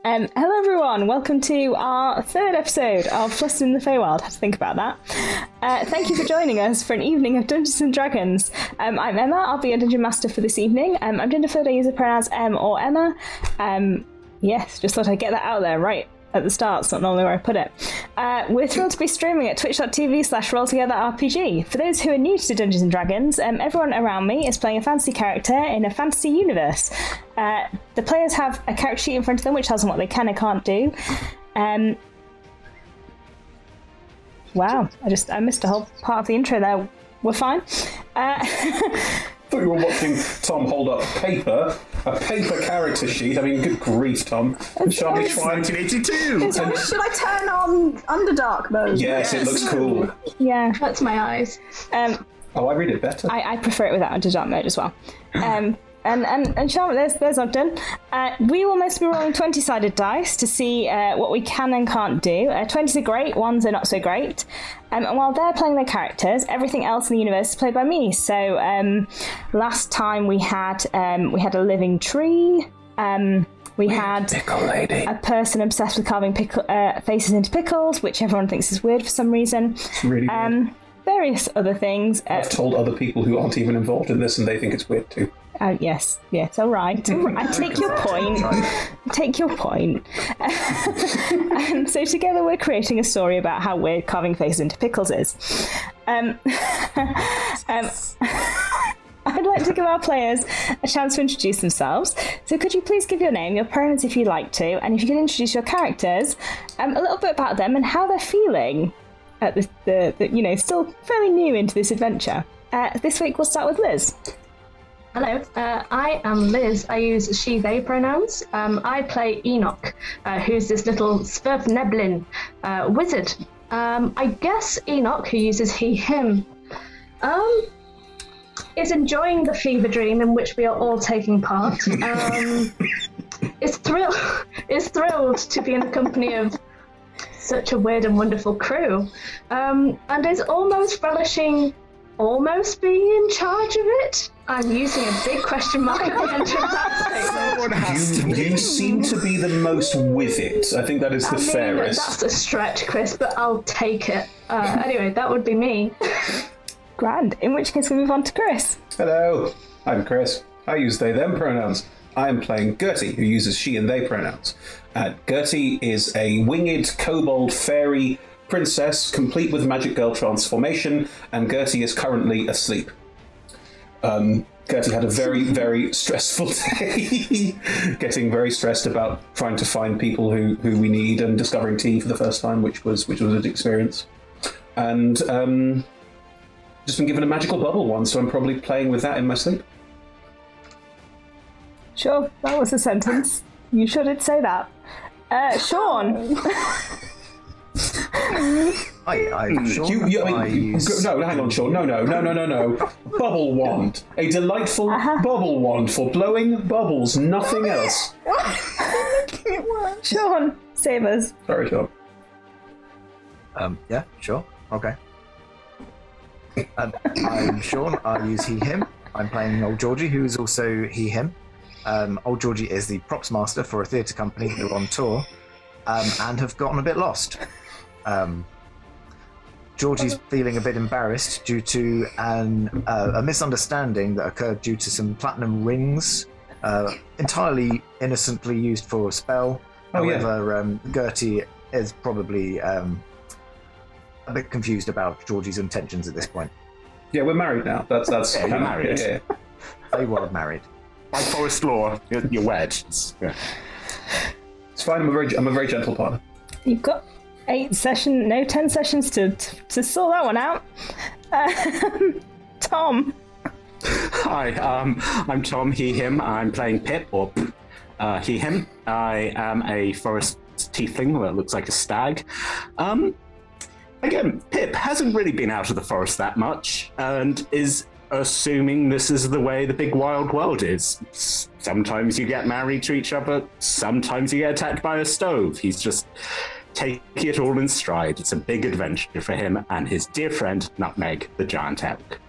Hello everyone, welcome to our third episode of Flustered in the Faewild. Had to think about that. Thank you for joining us for an evening of Dungeons & Dragons. I'm Emma, I'll be your Dungeon Master for this evening. I'm gender fluid, I use the pronouns M or Emma. Yes, just thought I'd get that out there right at the start, it's not normally where I put it. We're thrilled to be streaming at twitch.tv/rolltogetherrpg. For those who are new to Dungeons & Dragons, everyone around me is playing a fantasy character in a fantasy universe. The players have a character sheet in front of them which tells them what they can and can't do. Wow, I missed a whole part of the intro there. We're fine. I thought you were watching Tom hold up a paper character sheet. I mean, good grief, Tom. Shall we try 1982? Should I turn on Underdark mode? Yes, it looks cool. Yeah. That's my eyes. I read it better. I prefer it without Underdark mode as well. And Charlotte, there's Ogden. We will mostly be rolling 20-sided dice to see what we can and can't do. 20s are great, 1s are not so great. And while they're playing their characters, everything else in the universe is played by me. So last time we had a living tree. We had a person obsessed with carving faces into pickles, which everyone thinks is weird for some reason. It's really weird. Various other things. I've told other people who aren't even involved in this, and they think it's weird too. Yes, all right. I take your point. Take your point. And so together we're creating a story about how weird carving faces into pickles is. I'd like to give our players a chance to introduce themselves. So could you please give your name, your pronouns if you'd like to, and if you could introduce your characters, a little bit about them and how they're feeling at the still fairly new into this adventure. This week we'll start with Liz. Hello, I am Liz. I use she, they pronouns. I play Enoch, who's this little Sverfneblin wizard. I guess Enoch, who uses he, him, is enjoying the fever dream in which we are all taking part. Is thrilled to be in the company of such a weird and wonderful crew, and is almost relishing almost being in charge of it. I'm using a big question mark at the end of that statement. You seem to be the most with it. I think that is the fairest. That's a stretch, Chris, but I'll take it. Anyway, that would be me. Grand. In which case we move on to Chris. Hello, I'm Chris. I use they, them pronouns. I am playing Gertie, who uses she and they pronouns. Gertie is a winged kobold fairy princess, complete with magic girl transformation, and Gertie is currently asleep. Gertie had a very, very stressful day, getting very stressed about trying to find people who we need and discovering tea for the first time, which was an experience. And just been given a magical bubble one, so I'm probably playing with that in my sleep. Sure, that was a sentence. You shouldn't say that. Sean. I'm Sean. No, hang on, Sean. No. Bubble wand. A delightful bubble wand for blowing bubbles, nothing else. Sean, save us. Sorry, Sean. Yeah, sure. Okay. I'm Sean. I use he, him. I'm playing Old Georgie, who is also he, him. Old Georgie is the props master for a theatre company who are on tour and have gotten a bit lost. Georgie's feeling a bit embarrassed due to a misunderstanding that occurred due to some platinum rings, entirely innocently used for a spell. However, Gertie is probably a bit confused about Georgie's intentions at this point. Yeah, we're married now. That's yeah, you're married. Yeah. They were married. By forest law, you're wed. It's fine. I'm a very gentle partner. You've got 10 sessions to sort that one out. Tom. Hi, I'm Tom, he, him. I'm playing Pip, or he, him. I am a forest tiefling that looks like a stag. Again, Pip hasn't really been out of the forest that much, and is assuming this is the way the big wild world is. Sometimes you get married to each other, sometimes you get attacked by a stove. He's just taking it all in stride. It's a big adventure for him and his dear friend, Nutmeg, the giant elk,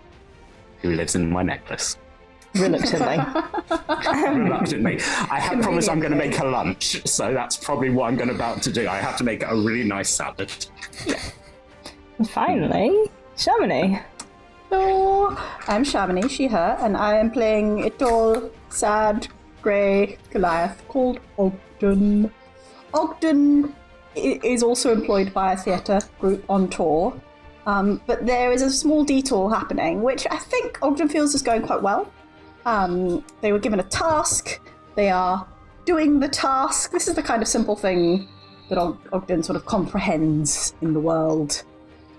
who lives in my necklace. Reluctantly. Reluctantly. I have promised I'm going to make a lunch, so that's probably what I'm about to do. I have to make a really nice salad. And finally, Shamini. So, I'm Shamini, she, her, and I am playing a tall, sad, grey Goliath called Ogden. Ogden is also employed by a theatre group on tour, but there is a small detour happening, which I think Ogden feels is going quite well. They were given a task, they are doing the task. This is the kind of simple thing that Ogden sort of comprehends in the world.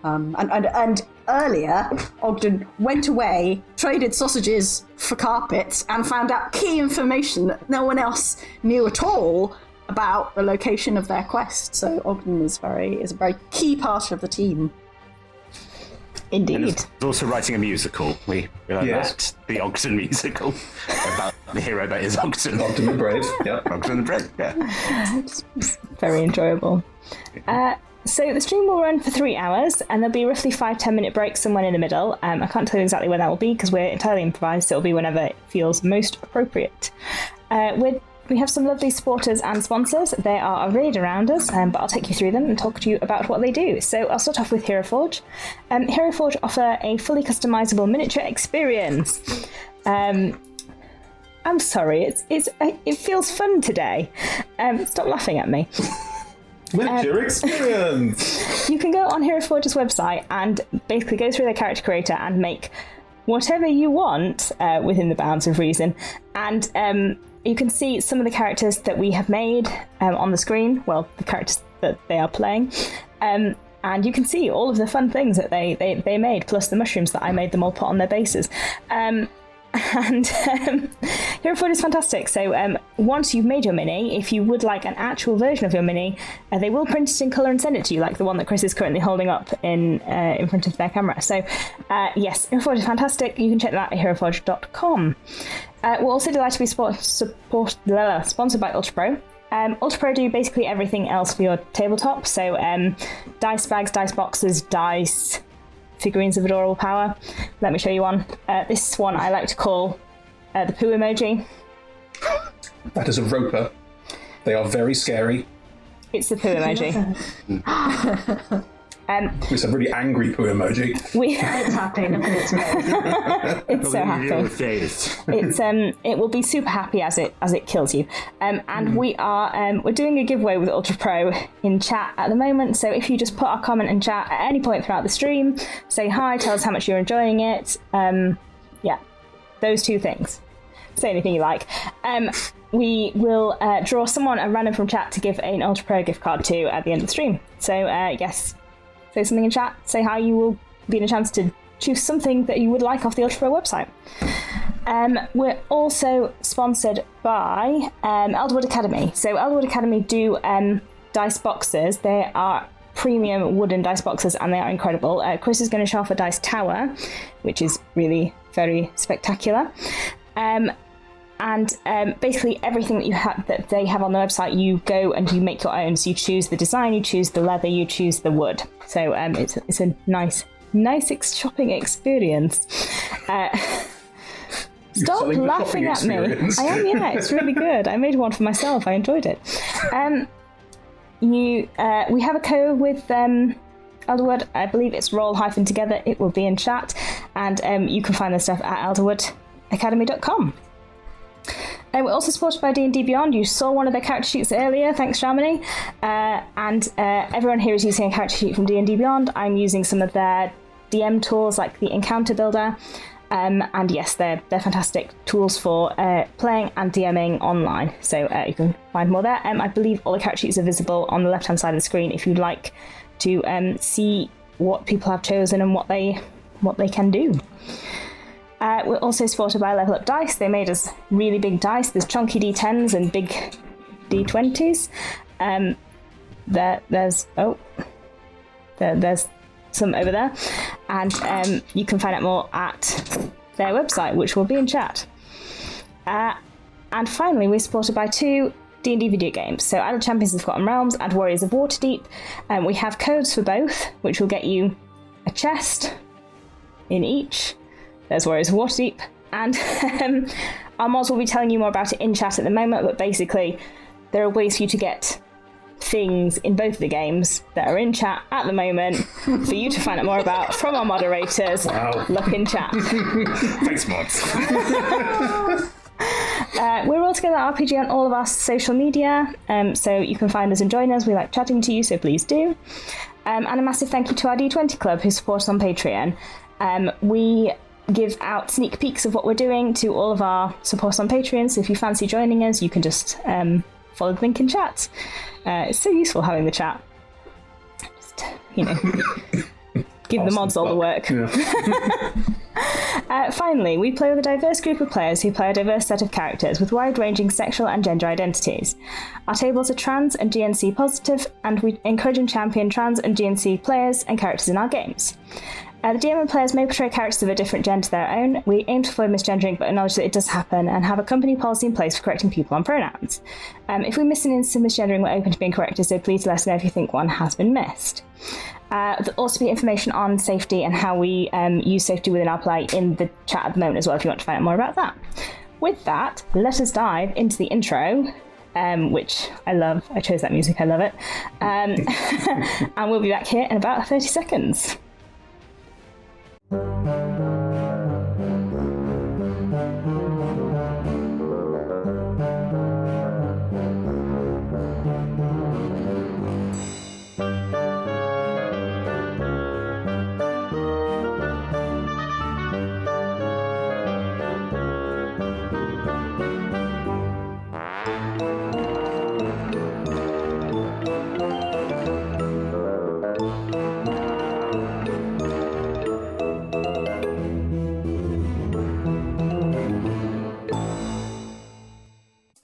And earlier, Ogden went away, traded sausages for carpets, and found out key information that no one else knew at all about the location of their quest. So Ogden is a very key part of the team. Indeed. And he's also writing a musical. We like Yes. that. The Ogden musical. About the hero that is Ogden. Ogden the Brave. Yep. Ogden the Brave, yeah. Very enjoyable. So the stream will run for 3 hours, and there'll be roughly 5-10 minute breaks somewhere in the middle. I can't tell you exactly when that will be because we're entirely improvised, so it'll be whenever it feels most appropriate. We have some lovely supporters and sponsors. They are arrayed around us, but I'll take you through them and talk to you about what they do. So I'll start off with Hero Forge. Hero Forge offer a fully customizable miniature experience. I'm sorry, it feels fun today. Stop laughing at me. Miniature experience! You can go on Hero Forge's website and basically go through their character creator and make whatever you want within the bounds of reason. And you can see some of the characters that we have made on the screen. Well, the characters that they are playing. And you can see all of the fun things that they made, plus the mushrooms that I made them all put on their bases. And Hero Forge is fantastic. So once you've made your mini, if you would like an actual version of your mini, they will print it in colour and send it to you, like the one that Chris is currently holding up in front of their camera. So yes, Hero Forge is fantastic. You can check that out at heroforge.com. We're also delighted to be sponsored by UltraPro. UltraPro do basically everything else for your tabletop. So dice bags, dice boxes, dice, figurines of adorable power. Let me show you one. This one I like to call the poo emoji. That is a roper. They are very scary. It's the poo emoji. It's a really angry poo emoji. It's happy, look at its face. It's so happy. It will be super happy as it kills you. And we're doing a giveaway with Ultra Pro in chat at the moment. So if you just put our comment in chat at any point throughout the stream, say hi, tell us how much you're enjoying it. Yeah, those two things. Say anything you like. We will draw someone at random from chat to give an Ultra Pro gift card to at the end of the stream. So yes. Say something in chat, say hi, you will be in a chance to choose something that you would like off the Ultra Pro website. We're also sponsored by Elderwood Academy. So Elderwood Academy do dice boxes. They are premium wooden dice boxes and they are incredible. Chris is going to show off a dice tower, which is really very spectacular. And basically everything that they have on the website, you go and you make your own. So you choose the design, you choose the leather, you choose the wood. So it's a nice shopping experience. Stop laughing at me. I am, yeah, it's really good. I made one for myself. I enjoyed it. We have a code with Elderwood. I believe it's roll-together. It will be in chat. And you can find the stuff at elderwoodacademy.com. We're also supported by D&D Beyond. You saw one of their character sheets earlier, thanks Shamini. And everyone here is using a character sheet from D&D Beyond. I'm using some of their DM tools like the Encounter Builder. And yes, they're fantastic tools for playing and DMing online. So you can find more there. I believe all the character sheets are visible on the left-hand side of the screen if you'd like to see what people have chosen and what they can do. We're also supported by Level Up Dice. They made us really big dice. There's chunky D10s and big D20s. There's some over there. And you can find out more at their website, which will be in chat. And finally, we're supported by 2 D&D video games. So Adult Champions of Forgotten Realms and Warriors of Waterdeep. We have codes for both, which will get you a chest in each. There's Warriors of Waterdeep. And our mods will be telling you more about it in chat at the moment, but basically there are ways for you to get things in both of the games that are in chat at the moment for you to find out more about from our moderators. Wow. Look in chat. Thanks, mods. We're all together at RPG on all of our social media, so you can find us and join us. We like chatting to you, so please do. And a massive thank you to our D20 Club who support us on Patreon. We give out sneak peeks of what we're doing to all of our supporters on Patreon, so if you fancy joining us, you can just follow the link in chat. It's so useful having the chat. Just, give the mods all the work. Yeah. Finally, we play with a diverse group of players who play a diverse set of characters with wide-ranging sexual and gender identities. Our tables are trans and GNC positive, and we encourage and champion trans and GNC players and characters in our games. The DM and players may portray characters of a different gender to their own. We aim to avoid misgendering, but acknowledge that it does happen, and have a company policy in place for correcting people on pronouns. If we miss an instance of misgendering, we're open to being corrected, so please let us know if you think one has been missed. There'll also be information on safety and how we use safety within our play in the chat at the moment as well, if you want to find out more about that. With that, let us dive into the intro, which I love. I chose that music, I love it. And we'll be back here in about 30 seconds.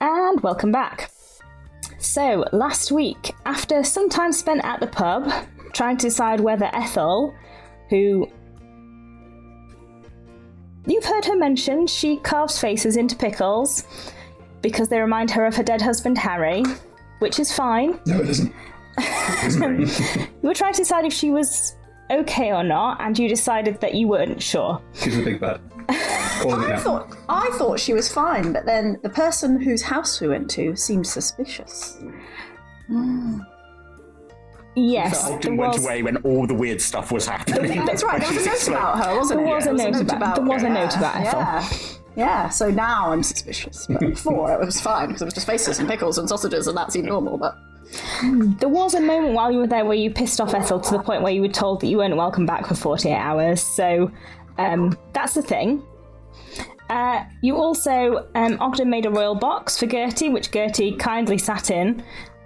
And welcome back. So, last week, after some time spent at the pub, trying to decide whether Ethel, who you've heard her mention, she carves faces into pickles because they remind her of her dead husband Harry, which is fine. No, it isn't. You were trying to decide if she was okay or not, and you decided that you weren't sure. She's a big bad. I thought she was fine, but then the person whose house we went to seemed suspicious. Yes, Ogden went away when all the weird stuff was happening. That's right, there was a note about her, wasn't There was a note about Ethel. Yeah, so now I'm suspicious. But before it was fine, because it was just faces and pickles and sausages, and that seemed normal, but... There was a moment while you were there where you pissed off Ethel to the point where you were told that you weren't welcome back for 48 hours, so that's the thing. You also, Ogden made a royal box for Gertie, which Gertie kindly sat in,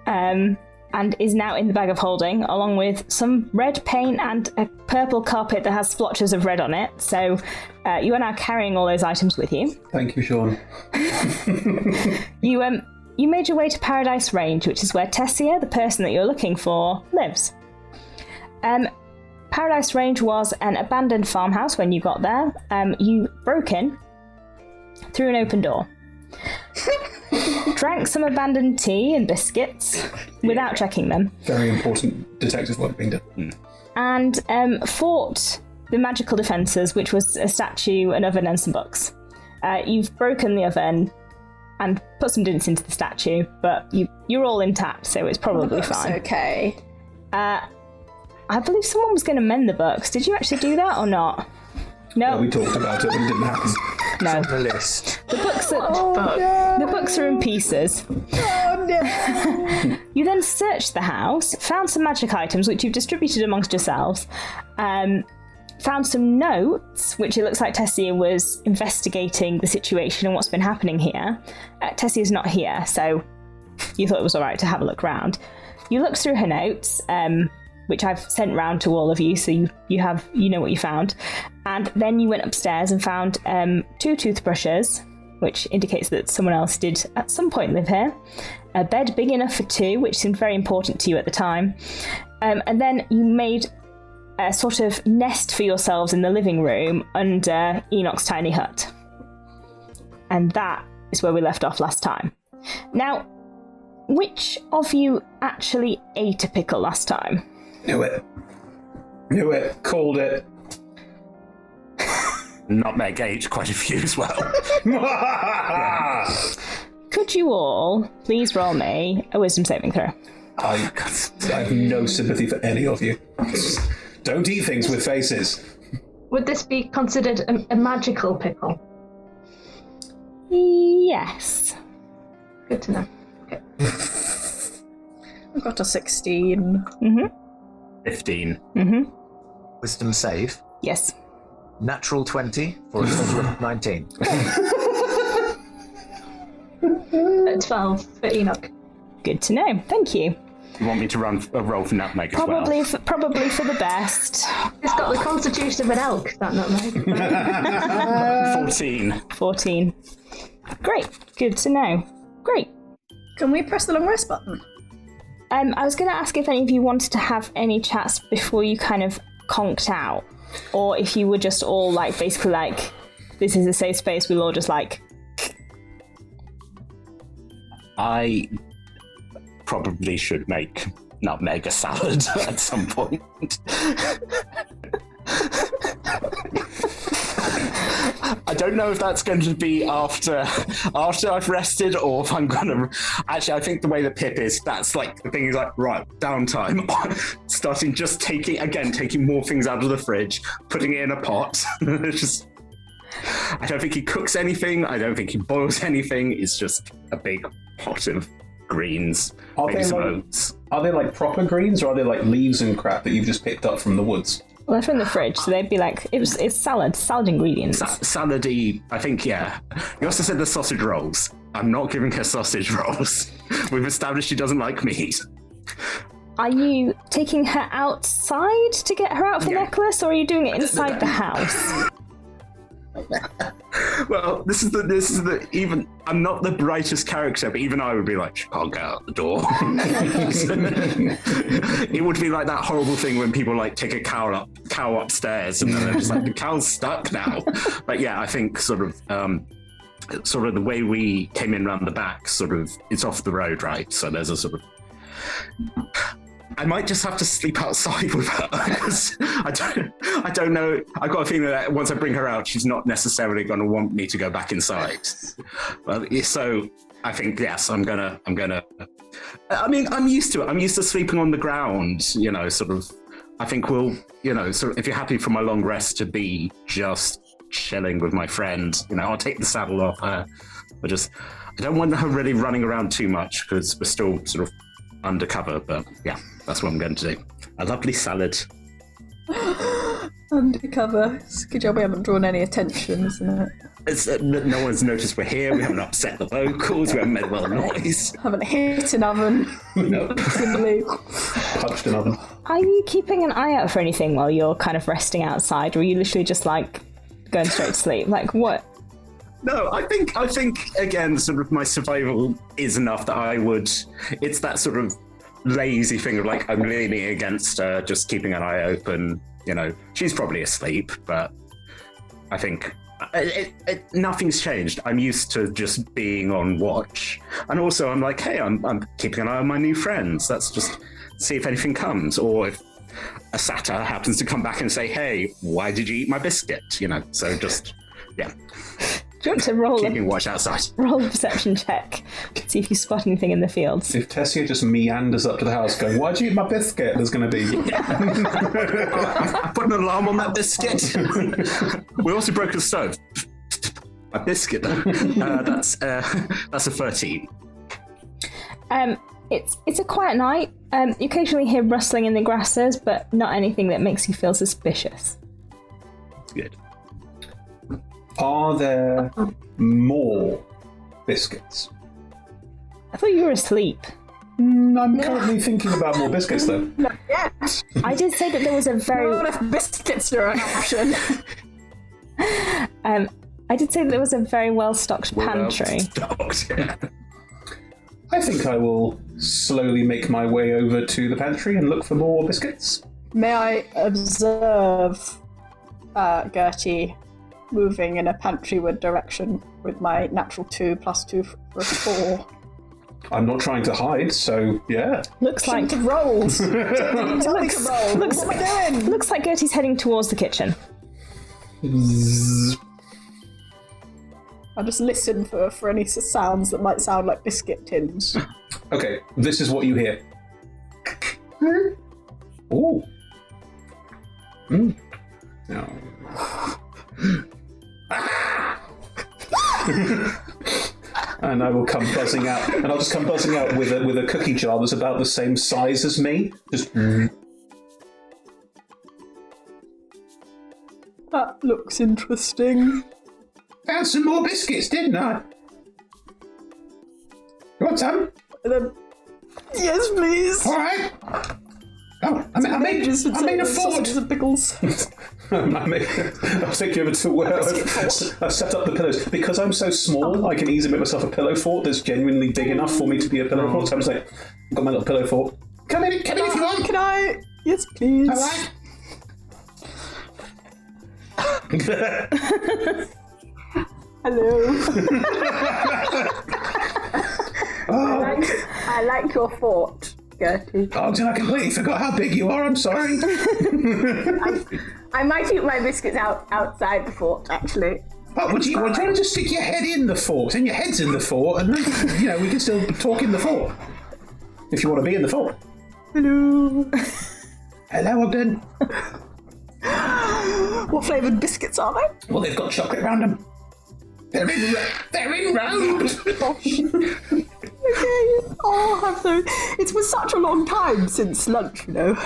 and is now in the bag of holding, along with some red paint and a purple carpet that has splotches of red on it. So you are now carrying all those items with you. Thank you, Sean. You made your way to Paradise Range, which is where Tessia, the person that you're looking for, lives. Paradise Range was an abandoned farmhouse when you got there. You broke in through an open door. Drank some abandoned tea and biscuits without checking them. Very important detective work being done. And fought the magical defences, which was a statue, an oven and some books. You've broken the oven and put some dints into the statue, but you're all intact, so it's probably fine. Okay. I believe someone was going to mend the books. Did you actually do that or not? No. Yeah, we talked about it, but it didn't happen. No. On the list. The books are in pieces. Oh no! You then searched the house, found some magic items which you've distributed amongst yourselves, found some notes, which it looks like Tessia was investigating the situation and what's been happening here. Tessia's not here, so you thought it was alright to have a look round. You looked through her notes, which I've sent round to all of you, so you know what you found. And then you went upstairs and found 2 toothbrushes, which indicates that someone else did at some point live here. A bed big enough for 2, which seemed very important to you at the time. And then you made a sort of nest for yourselves in the living room under Enoch's tiny hut. And that is where we left off last time. Now, which of you actually ate a pickle last time? Knew it. Called it. Nutmeg ate quite a few as well. Could you all please roll me a wisdom saving throw? I have no sympathy for any of you. Don't eat things with faces. Would this be considered a magical pickle? Yes. Good to know. Okay. I've got a 16. 15. Wisdom save. Yes. Natural 20 for a total of 19. 12 for Enoch. Good to know. Thank you. You want me to run a roll for nutmeg as well? Probably for the best. It's got the constitution of an elk, that nutmeg. 14. Great. Good to know. Great. Can we press the long rest button? I was going to ask if any of you wanted to have any chats before you kind of conked out, or if you were just all like basically like, this is a safe space. We'll all just like. I probably should make nutmeg a salad at some point. I don't know if that's going to be after I've rested, or if I'm going to... Actually, I think the way the Pip is, that's like the thing is like, right, downtime. Starting just taking more things out of the fridge, putting it in a pot. Just... I don't think he cooks anything. I don't think he boils anything. It's just a big pot of greens. Maybe some oats. Are they like proper greens, or are they like leaves and crap that you've just picked up from the woods? Well, they're from the fridge, so they'd be like, it's salad ingredients. Salady, I think, yeah. You also said the sausage rolls. I'm not giving her sausage rolls. We've established she doesn't like meat. Are you taking her outside to get her out of the necklace, or are you doing it inside the house? Well, this is the even I'm not the brightest character, but even I would be like, she can't get out the door. It would be like that horrible thing when people like take a cow upstairs and then they're just like, the cow's stuck now. But yeah, I think sort of the way we came in round the back, sort of it's off the road, right? So there's a sort of I might just have to sleep outside with her. I don't know. I've got a feeling that once I bring her out, she's not necessarily going to want me to go back inside. Well, so I think yes, I'm gonna. I mean, I'm used to it. I'm used to sleeping on the ground. You know, sort of. I think we'll. You know, sort of. If you're happy for my long rest to be just chilling with my friend, you know, I'll take the saddle off her. I don't want her really running around too much because we're still sort of undercover, but yeah, that's what I'm going to do. A lovely salad. Undercover. It's a good job we haven't drawn any attention, isn't it? It's, no one's noticed we're here. We haven't upset the locals. We haven't made a lot of noise. Haven't hit an oven. Nope. Touched an oven. Are you keeping an eye out for anything while you're kind of resting outside, or are you literally just like going straight to sleep? Like what? No, I think again, sort of my survival is enough that I would. It's that sort of lazy thing of like I'm leaning against her, just keeping an eye open. You know, she's probably asleep, but I think nothing's changed. I'm used to just being on watch, and also I'm like, hey, I'm keeping an eye on my new friends. Let's just see if anything comes, or if a satyr happens to come back and say, hey, why did you eat my biscuit? You know, so just yeah. Do you want to roll keeping watch outside? Roll a perception check. See if you spot anything in the fields. If Tessia just meanders up to the house going, why'd you eat my biscuit? There's going to be... I put an alarm on that biscuit. We also broke the stove. My biscuit, though. That's a 13. It's a quiet night. You occasionally hear rustling in the grasses, but not anything that makes you feel suspicious. Good. Are there more biscuits? I thought you were asleep. I'm currently thinking about more biscuits, though. Not yet. I did say that there was a very... Not if biscuits are an option. I did say that there was a very well-stocked pantry. Yeah. I think I will slowly make my way over to the pantry and look for more biscuits. May I observe Gertie moving in a pantryward direction with my natural 2 + 2 for a 4? I'm not trying to hide, so yeah. Looks like rolls. Tell me to roll. What am I doing? Looks like Gertie's heading towards the kitchen. Zzz. I'll just listen for any sounds that might sound like biscuit tins. Okay, this is what you hear. Ooh. Mm. No. And I will come buzzing out, and I'll just come buzzing out with a cookie jar that's about the same size as me. Just. That looks interesting. Found some more biscuits, didn't I? You want some? Yes, please. All right. Oh, I made a fort. Sausages and pickles. I'll take you over to where I've set up the pillows. Because I'm so small, I can easily make myself a pillow fort that's genuinely big enough for me to be a pillow fort. So I'm just like, I've got my little pillow fort. Come in if you want. Can I? Yes, please. All right. Hello. I like your fort, Gertie. Oh, I completely forgot how big you are. I'm sorry. I might eat my biscuits outside the fort, actually. Oh, would you want to just stick your head in the fort, and your head's in the fort, and then, we can still talk in the fort. If you want to be in the fort. Hello. Hello, Ogden. What flavoured biscuits are they? Well, they've got chocolate around them. They're in round. Okay, I'll have those. It was such a long time since lunch, And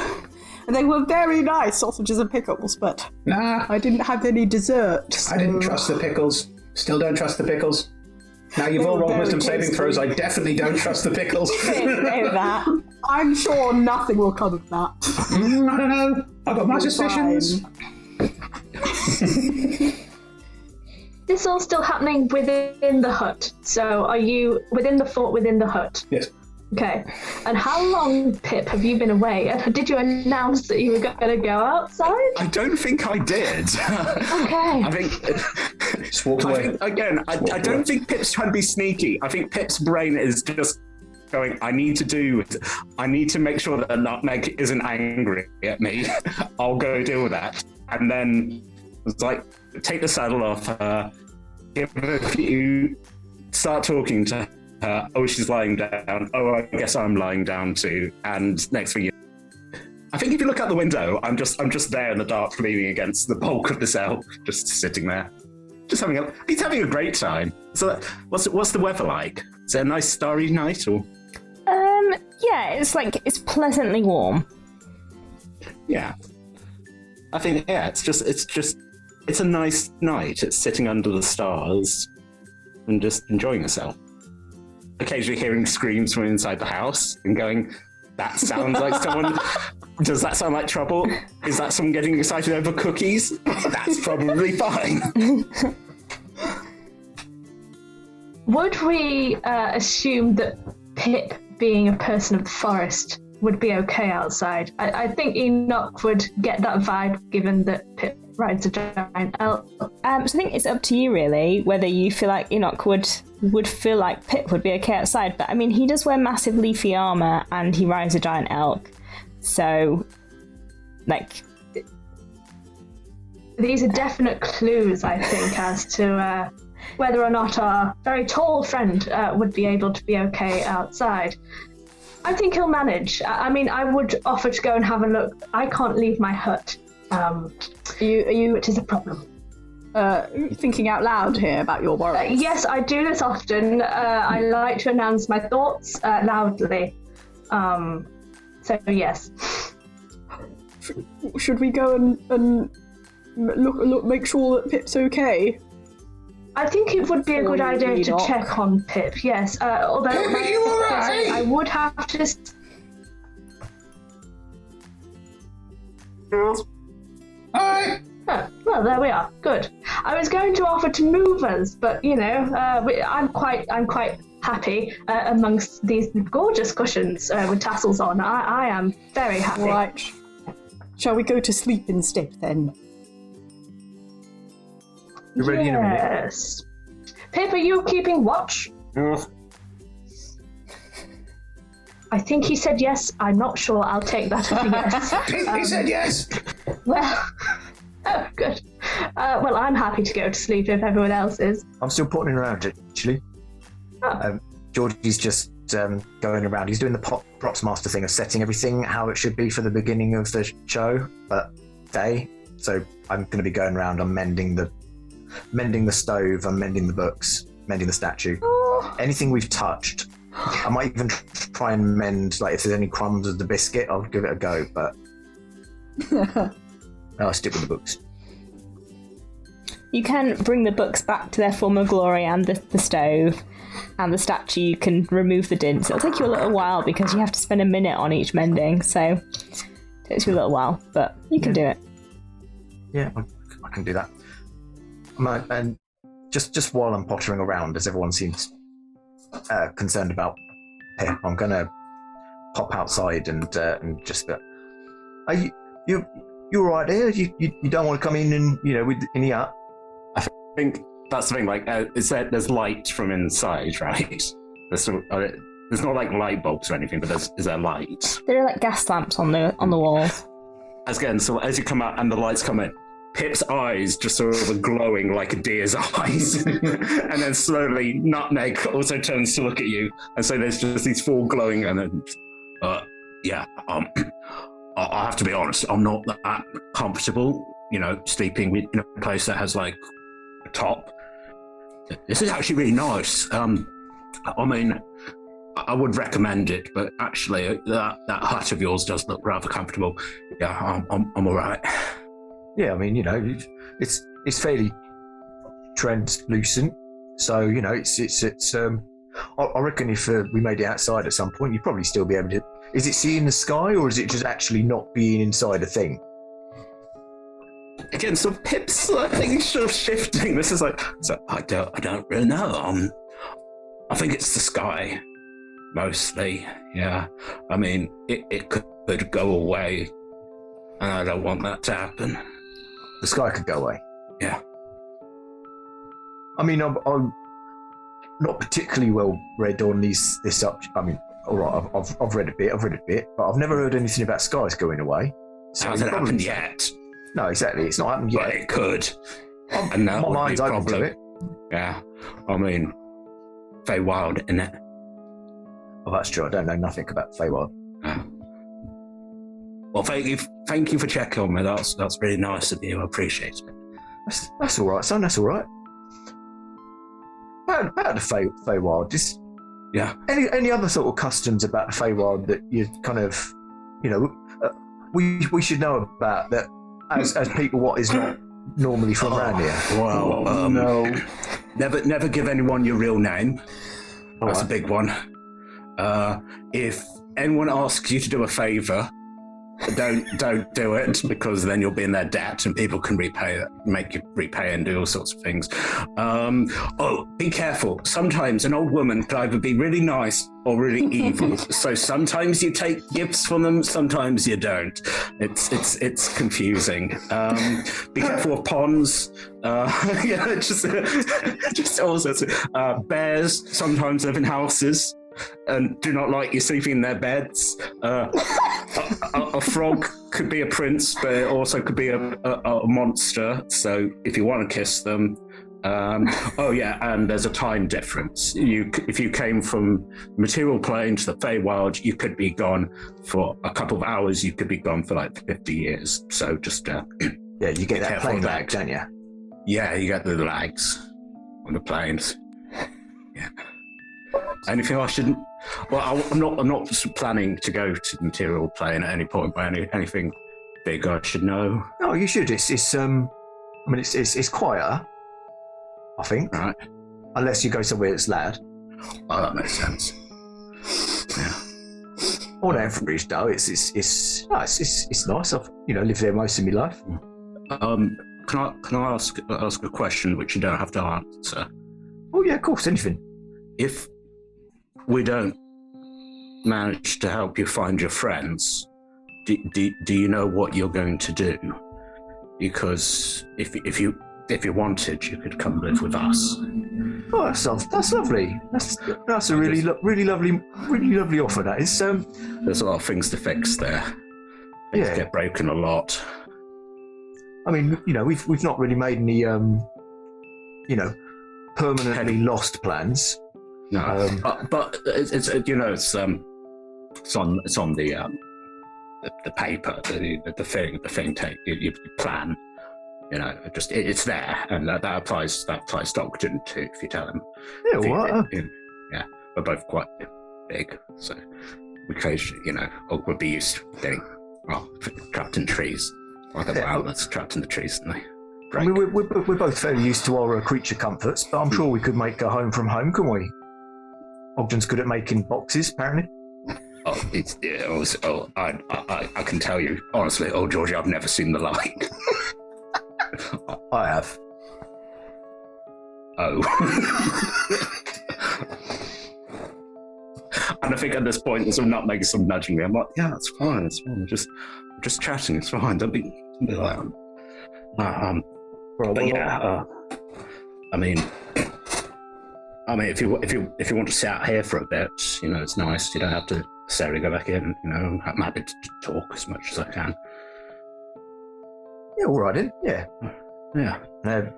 they were very nice, sausages and pickles, but Nah, I didn't have any dessert. So... I didn't trust the pickles. Still don't trust the pickles. Now you've all rolled wisdom saving throws, I definitely don't trust the pickles. Say that. I'm sure nothing will come of that. I don't know. I've got my suspicions. This all still happening within the hut. So are you within the fort, within the hut? Yes. Okay. And how long, Pip, have you been away? And did you announce that you were going to go outside? I don't think I did. Okay. I think... Just walked away. I don't think Pip's trying to be sneaky. I think Pip's brain is just going, I need to make sure that Nutmeg isn't angry at me. I'll go deal with that. And then it's like, take the saddle off her, give her a few, start talking to her. Oh, she's lying down. Oh, I guess I'm lying down too. And next thing I think if you look out the window, I'm just there in the dark, leaning against the bulk of the cell, just sitting there, just he's having a great time. So, what's the weather like? Is it a nice starry night or? Yeah, it's pleasantly warm. Yeah, I think it's a nice night. It's sitting under the stars and just enjoying yourself. Occasionally hearing screams from inside the house and going, that sounds like someone. Does that sound like trouble? Is that someone getting excited over cookies? That's probably fine. Would we assume that Pip, being a person of the forest, would be okay outside? I think Enoch would get that vibe, given that Pip rides a giant elk. So I think it's up to you, really, whether you feel like Enoch would feel like Pip would be okay outside. But I mean, he does wear massive leafy armor and he rides a giant elk. So, these are definite clues, I think, as to whether or not our very tall friend would be able to be okay outside. I think he'll manage. I mean, I would offer to go and have a look. I can't leave my hut. Which is a problem. Thinking out loud here about your worries. Yes, I do this often. I like to announce my thoughts loudly. So yes. Should we go and look, make sure that Pip's okay? I think it would be a good idea to check on Pip. Yes, although Pip, are you all right? I would have to. Alright. Well, there we are. Good. I was going to offer to move us, but I'm quite happy amongst these gorgeous cushions with tassels on. I am very happy. Right. Shall we go to sleep instead then? You're ready in a minute. Yes. Pip, are you keeping watch? I think he said yes. I'm not sure. I'll take that as a yes. He said yes. Well, oh, good. Well, I'm happy to go to sleep if everyone else is. I'm still potting around, actually. Oh. Georgie's just going around. He's doing the props master thing of setting everything how it should be for the beginning of the show, but day. So I'm going to be going around. I'm mending the stove. I'm mending the books, mending the statue. Oh. Anything we've touched. I might even try and mend, like if there's any crumbs of the biscuit, I'll give it a go. But I'll stick with the books. You can bring the books back to their former glory, and the stove and the statue. You can remove the dints. It'll take you a little while because you have to spend a minute on each mending, so it takes you a little while, but you can do it. Yeah, I can do that. And just while I'm pottering around, as everyone seems concerned about Pip, I'm going to pop outside and just are you all right here? You don't want to come in and in the hut? I think that's the thing. Like, there's light from inside, right? There's not like light bulbs or anything, but is there light? There are like gas lamps on the walls. So as you come out and the lights come in, Pip's eyes just sort of glowing like a deer's eyes, and then slowly Nutmeg also turns to look at you, and so there's just these four glowing, and then I have to be honest, I'm not that comfortable, sleeping in a place that has like a top. This is actually really nice. I mean, I would recommend it, but actually that hut of yours does look rather comfortable. Yeah, I'm all right. Yeah, I mean, it's fairly translucent, so it's. I reckon if we made it outside at some point, you'd probably still be able to. Is it seeing the sky, or is it just actually not being inside a thing? Again, so Pip's thing sort of shifting. This is like, so I don't really know. I think it's the sky, mostly. Yeah, I mean, it could go away, and I don't want that to happen. The sky could go away. Yeah. I mean, I'm not particularly well read on this subject. I mean, all right, I've read a bit, but I've never heard anything about skies going away. So hasn't happened yet. No, exactly. It's not happened yet. But it could. And that my would mind's be a open to problem. it. Yeah. I mean, Faewild, isn't it? Oh, that's true. I don't know nothing about Faewild. Yeah. Well, thank you for checking on me. That's really nice of you. I appreciate it. That's all right, son. That's all right. About the Faewild, just any other sort of customs about the Faewild that you kind of, we should know about that as people what is not normally from around here. Well, no. Never give anyone your real name. That's a big one. If anyone asks you to do a favour, don't do it, because then you'll be in their debt and people can make you repay and do all sorts of things. Be careful. Sometimes an old woman could either be really nice or really evil. So sometimes you take gifts from them, sometimes you don't. It's confusing. Be careful of ponds. Just all sorts of bears sometimes live in houses and do not like you sleeping in their beds. A frog could be a prince, but it also could be a monster. So if you want to kiss them, and there's a time difference. If you came from the material plane to the Faewild, you could be gone for a couple of hours. You could be gone for like 50 years. So just you get that plane lag, don't you? Yeah, you get the lags on the planes. Yeah. Anything I shouldn't? Well, I'm not planning to go to the material plane at any point, but anything big I should know. No, you should. It's quieter, I think. Right. Unless you go somewhere that's loud. Oh, that makes sense. Yeah. On average, though, it's nice. I've lived there most of my life. Can I ask a question which you don't have to answer? Oh yeah, of course. Anything. If we don't manage to help you find your friends, do you know what you're going to do? Because if you wanted, you could come live with us. Oh, that's lovely. That's a really lovely offer. That is. There's a lot of things to fix there. Things get broken a lot. I mean, we've not really made any, permanently lost plans. No, but it's on the paper, the thing take you plan. It's there, and that applies to Ogden too. If you tell him, we're both quite big, so we occasionally, would be used to getting trapped in trees, or the wildness trapped in the trees, and they break. I mean, we're both fairly used to our creature comforts, but I'm sure we could make a home from home, can we? Ogden's good at making boxes, apparently. I can tell you honestly, Georgie, I've never seen the like. I have. Oh. And I think at this point, there's not making some nudging me. I'm like, yeah, it's fine. I'm just chatting. It's fine. Don't be like that. But yeah, I mean, if you want to sit out here for a bit, it's nice. You don't have to necessarily go back in. I'm happy to talk as much as I can. Yeah, all right then. Yeah.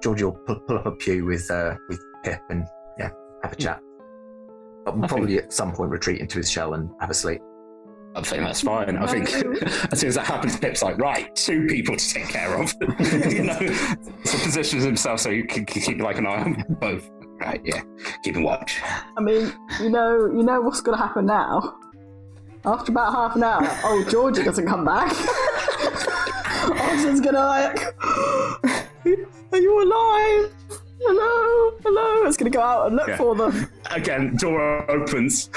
Georgie will pull up a pew with Pip and have a chat. But we'll probably at some point retreat into his shell and have a sleep. I think that's fine. I think as soon as that happens, Pip's like, right, 2 people to take care of. So positions himself so you can keep like an eye on both. Right, yeah, keeping watch. I mean, you know what's going to happen now. After about half an hour, Georgie doesn't come back. Ogden's gonna are you alive? Hello. It's gonna go out and look for them. Again, door opens.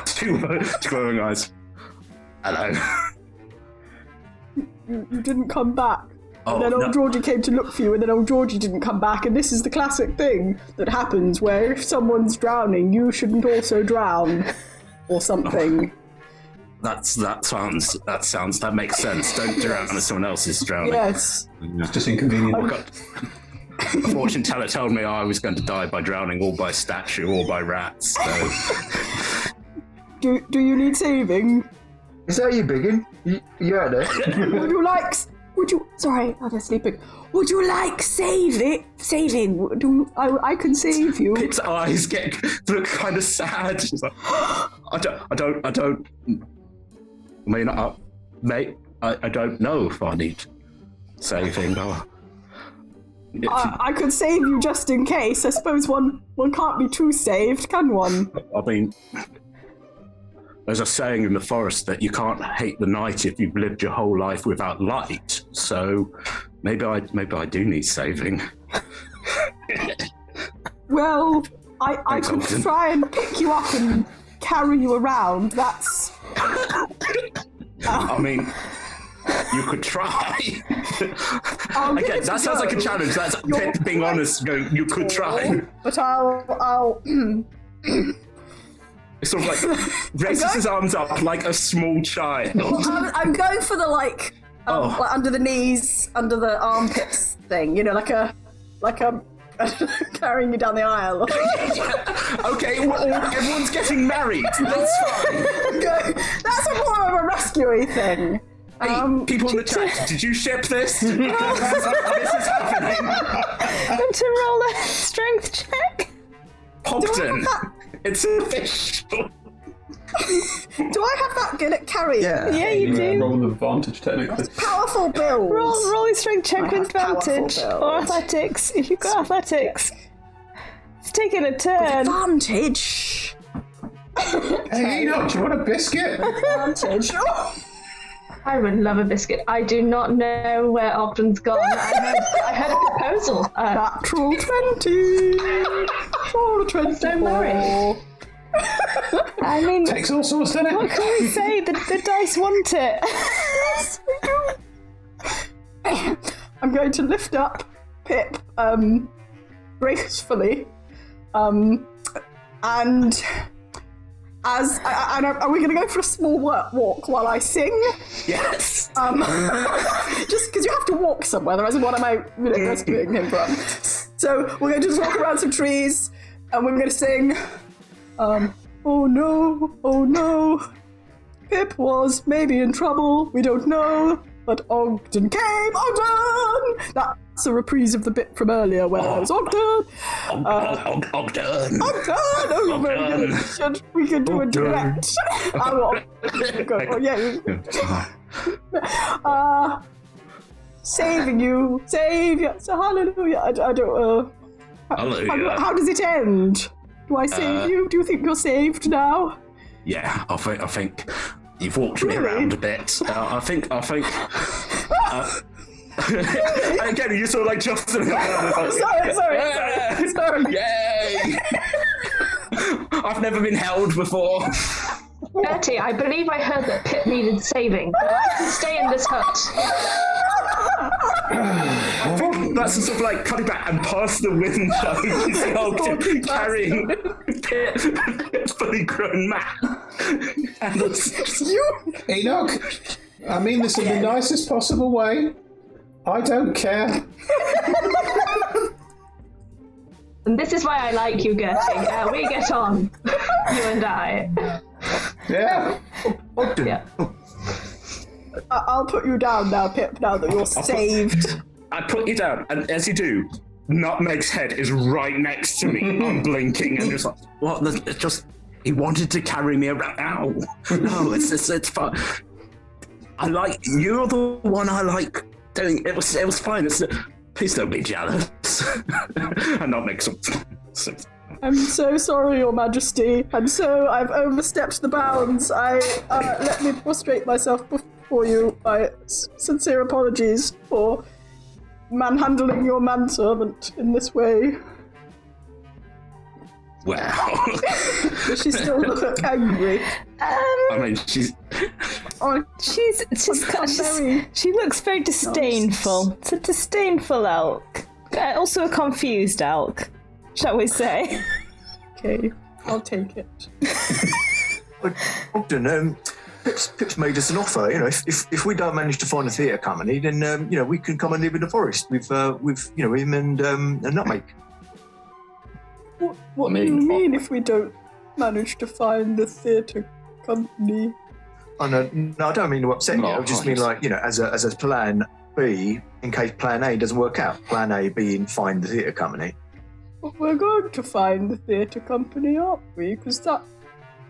2 glowing eyes. Hello. You didn't come back. Oh, and then old Georgie came to look for you, and then old Georgie didn't come back. And this is the classic thing that happens where if someone's drowning, you shouldn't also drown. Or something. That makes sense. Don't drown if someone else is drowning. Yes. It's just inconvenient. A fortune teller told me I was going to die by drowning, or by statue, or by rats. So. Do you need saving? Is that you, Biggin? Yeah, no. Sorry, I'm sleeping. Would you like saving? I can save you. Pip's eyes look kind of sad. She's like, I don't. I mean, mate, I don't know if I need saving. I could save you just in case. I suppose one can't be too saved, can one? I mean, there's a saying in the forest that you can't hate the night if you've lived your whole life without light. So maybe I do need saving. Well, I could try and pick you up and carry you around. That's. I mean, you could try. Again, that sounds like a challenge. That's Pip being honest. Going, you could try. But I'll. It's sort of like raises his arms up like a small child. I'm going for the like under the knees, under the armpits thing. Like a carrying you down the aisle. Okay, everyone's getting married. That's fine. That's more of a rescue-y thing. Hey, people in the chat, did you ship this? This is happening. Want to roll a strength check? Ogden, it's official. Do I have that good at carrying? Yeah, you do. Roll an advantage, technically. Powerful build. Roll a strength check with advantage. Or athletics, if you've got athletics. It's taking a turn. Advantage. Hey, do you want a biscuit? Advantage. I would love a biscuit. I do not know where Ogden's gone. I heard a proposal. Natural 20. Natural 20. So married. I mean, Takes all sorts, doesn't it? what can we say? The dice want it. Yes, we do. I'm going to lift up Pip gracefully, and are we going to go for a small walk while I sing? Yes. Just because you have to walk somewhere, otherwise what am I rescuing him from? So we're going to just walk around some trees, and we're going to sing, oh no, Pip was maybe in trouble, we don't know, but Ogden came. Ogden! That's a reprise of the bit from earlier where I was Ogden. Ogden. Ogden! Oh, very good. We can do a duet. Oh, yeah. Saving you. So hallelujah. I don't. Hallelujah. How does it end? Do I save you? Do you think you're saved now? Yeah, I think you've walked me around a bit. I think. Again, you sort of like Justin. Sorry. Yay! I've never been held before. Bertie, I believe I heard that Pip needed saving. I can stay in this hut. I think that's sort of like cutting back and past the window. You see Ogden carrying Pip, fully grown man. And Enoch, I mean this in the nicest possible way. I don't care. And this is why I like you, Gertie. We get on, you and I. Yeah. Ogden. Yeah. I'll put you down now, Pip, now that you're saved. I put you down, and as you do, Nutmeg's head is right next to me. I'm blinking and just like, what? It's just, he wanted to carry me around. Ow. No, it's fun. You're the one I like doing. It was fine. Please don't be jealous. And Nutmeg I'm so sorry, Your Majesty. I've overstepped the bounds. Let me prostrate myself before you. My sincere apologies for manhandling your manservant in this way. Well. Does she still look angry? I mean, she's She looks very disdainful. It's a disdainful elk. Also a confused elk, shall we say. Okay, I'll take it. Ogden, Pip's made us an offer. You know, if we don't manage to find a theatre company, then we can come and live in the forest with him and Nutmeg. What do you mean if we don't manage to find the theatre company? Oh, no, I don't mean to upset you. I just mean as a plan B, in case plan A doesn't work out. Plan A being find the theatre company. But we're going to find the theatre company, aren't we? Because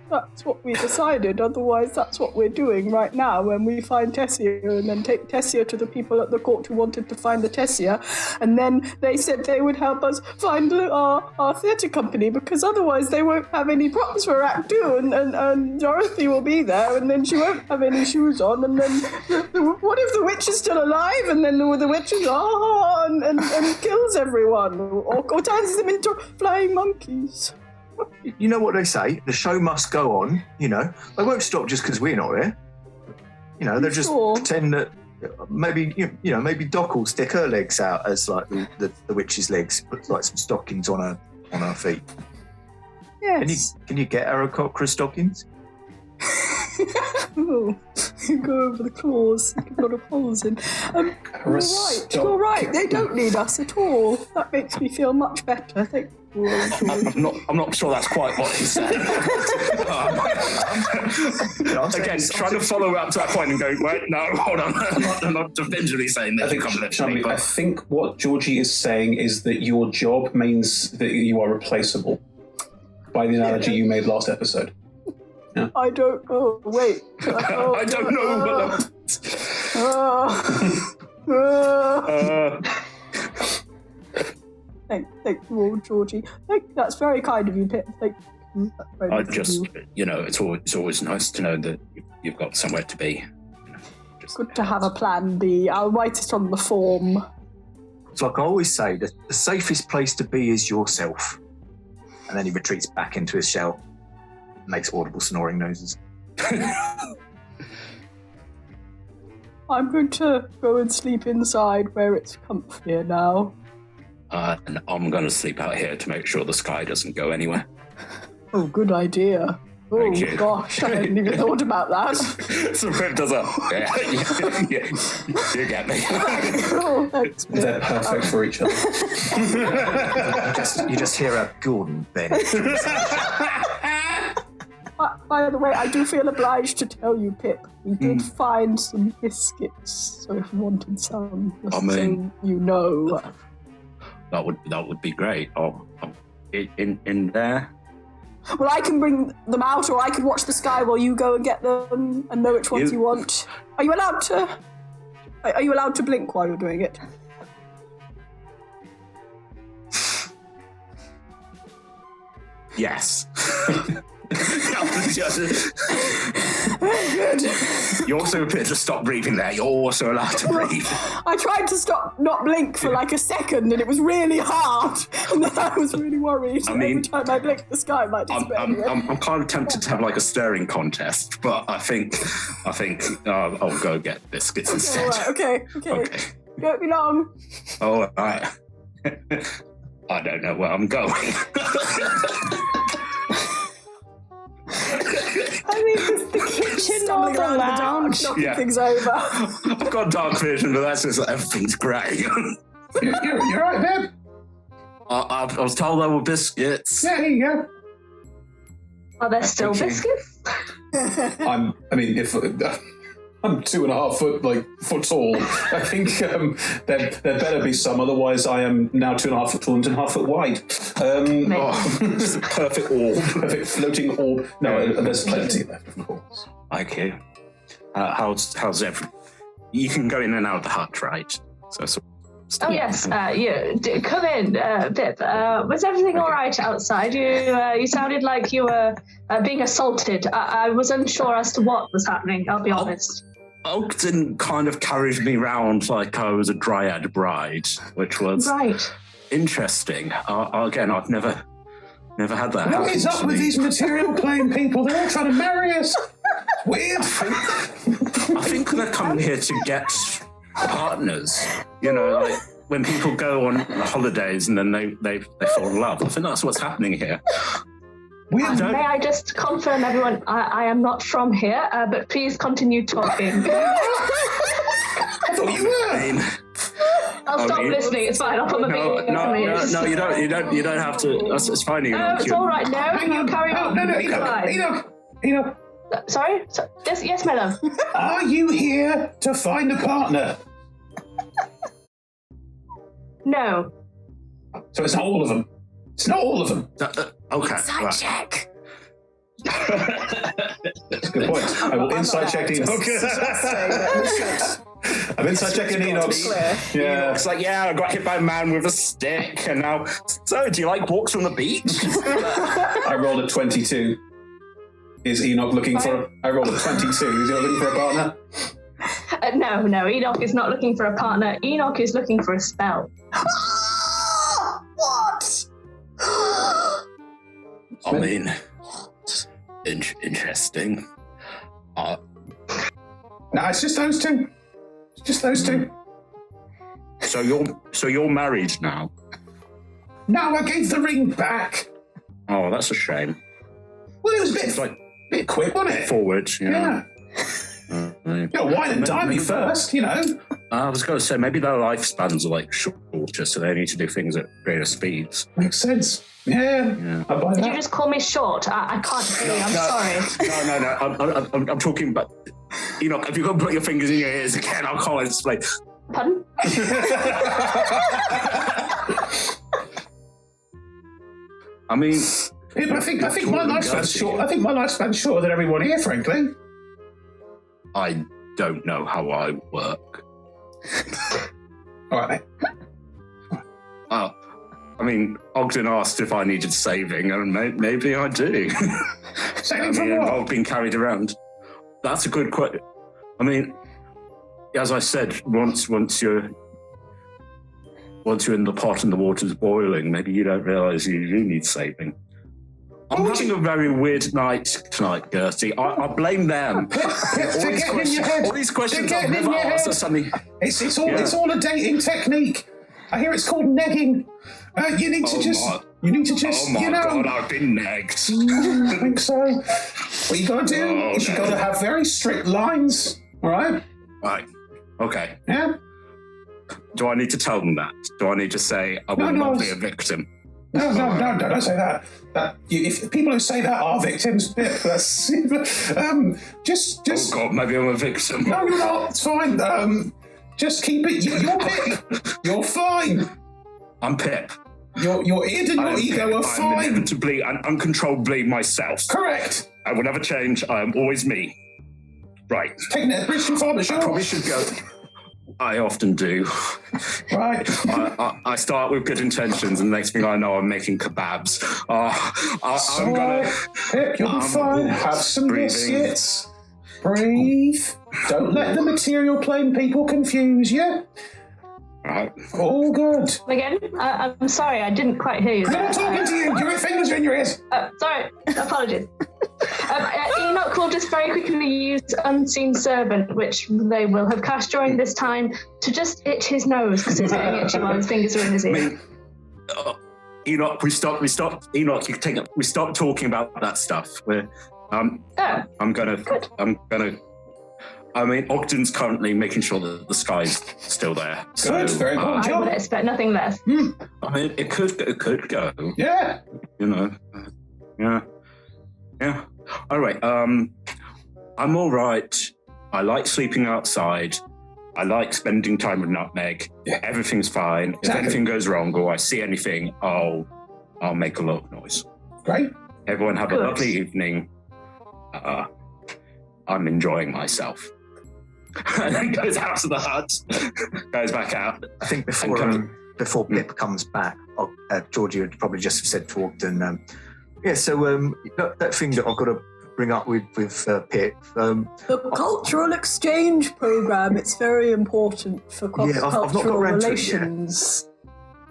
that's what we decided. Otherwise, that's what we're doing right now when we find Tessia and then take Tessia to the people at the court who wanted to find the Tessia. And then they said they would help us find our theatre company because otherwise they won't have any props for Act 2 and Dorothy will be there and then she won't have any shoes on and then what if the witch is still alive and then the witch is and kills everyone or turns them into flying monkeys? You know what they say, the show must go on, They won't stop just because we're not here. They'll just pretend that maybe Doc will stick her legs out as like the witch's legs, put like some stockings on her feet. Yes. Can you get Aarakocra stockings? Oh, you go over the claws, you can put a holes in. You're right, they don't need us at all. That makes me feel much better, thank you. I'm not sure that's quite what he said. Again, trying to follow up to that point and go, wait, no, hold on, I'm not definitively saying that. I think what Georgie is saying is that your job means that you are replaceable by the analogy you made last episode. Yeah. I don't know. Wait. I don't know. Thank you all, Georgie. That's very kind of you, Pip. Thank you. I just, it's always nice to know that you've got somewhere to be. Good to have a plan B. I'll write it on the form. It's like I always say, the safest place to be is yourself. And then he retreats back into his shell. Makes audible snoring noises. I'm going to go and sleep inside where it's comfier now. And I'm going to sleep out here to make sure the sky doesn't go anywhere. Oh, good idea. Oh, gosh, I hadn't even thought about that. So Rip does yeah, you get me. Oh, thanks, they're perfect for each other. You just hear a Gordon Ben. By the way, I do feel obliged to tell you, Pip, we did find some biscuits, so if you wanted some, just so you know. That would be great. In there. Well, I can bring them out, or I can watch the sky while you go and get them and know which ones you want. Are you allowed to blink while you're doing it? Yes. Good. You also appear to stop breathing there. You're also allowed to breathe. I tried to not blink for like a second, and it was really hard, and then I was really worried. Every time I blinked, the sky might disappear. I'm kind of tempted to have like a stirring contest, but I think I'll go get biscuits instead. All right, okay. Don't be long. All right. I don't know where I'm going. I mean, there's the kitchen or the lounge. Knocking things over. I've got dark vision, but that's just like, everything's grey. You're right, babe. I was told there were biscuits. Yeah, here you go. Are there still biscuits? I'm 2.5 foot tall. I think there better be some, otherwise I am now 2.5 foot tall and 2.5 foot wide. Just a perfect orb. Perfect floating orb. No, there's plenty left, of course. Okay. How's everything? You can go in and out of the hut, right? Oh yes, come in, Pip. Was everything all right outside? You sounded like you were being assaulted. I was unsure as to what was happening, I'll be honest. Ogden kind of carried me around like I was a dryad bride, which was interesting. Again, I've never had that happen. What is up with these material plane people? They're all trying to marry us. Weird. I think they're coming here to get partners. You know, like when people go on holidays and then they fall in love. I think that's what's happening here. May I just confirm, everyone, I am not from here, but please continue talking. I thought you were. I'll stop listening. It's fine. I'll put the beat. No, you don't have to. It's fine. It's all right. No, you carry on. Enoch. Sorry? Yes, my love. Are you here to find a partner? No. So it's not all of them. It's not all of them. Okay. Inside check. That's a good point. I will inside check Enoch. I'm inside checking Enoch. Yeah. It's like, I got hit by a man with a stick, and now. So, do you like walks on the beach? I rolled a 22. Is Enoch looking for? I rolled a 22. Is he looking for a partner? No. Enoch is not looking for a partner. Enoch is looking for a spell. What? I mean, interesting. No, it's just those two. It's just those two. So you're married now? No, I gave the ring back. Oh, that's a shame. Well, it was a bit quick, wasn't it? Forward, Yeah. Wine and dine me first, you know. I was going to say, maybe their lifespans are like shorter, so they need to do things at greater speeds. Makes sense. Yeah. I buy that. Did you just call me short? I can't hear you. I'm sorry. No. I'm talking about. Enoch, if you go put your fingers in your ears again, I can't explain. Pardon? I mean, yeah, but I think my lifespan's short. I think my lifespan's shorter than everyone here, frankly. I don't know how I work. All right, mate. I mean, Ogden asked if I needed saving, and maybe I do. Saving from what? I've been carried around. That's a good question. I mean, as I said, once you're in the pot and the water's boiling, maybe you don't realise you do need saving. I'm having a very weird night tonight, Gertie. I blame them. All these questions I've never asked or something. It's all a dating technique. I hear it's called negging. You need to just. Oh my God, I've been negged. I think so. What you gotta do is you gotta have very strict lines. All right. Right. Okay. Yeah. Do I need to tell them that? Do I need to say I will not be a victim? No, don't say that. If people who say that are victims, that's just. Oh God, maybe I'm a victim. No, you're not. It's fine. Just keep it. You're Pip. You're fine. I'm Pip. Your id and your ego are I'm fine. inevitably and uncontrollably myself. Correct. I will never change. I am always me. Right. Taking it a bridge too far, but sure. I probably should go. I often do. Right. I start with good intentions, and the next thing I know, I'm making kebabs. I'm gonna. Pip, you'll be fine. Have some breathing. biscuits. Breathe. Don't let the material plane people confuse you. Right. All good. Again, I'm sorry, I didn't quite hear you. I'm not talking to you. Your fingers are in your ears. Sorry, apologies. Enoch will just very quickly use Unseen Servant, which they will have cast during this time, to just itch his nose because it's getting itchy while his fingers are in his ear. Enoch, we stop. Enoch, you take it. We stop talking about that stuff. I'm gonna. I mean, Ogden's currently making sure that the sky's still there. Good, very good I job. would expect nothing less. I mean, it could go. Yeah. You know. Yeah. All right. I'm all right. I like sleeping outside. I like spending time with Nutmeg. Yeah. Everything's fine. Exactly. If anything goes wrong or I see anything, I'll make a lot of noise. Great. Everyone have Good. a lovely evening. I'm enjoying myself. And then goes out to the hut, goes back out. I think before Pip comes back, Georgie would probably just have said to Ogden, that thing that I've got to bring up with Pip. The cultural exchange program, it's very important for I've not got cultural around to it yet. relations.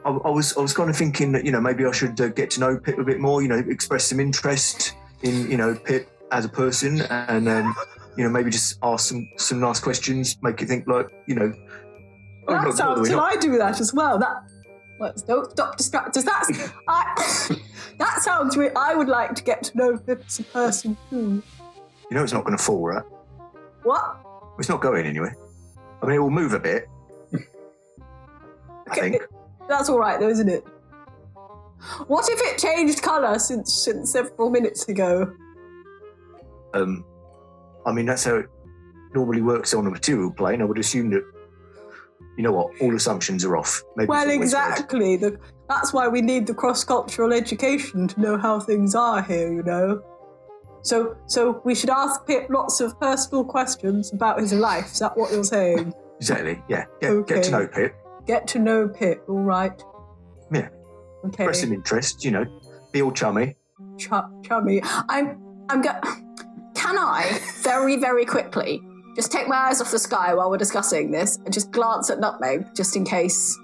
I was kind of thinking that, maybe I should get to know Pip a bit more, express some interest in, Pip as a person, and maybe just ask some nice questions, make you think like, That sounds, and I do that as well. Don't stop distracting. That sounds weird. I would like to get to know Pip as a person too. It's not going to fall, right? What? It's not going anywhere. I mean, it will move a bit. I think. That's all right, though, isn't it? What if it changed colour since several minutes ago? I mean, that's how it normally works on a material plane. I would assume that, all assumptions are off. Maybe Well, it's always exactly. That's why we need the cross-cultural education to know how things are here, So we should ask Pip lots of personal questions about his life. Is that what you're saying? Exactly, yeah. Okay. Get to know Pip. Get to know Pip, all right. Yeah. Okay. Express some interest, be all chummy. Chummy. Can I, very, very quickly, just take my eyes off the sky while we're discussing this and just glance at Nutmeg, just in case,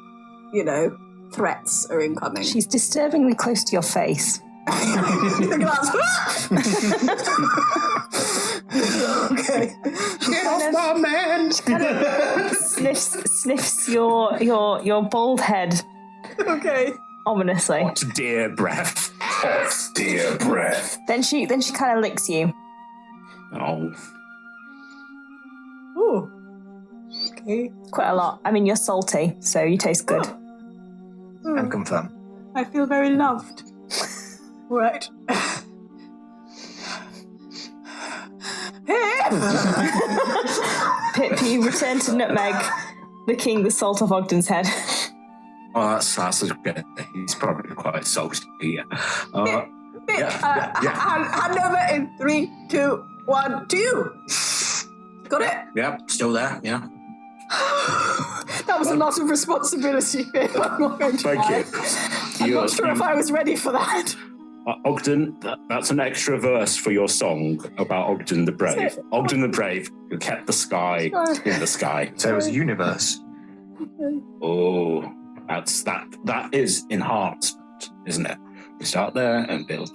threats are incoming? She's disturbingly close to your face. The glance. Okay. Get off my man. Sniffs your bald head Okay. ominously. Hot dear breath. Hot dear breath. Then she kind of licks you. Oh. Ooh. Okay. Quite a lot. I mean, you're salty, so you taste good. And confirm. I feel very loved. Right. Pip, you return to Nutmeg, licking the salt off Ogden's head. Oh, that's good. He's probably quite salty. Yeah. Hand over in 3, 2, 1, 2. Got it? Yeah, still there. Yeah. That was a lot of responsibility. I'm not going to Thank lie. you. I'm not sure if I was ready for that. Ogden, that's an extra verse for your song about Ogden the Brave. Ogden the Brave, who kept the sky in the sky. So it was a universe. Oh, that is enhancement, isn't it? We start there and build.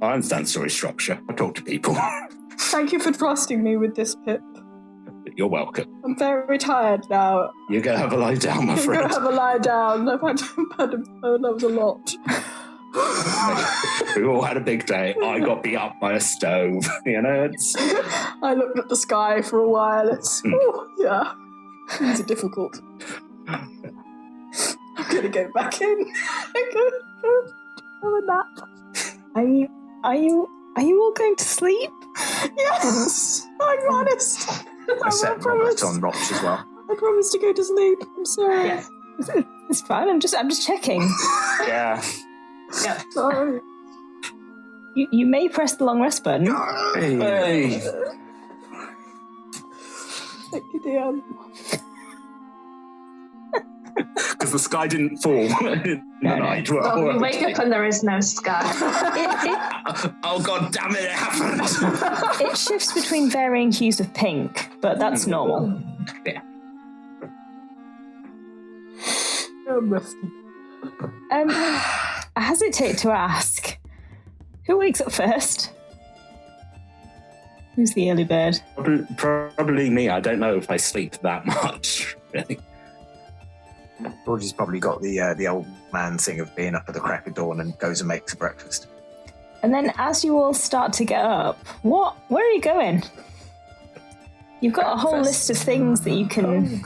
I understand story structure. I talk to people. Thank you for trusting me with this, Pip. You're welcome. I'm very tired now. You're going to have a lie down, my I'm going friend. to have a lie down. That was a lot. We all had a big day. I got beat up by a stove. I looked at the sky for a while. Things are difficult. I'm gonna go back in. I'm gonna have a nap. Are you all going to sleep? Yes, I'm honest. I set Robert on rocks as well. I promised to go to sleep. I'm sorry. Yes. It's fine. I'm just checking. Yeah. Yeah. Sorry. You may press the long rest button. Hey. Thank you, dear. Because the sky didn't fall in the night. Well, you wake up and there is no sky. Oh god damn it happened! It shifts between varying hues of pink, but that's normal. Yeah. I'm resting. I hesitate to ask, who wakes up first? Who's the early bird? Probably me. I don't know if I sleep that much, really. Georgie's probably got the old man thing of being up at the crack of dawn and goes and makes breakfast. And then as you all start to get up, where are you going? You've got a whole list of things that you can...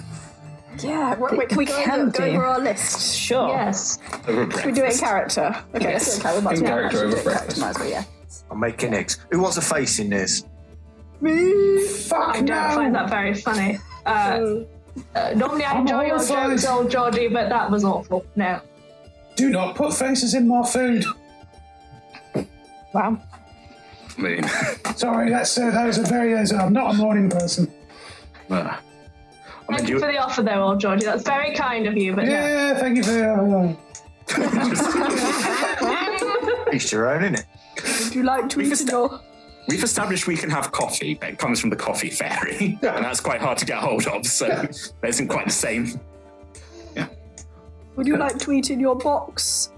Yeah, wait, can we go over our list? Sure. Yes. Should we do it in character? Okay, let's do it in character. In character over Might breakfast. as well, yeah. I'm making eggs. Who wants a face in this? Me. Fuck I don't find that very funny. Normally I enjoy your jokes, old Georgie, but that was awful. No. Do not put faces in my food. Wow. I mean, Sorry, that was a very... I'm not a morning person. Thank you for the offer, though, old Georgie. That's very kind of you, but Yeah, thank you for... Each your own, innit? Would you like to eat in your... we've established we can have coffee, but it comes from the coffee fairy, and that's quite hard to get hold of, so that isn't quite the same. Would you like to eat in your box?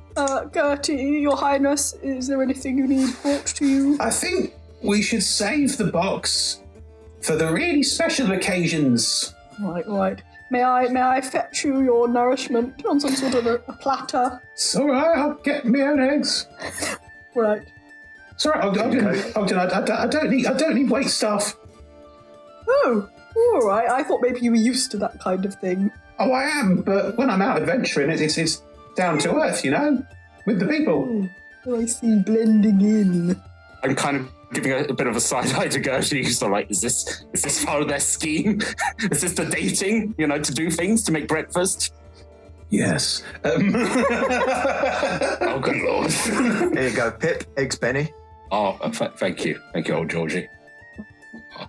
Gertie, your highness, is there anything you need brought to you? I think we should save the box for the really special occasions. Right. May I fetch you your nourishment on some sort of a platter? It's all right. I'll get my own eggs. Right. It's all right. I don't need wait staff. Oh, all right. I thought maybe you were used to that kind of thing. Oh, I am. But when I'm out adventuring, it's down to earth, with the people. Oh, I see. Blending in. I'm kind of giving a bit of a side eye to Gertie, so like, is this part of their scheme? Is this the dating, to do things, to make breakfast? Yes. Oh, good lord. Here you go, Pip. Eggs, Benny. Oh, thank you, old Georgie.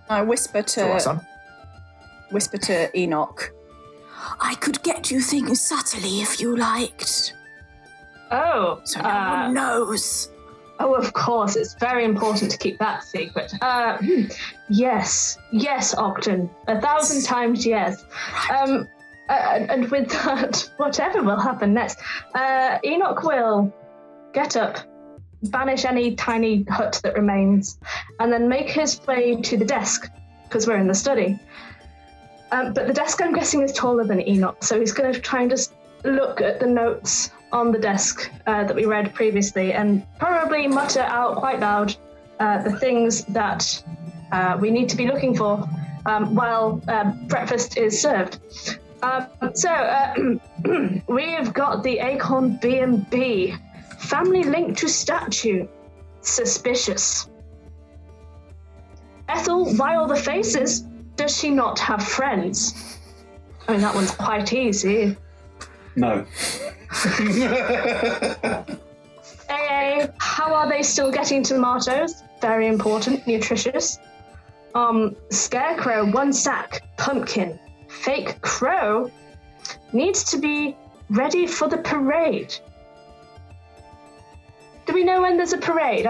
I whisper It's all right, son. to Enoch. I could get you things subtly if you liked. Oh, So no one knows. Oh, of course. It's very important to keep that secret. Yes, Ogden. 1,000 times yes. And with that, whatever will happen next, Enoch will get up, banish any tiny hut that remains, and then make his way to the desk, because we're in the study. But the desk, I'm guessing, is taller than Enoch, so he's going to try and just look at the notes on the desk that we read previously and probably mutter out quite loud the things that we need to be looking for while breakfast is served. So we've got the Acorn B&B. Family linked to statue. Suspicious. Ethel, why all the faces? Does she not have friends? I mean, that one's quite easy. No. AA, how are they still getting tomatoes? Very important, nutritious. Scarecrow, 1 sack. Pumpkin. Fake crow needs to be ready for the parade. Do we know when there's a parade?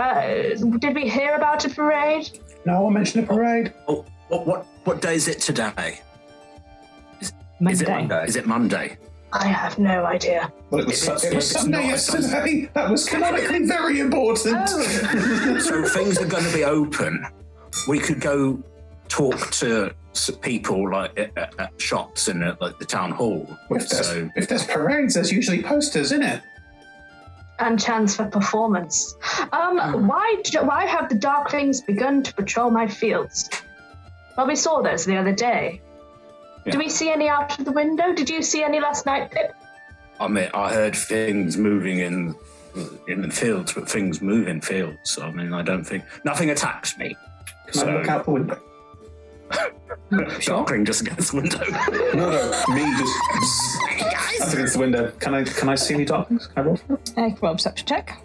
Did we hear about a parade? No one mentioned a parade. Oh, what day is it today? Monday. Is it Monday? I have no idea. Well, it was Sunday not yesterday. That was canonically very important. So things are going to be open. We could go talk to people like at shops and at like the town hall. If there's parades, there's usually posters, isn't it? And chance for performance. Why have the Darklings begun to patrol my fields? Well, we saw those the other day. Yeah. Do we see any out of the window? Did you see any last night, Pip? I mean, I heard things moving in the fields, but things move in fields. I mean, I don't think nothing attacks me. Can I look out the window? Darkling just against the window. No, me just up against the window. Can I see any darklings? Can I roll for it? Roll perception check.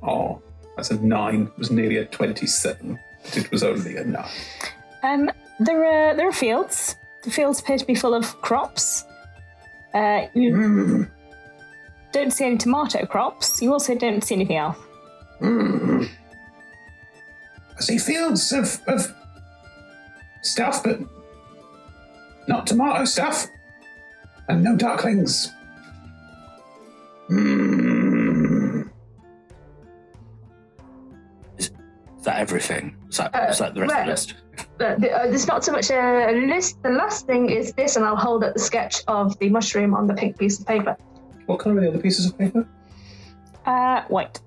Oh, that's a 9. It was nearly a 27. But it was only a 9. There are fields. The fields appear to be full of crops. You don't see any tomato crops. You also don't see anything else. I see fields of stuff, but not tomato stuff. And no darklings. Is that everything? Is that the rest of the list? There's not so much a list. The last thing is this, and I'll hold up the sketch of the mushroom on the pink piece of paper. What colour are the other pieces of paper? White.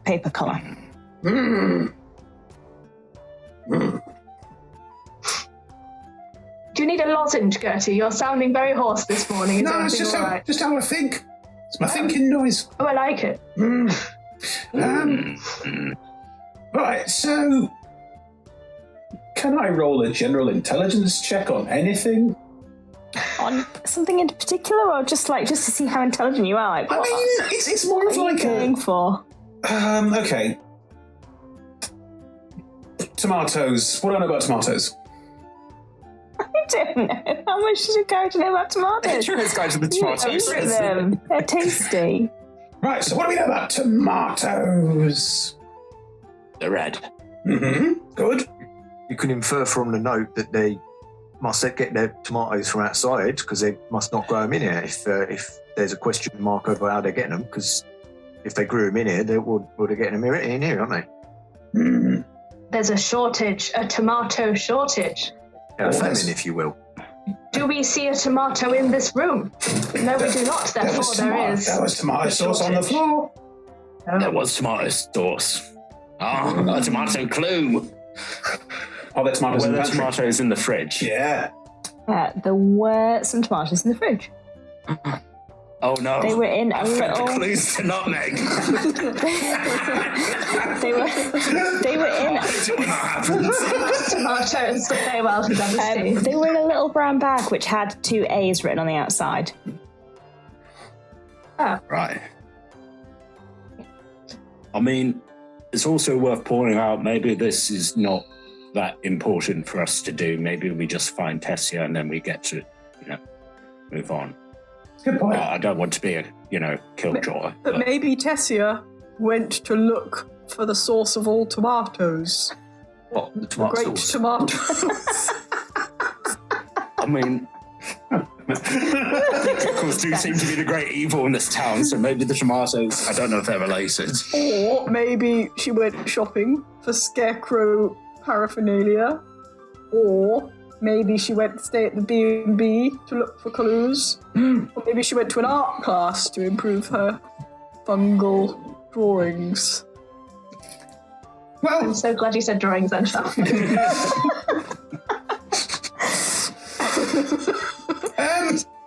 Paper colour. Do you need a lozenge, Gertie? You're sounding very hoarse this morning. Is No, it's everything all right? just how I think. It's my thinking noise. Oh, I like it. Right, so can I roll a general intelligence check on anything? On something in particular, or just to see how intelligent you are? Like, I what mean, it's more of are you like going for? Okay. Tomatoes. What do I know about tomatoes? I don't know. How much does your character know about tomatoes? Sure, let's go to the You tomatoes. eat them. They're tasty. Right, so what do we know about tomatoes? They're red. Good. You can infer from the note that they must get their tomatoes from outside because they must not grow them in here. If there's a question mark over how they're getting them, because if they grew them in here, they would have getting them in here, aren't they? There's a shortage, a tomato shortage. A famine, if you will. Do we see a tomato in this room? No, we do not. Therefore, there is. There was tomato a sauce on the shortage. floor. There was tomato sauce. A tomato clue. Oh, the tomatoes Were in the there pantry. tomatoes in the fridge? Yeah. There were some tomatoes in the fridge. Oh no. They were in a Affect the little. clues to nutmeg. They were in. When that happens. Tomatoes that Faewild has ever seen. They were in a little brown bag which had 2 A's written on the outside. Right. I mean, it's also worth pointing out maybe this is not that important for us to do. Maybe we just find Tessia and then we get to, move on. Good point. I don't want to be a, killjoy. But maybe Tessia went to look for the source of all tomatoes. What? The The tomato great sauce? tomatoes. I mean, pickles do seem to be the great evil in this town, so maybe the tomatoes, I don't know if they're related. Or maybe she went shopping for scarecrow paraphernalia. Or maybe she went to stay at the B&B to look for clues. Or maybe she went to an art class to improve her fungal drawings. Well, I'm so glad you said drawings then, Shah.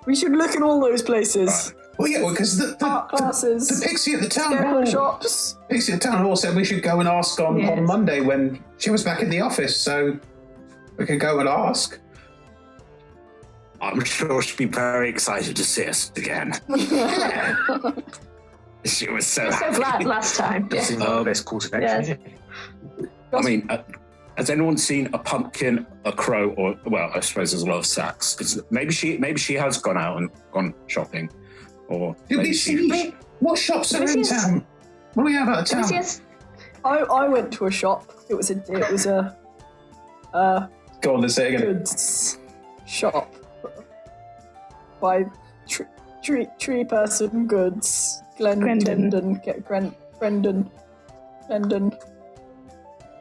We should look in all those places. well, yeah, because the Art classes, the pixie at the town scarecrow hall, shops. Pixie at the town hall said we should go and ask on Yes. Monday when she was back in the office, so we can go and ask. I'm sure she'd be very excited to see us again. She was so So happy. glad last time. Yeah. Seems like the best course of action. I mean, has anyone seen a pumpkin, a crow, or I suppose there's a lot of sacks. Maybe she has gone out and gone shopping, or Did maybe we see what shops are in Lucius? town? What do we have out of town? Yes. I went to a shop. It was a Go on, let's say it again. goods shop by tree person goods. Glendon.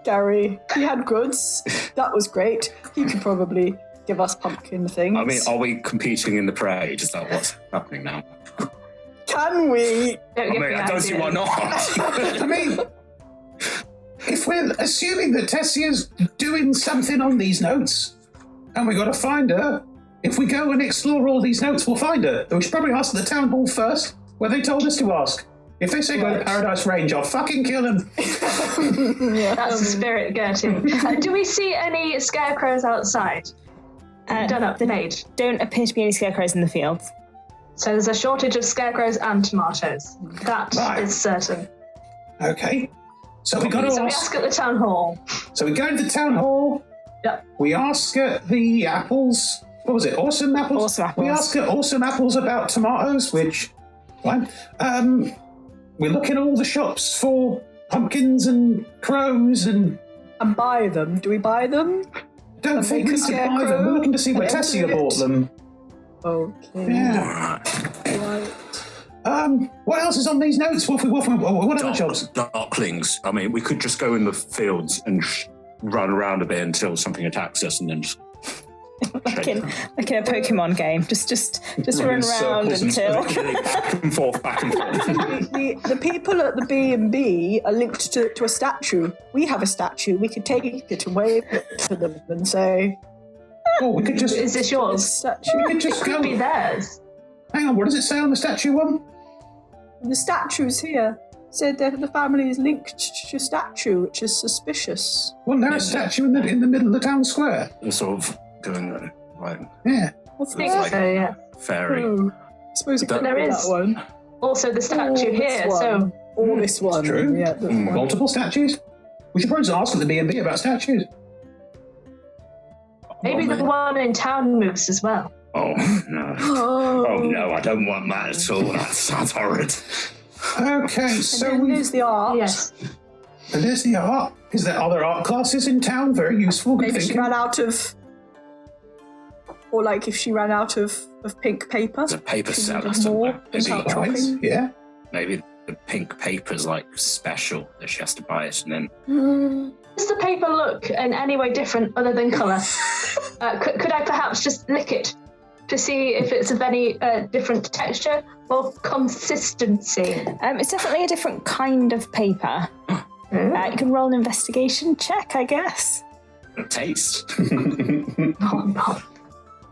Gary. He had goods. That was great. He could probably give us pumpkin things. I mean, are we competing in the parade? Is that what's happening now? Can we? Don't give me I don't see why ideas. not. I mean, if we're assuming that Tessia's doing something on these notes, and we got to find her, if we go and explore all these notes, we'll find her. We should probably ask at the town hall first, where they told us to ask. If they say go to Paradise Range, I'll fucking kill them. That's the spirit, Gertie. Do we see any scarecrows outside? Done up, made. Don't appear to be any scarecrows in the fields. So there's a shortage of scarecrows and tomatoes. That is certain. Okay. So we got to So we ask at the town hall. So we go to the town hall. Yep. We ask at the apples. What was it? Awesome apples? Awesome apples. We ask at Awesome Apples about tomatoes, which... Fine. We look in all the shops for pumpkins and crows and... And buy them. Do we buy them? Don't think we could buy them. We're looking to see where Tessia bought them. Okay. Yeah. Right. What else is on these notes? What other jobs? Darklings. I mean, we could just go in the fields and run around a bit until something attacks us, and then just like in a Pokemon game. Just run around until... back and forth. The people at the B&B are linked to a statue. We have a statue. We could take it and wave it to them and say... Oh, we could just... Is this yours? Statue. We could just It could be theirs. Hang on, what does it say on the statue one? The statue's here. Said that the family is linked to a statue, which is suspicious. Wasn't there a statue in the middle of the town square? They're sort of going like Yeah. What's I think that? so, yeah. fairy. Oh, I suppose it could There be is. that one. Also the statue here, so... Or this one. True. Yeah, this one. Multiple statues? We should probably just ask at the B&B about statues. Maybe the one in town moves as well. Oh no! Oh no! I don't want that at all. That sounds horrid. Okay, so And then there's the art. Yes. and there's the art. Is there other art classes in town? Very useful. Good Maybe she thinking. ran out of... Or like if she ran out of pink paper. There's a paper she seller needed more somewhere. Maybe, without Twice, shopping. yeah. maybe the pink paper's like special that she has to buy it, and then Does the paper look in any way different other than colour? Could I perhaps just lick it to see if it's of any different texture or consistency? It's definitely a different kind of paper. You can roll an investigation check, I guess. taste.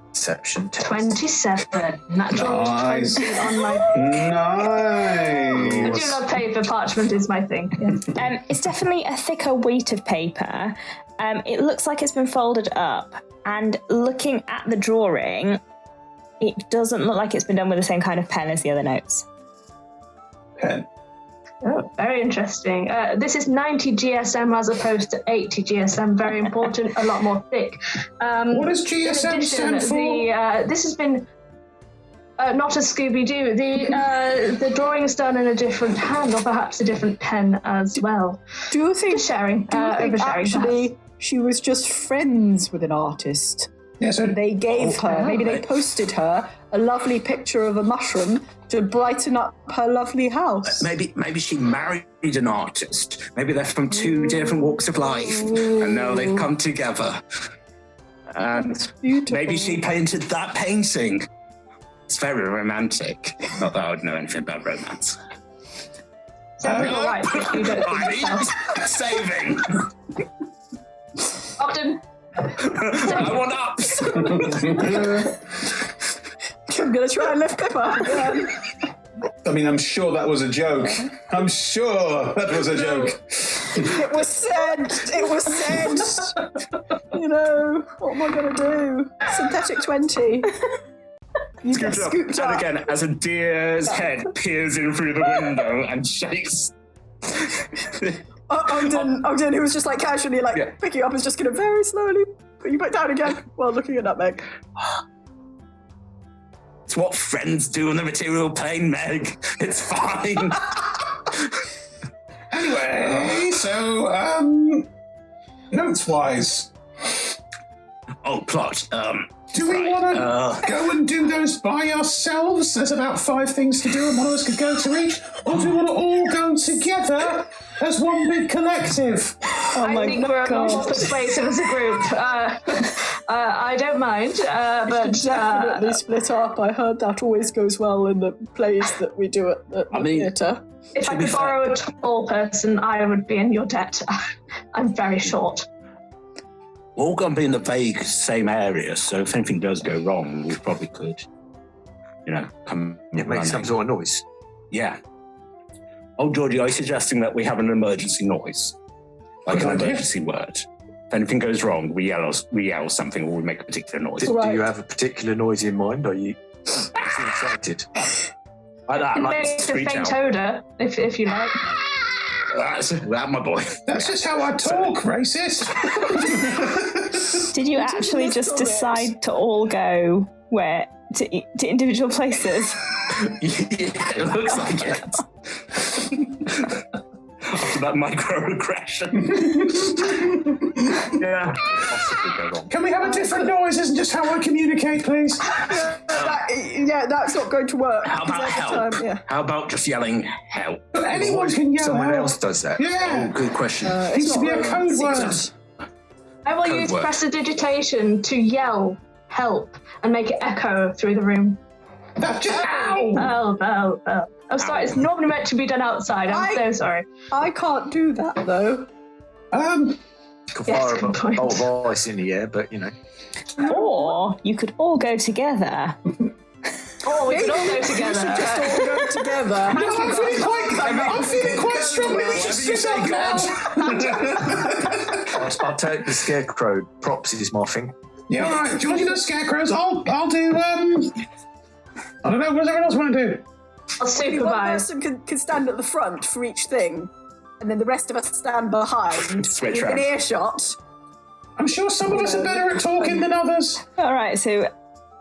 Perception test. 27. Natural Nice. 20 on my... I do Nice. love paper. Parchment is my thing. Yes. It's definitely a thicker weight of paper. It looks like it's been folded up, and looking at the drawing, it doesn't look like it's been done with the same kind of pen as the other notes. Pen. Oh, very interesting. This is 90 GSM as opposed to 80 GSM. Very important. A lot more thick. What does GSM stand for? This has been not a Scooby-Doo. The drawing is done in a different hand, or perhaps a different pen as well. Do you think, Just sharing. do you think Oversharing, actually she was just friends with an artist? Yeah, so They gave her, maybe they posted her a lovely picture of a mushroom to brighten up her lovely house. Maybe she married an artist. Maybe they're from two different walks of life, and now they've come together. And Beautiful. maybe she painted that painting. It's very romantic. Not that I would know anything about romance. So you're right. You don't think I need saving. Ogden. I want ups. I'm going to try and lift Pippa again. I mean, I'm sure that was a joke. I'm sure that was a joke. It was said. You know, what am I going to do? Synthetic 20. You get scooped up. And again, as a deer's head peers in through the window and shakes. Ogden, who was just like casually picking up, is just going to very slowly put you back down again while looking at nutmeg. It's what friends do on the material plane, Meg. It's fine. Anyway, so, notes-wise, Oh, plot. do we want to go and do those by ourselves? There's about 5 things to do and one of us could go to each. Or do we want to all go together as one big collective? I think we're a lot more persuasive as a group. I don't mind, but Definitely split up. I heard that always goes well in the plays that we do at the theatre. if I could borrow a tall person, I would be in your debt. I'm very short. we're all going to be in the vague same area, so if anything does go wrong, we probably could, come Make some running. sort of noise. Yeah. Oh, Georgie, are you suggesting that we have an emergency noise? Like Good an idea. emergency word? If anything goes wrong, we yell something or we make a particular noise. Do Right. you have a particular noise in mind? Are you excited? I like Make to a screech faint out. odor, if you like. That's my boy. That's just how I talk, racist. Did you actually just decide to all go to individual places? Yeah, it looks like it. After that microaggression. Yeah. Possibly go wrong. Can we have a different noise? Isn't just how I communicate, please? That's not going to work. How about Because every help? time- yeah. How about just yelling help? Anyone can yell Someone help. else does that. Yeah. Oh, good question. It needs to be a code word. I will Code use word. prestidigitation to yell help and make it echo through the room. That's just ow. Help, help, help. I'm sorry, it's normally meant to be done outside. I'm so sorry. I can't do that, though. Could Yes, fire good a point. bolt of ice in the air, but Or you could all go together. Oh, we can all go together. Just all go together. No, I'm feeling quite strongly. Just sit up now. I'll take the scarecrow. Props is my thing. Yeah, all right. Do you want to do scarecrows? I'll do. I don't know. What does everyone else want to do? I'll One supervise. person can stand at the front for each thing, and then the rest of us stand behind Switch in round. earshot. I'm sure some of us are better at talking than others. All right, so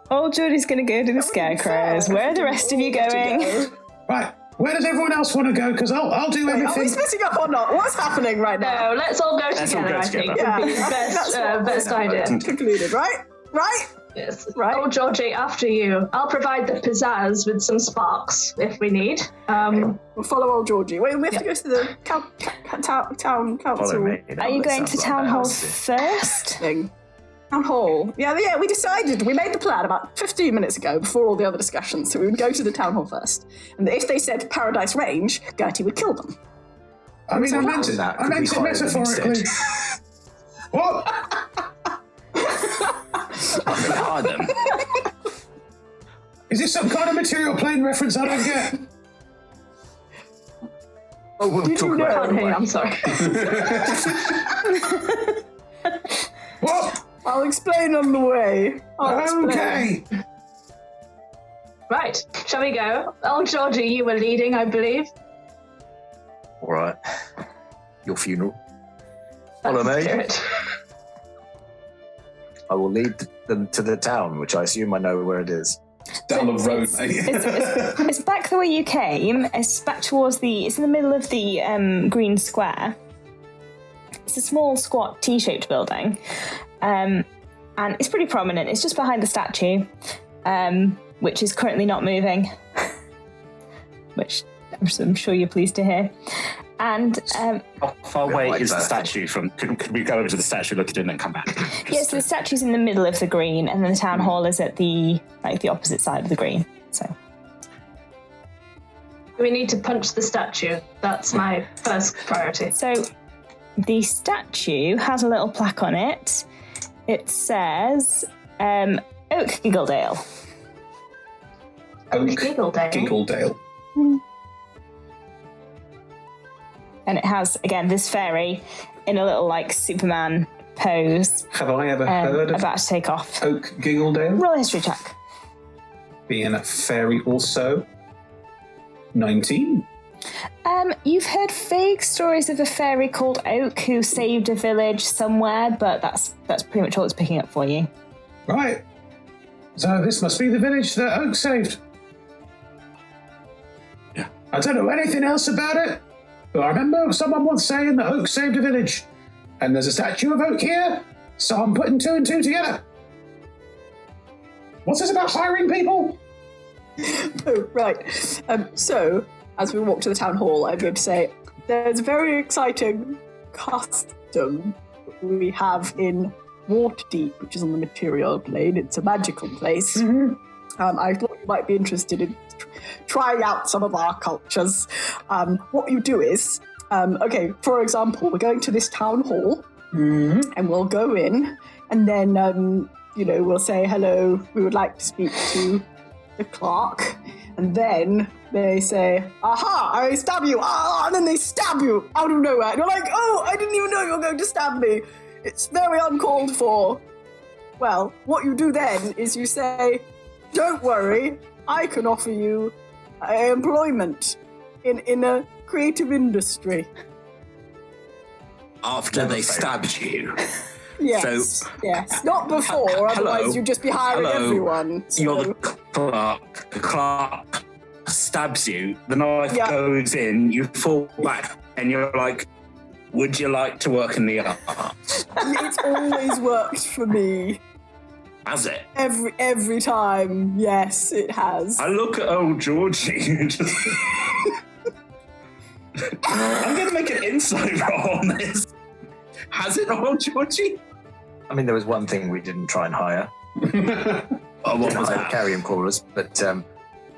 old Geordie's going to go to the scarecrows. Where are the rest of you going? Right. Where does everyone else want to go? Because I'll do Are we everything. splitting up or not? What's happening right now? No, let's all go Let's all together, go I think. together. Would be Yeah, that's best what- idea. Concluded, right? Right? Yes. Right. Oh, Georgie, after you. I'll provide the pizzazz with some sparks if we need. We'll follow old Georgie. Wait, we have to go to the town council Follow me. Are you going to town hall first? thing. Town hall. Yeah, we decided, we made the plan about 15 minutes ago before all the other discussions, so we would go to the town hall first. And if they said Paradise Range, Gertie would kill them. I mean, I meant it. That I could meant be it higher than metaphorically. instead. What? Hide them. Is this some kind of material plane reference I don't get? Oh, we'll Did talk you know? about Can't it. hear you, I'm sorry. What? I'll explain on the way. I'll explain. Okay. Right, shall we go? Oh, Georgie, you were leading, I believe. All right. Your funeral. Follow me. Spirit. I will lead them to the town, which I assume I know where it is. Down the road, mate. It's back the way you came. It's back towards it's in the middle of the green square. It's a small, squat, T-shaped building. And it's pretty prominent. It's just behind the statue, which is currently not moving, which I'm sure you're pleased to hear. And How far away like is the that. statue from? Could we go over to the statue, look at it, and then come back? yes, the statue's in the middle of the green, and then the town hall is at the opposite side of the green. So We need to punch the statue. That's my first priority. So the statue has a little plaque on it. It says Oak Giggledale. Oak Giggledale. Giggledale. And it has, again, this fairy in a little, Superman pose, Have I ever heard of about to take off. Oak Giggledale? Roll a history check. Being a fairy also. 19. You've heard vague stories of a fairy called Oak who saved a village somewhere, but that's pretty much all it's picking up for you. Right. So this must be the village that Oak saved. Yeah. I don't know anything else about it, but I remember someone once saying that Oak saved a village. And there's a statue of Oak here, so I'm putting two and two together. What's this about hiring people? Oh, right. So, as we walk to the town hall, I'm going to say there's a very exciting custom we have in Waterdeep, which is on the material plane. It's a magical place. I thought you might be interested in trying out some of our cultures. What you do is, okay, for example, we're going to this town hall. And we'll go in, and then, we'll say, hello, we would like to speak to the clerk. And then they say, aha, I stab you. And then they stab you out of nowhere. And you're like, oh, I didn't even know you were going to stab me. It's very uncalled for. Well, what you do then is you say, don't worry, I can offer you employment in a creative industry. After they stabbed you? Yes, yes. Not before, otherwise you'd just be hiring everyone. So. You're the clerk. The clerk stabs you, the knife goes in, you fall back, and you're like, would you like to work in the arts? It's always worked for me. Has it? Every time, yes, it has. I look at old Georgie and just... I'm going to make an insight roll on this. Has it, old Georgie? I mean, there was one thing we didn't try and hire. Oh, what was that? Carrion crawlers, but...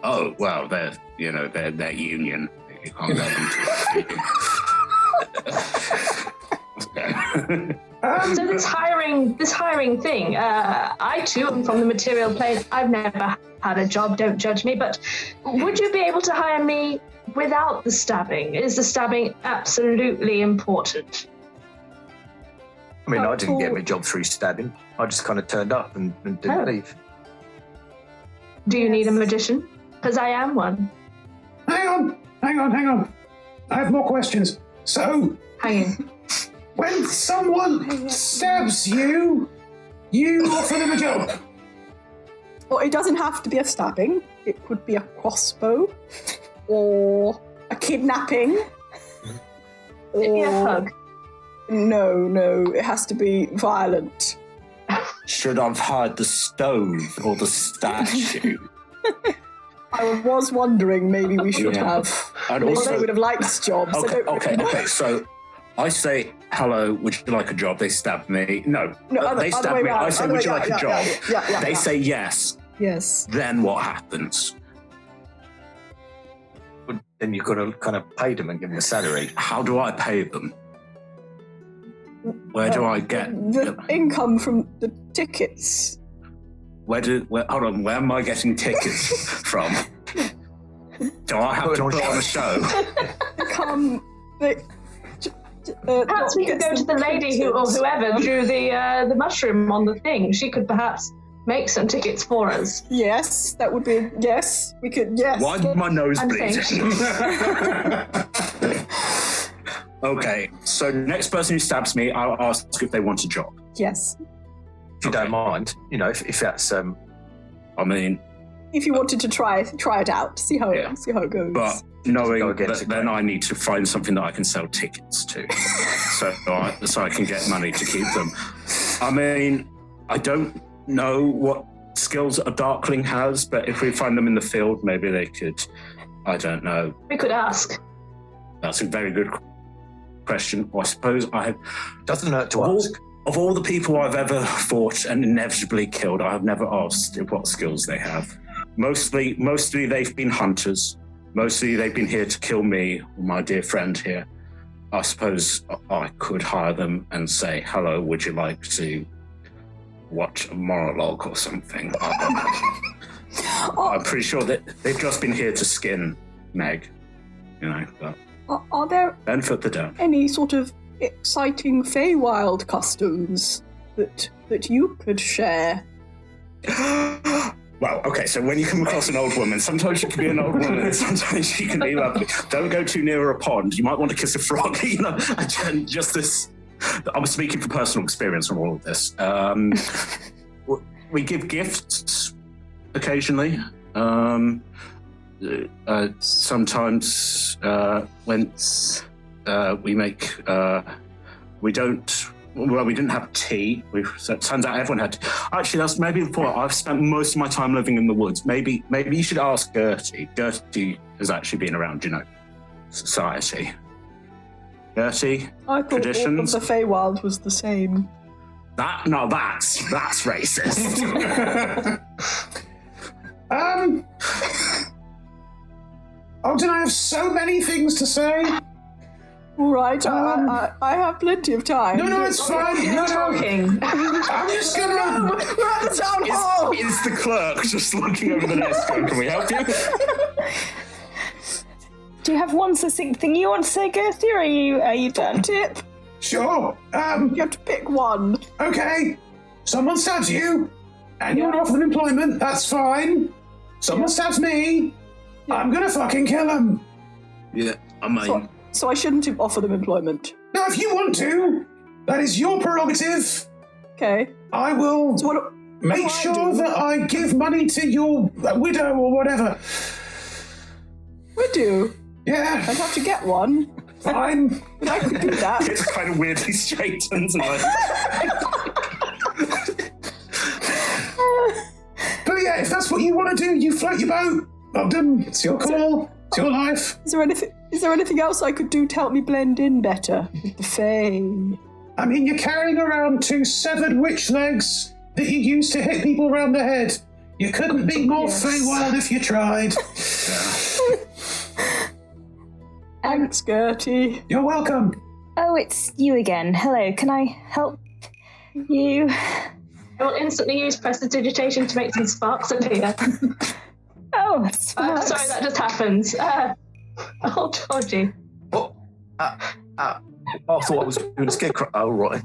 Oh, well, they're union. You can't get them to... So this hiring thing, I too am from the material plane. I've never had a job, don't judge me, but would you be able to hire me without the stabbing? Is the stabbing absolutely important? I mean, I didn't get my job through stabbing. I just kind of turned up and didn't leave. Do you need a magician? Because I am one. Hang on. I have more questions. So, Hanging. when someone stabs you, you offer them a job. Well, it doesn't have to be a stabbing. It could be a crossbow or a kidnapping. Give me a hug. No, it has to be violent. Should I've hired the stove or the statue? I was wondering maybe we should have. And Maybe also- they would have liked this job. So Okay. So I say, hello, would you like a job? They stab me. No, they other stab way me. round, I say, other would way you like round, a job? yeah, They say yes. Yes. Then what happens? Then you've got to kind of pay them and give them a salary. How do I pay them? Where do I get the income from the tickets? hold on, where am I getting tickets from? Do I have to put on a show? Perhaps we could go to the lady or whoever drew the mushroom on the thing. She could perhaps make some tickets for us. Yes, that would be. Yes, we could. Yes. Why did my nose I'm bleeding? Okay, so next person who stabs me, I'll ask if they want a job. Yes. If you don't mind, if that's... I mean... If you wanted to try it out, see how it goes. But knowing that then I need to find something that I can sell tickets to, so I can get money to keep them. I mean, I don't know what skills a Darkling has, but if we find them in the field, maybe they could. I don't know. We could ask. That's a very good question. I suppose doesn't hurt to ask. Of all the people I've ever fought and inevitably killed, I have never asked what skills they have. Mostly they've been hunters. Mostly they've been here to kill me, or my dear friend here. I suppose I could hire them and say, hello, would you like to watch a monologue or something? I don't know. I'm pretty sure that they've just been here to skin Meg, but are there then put the down. any sort of exciting Faewild customs that you could share? Well, okay, so when you come across an old woman, sometimes she can be an old woman, and sometimes she can be lovely. Don't go too near a pond. You might want to kiss a frog, just this. I'm speaking from personal experience on all of this. We give gifts occasionally. Sometimes when we make... we didn't have tea. So it turns out everyone had tea. Actually, that's maybe the point. I've spent most of my time living in the woods. Maybe you should ask Gertie. Gertie has actually been around, society. Gertie, I thought traditions. all of the Faewild was the same. That's racist. Ogden, I have so many things to say. All right, I have plenty of time. No, it's fine. You're talking. I'm just gonna. We're at the town hall. Is the clerk just looking over the desk going, can we help you? Do you have one succinct thing you want to say, Gertie, or are you done? Tip. Sure. You have to pick one. Okay. Someone stabs you, and you want to offer them employment. That's fine. Someone stabs me. I'm gonna fucking kill them. Yeah, I mean... So I shouldn't offer them employment. Now, if you want to, that is your prerogative. Okay. I will So make do I sure do? that I give money to your widow or whatever. we do. Yeah, I'd have to get one, fine. but I could do that. It's kind of weirdly straightens and like... But yeah, if that's what you want to do, you float your boat. Ogden, it's your call. It's your life. Is there anything else I could do to help me blend in better with the Fae? I mean, you're carrying around 2 severed witch legs that you use to hit people around the head. You couldn't be more Faewild if you tried. Thanks, Gertie. You're welcome. Oh, it's you again. Hello, can I help you? I will instantly use prestidigitation to make some sparks appear. Oh, sparks. Sorry, that just happens. Oh, Georgie. Oh, I thought I was doing a scarecrow. Oh, right.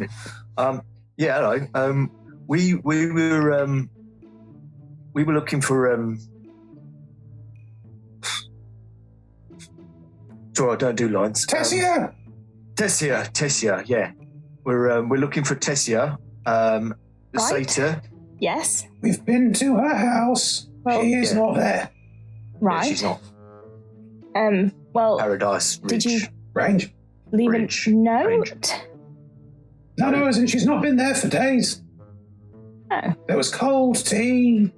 Yeah, hello. We were looking for Sorry, I don't do lines. Tessia! Tessia, yeah. We're looking for Tessia, the Right. satyr. Yes. We've been to her house. Well, she is yeah. not there. Right. Yeah, she's not. Well, Paradise Ridge. did you Range. leave Range. a note? Range. No, isn't she's not been there for days. Oh. There was cold tea.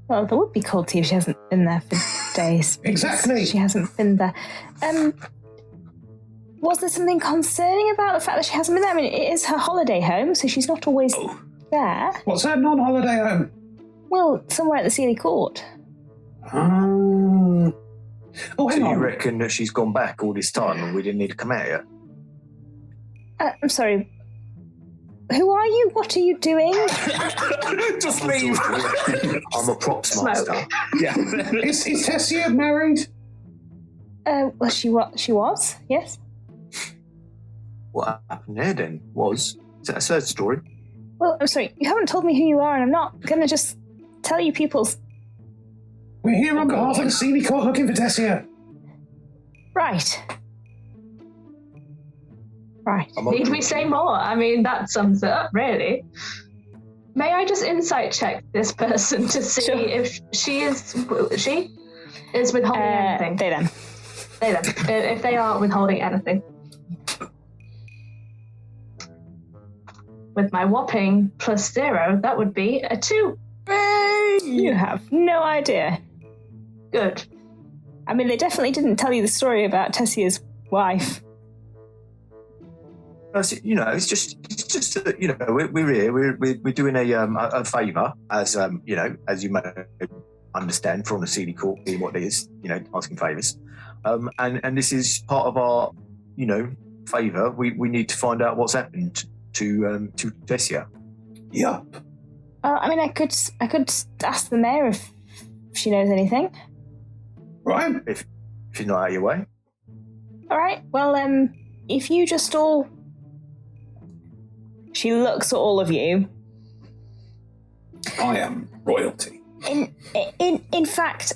Well, there would be cold tea if she hasn't been there for days. because Exactly. She hasn't been there. Was there something concerning about the fact that she hasn't been there? I mean, it is her holiday home, so she's not always there. What's her non-holiday home? Well, somewhere at the Sealy Court. Oh, So hang you on. reckon that she's gone back all this time and we didn't need to come out yet? I'm sorry. Who are you? What are you doing? Just leave. I'm a props Smoke. master. Yeah. Is Tessia married? Well, she was, yes. What happened there then was, is that a third story? Well, I'm sorry, you haven't told me who you are, and I'm not going to just tell you people's... We're here on behalf of the Sealy Court looking for Tessia. Right. Need we say more? I mean, that sums it up, really. May I just insight check this person to see Sure. if she is withholding anything? They them. They them. If they are withholding anything. With my whopping +0, that would be a 2. You have no idea. Good. I mean, they definitely didn't tell you the story about Tessia's wife. It's just we're here. We're doing a favour, as as you may understand from the Sealy Court being what it is, asking favours, and this is part of our, favour. We need to find out what's happened to Tessia. Yup. I mean, I could ask the mayor if she knows anything. Right. If you're not out of your way. All right. Well, if you just all... She looks at all of you. I am royalty. In fact,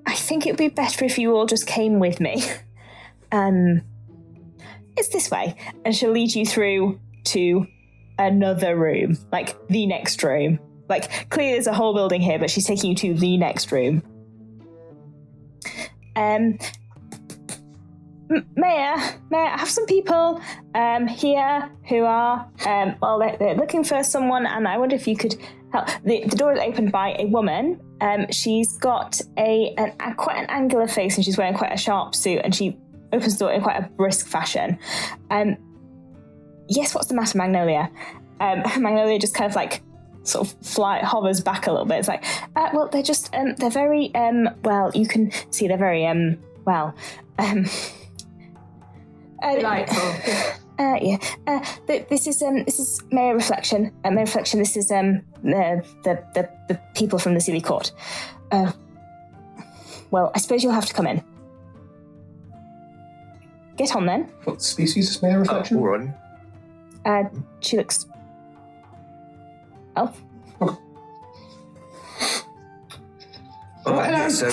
I think it would be better if you all just came with me. It's this way, and she'll lead you through to another room, like the next room. Like, clearly there's a whole building here, but she's taking you to the next room. Mayor, I have some people here who are, they're looking for someone, and I wonder if you could help. The door is opened by a woman. She's got quite an angular face, and she's wearing quite a sharp suit, and she opens the door in quite a brisk fashion. Yes, what's the matter, Magnolia? Magnolia just kind of like sort of hovers back a little bit. It's like, well, they're just, they're very, well, you can see they're very, Delightful. This is Mayor Reflection. Mayor Reflection. This is the people from the Sealy Court. Well, I suppose you'll have to come in. Get on then. What species is Mayor Reflection? All right. She looks elf. Yeah, so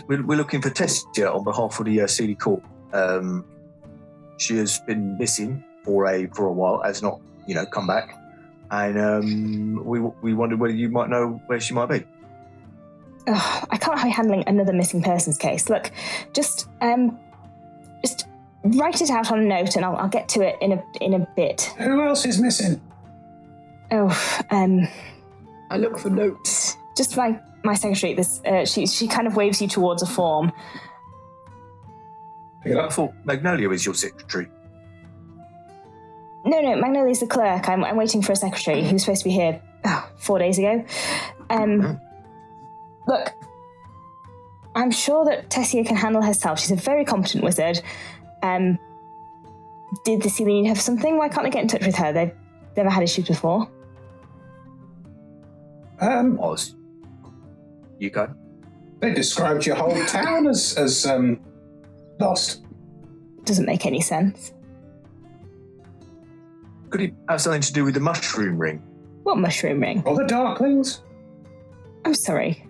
we're looking for Tessia on behalf of the Sealy Court. She has been missing for a while, has not come back, and we wondered whether you might know where she might be. I can't have you handling another missing persons case. Look, just write it out on a note, and I'll get to it in a bit. Who else is missing? I look for notes. Just my secretary. This she kind of waves you towards a form. Pick it I up. thought Magnolia was your secretary. No, Magnolia's the clerk. I'm waiting for a secretary who's supposed to be here 4 days ago. Look, I'm sure that Tessia can handle herself. She's a very competent wizard. Did the Sealy need her for something? Why can't they get in touch with her? They've never had issues before. Oz. You go. They described your whole town as lost. Doesn't make any sense. Could it have something to do with the mushroom ring? What mushroom ring? Or the Darklings? I'm sorry.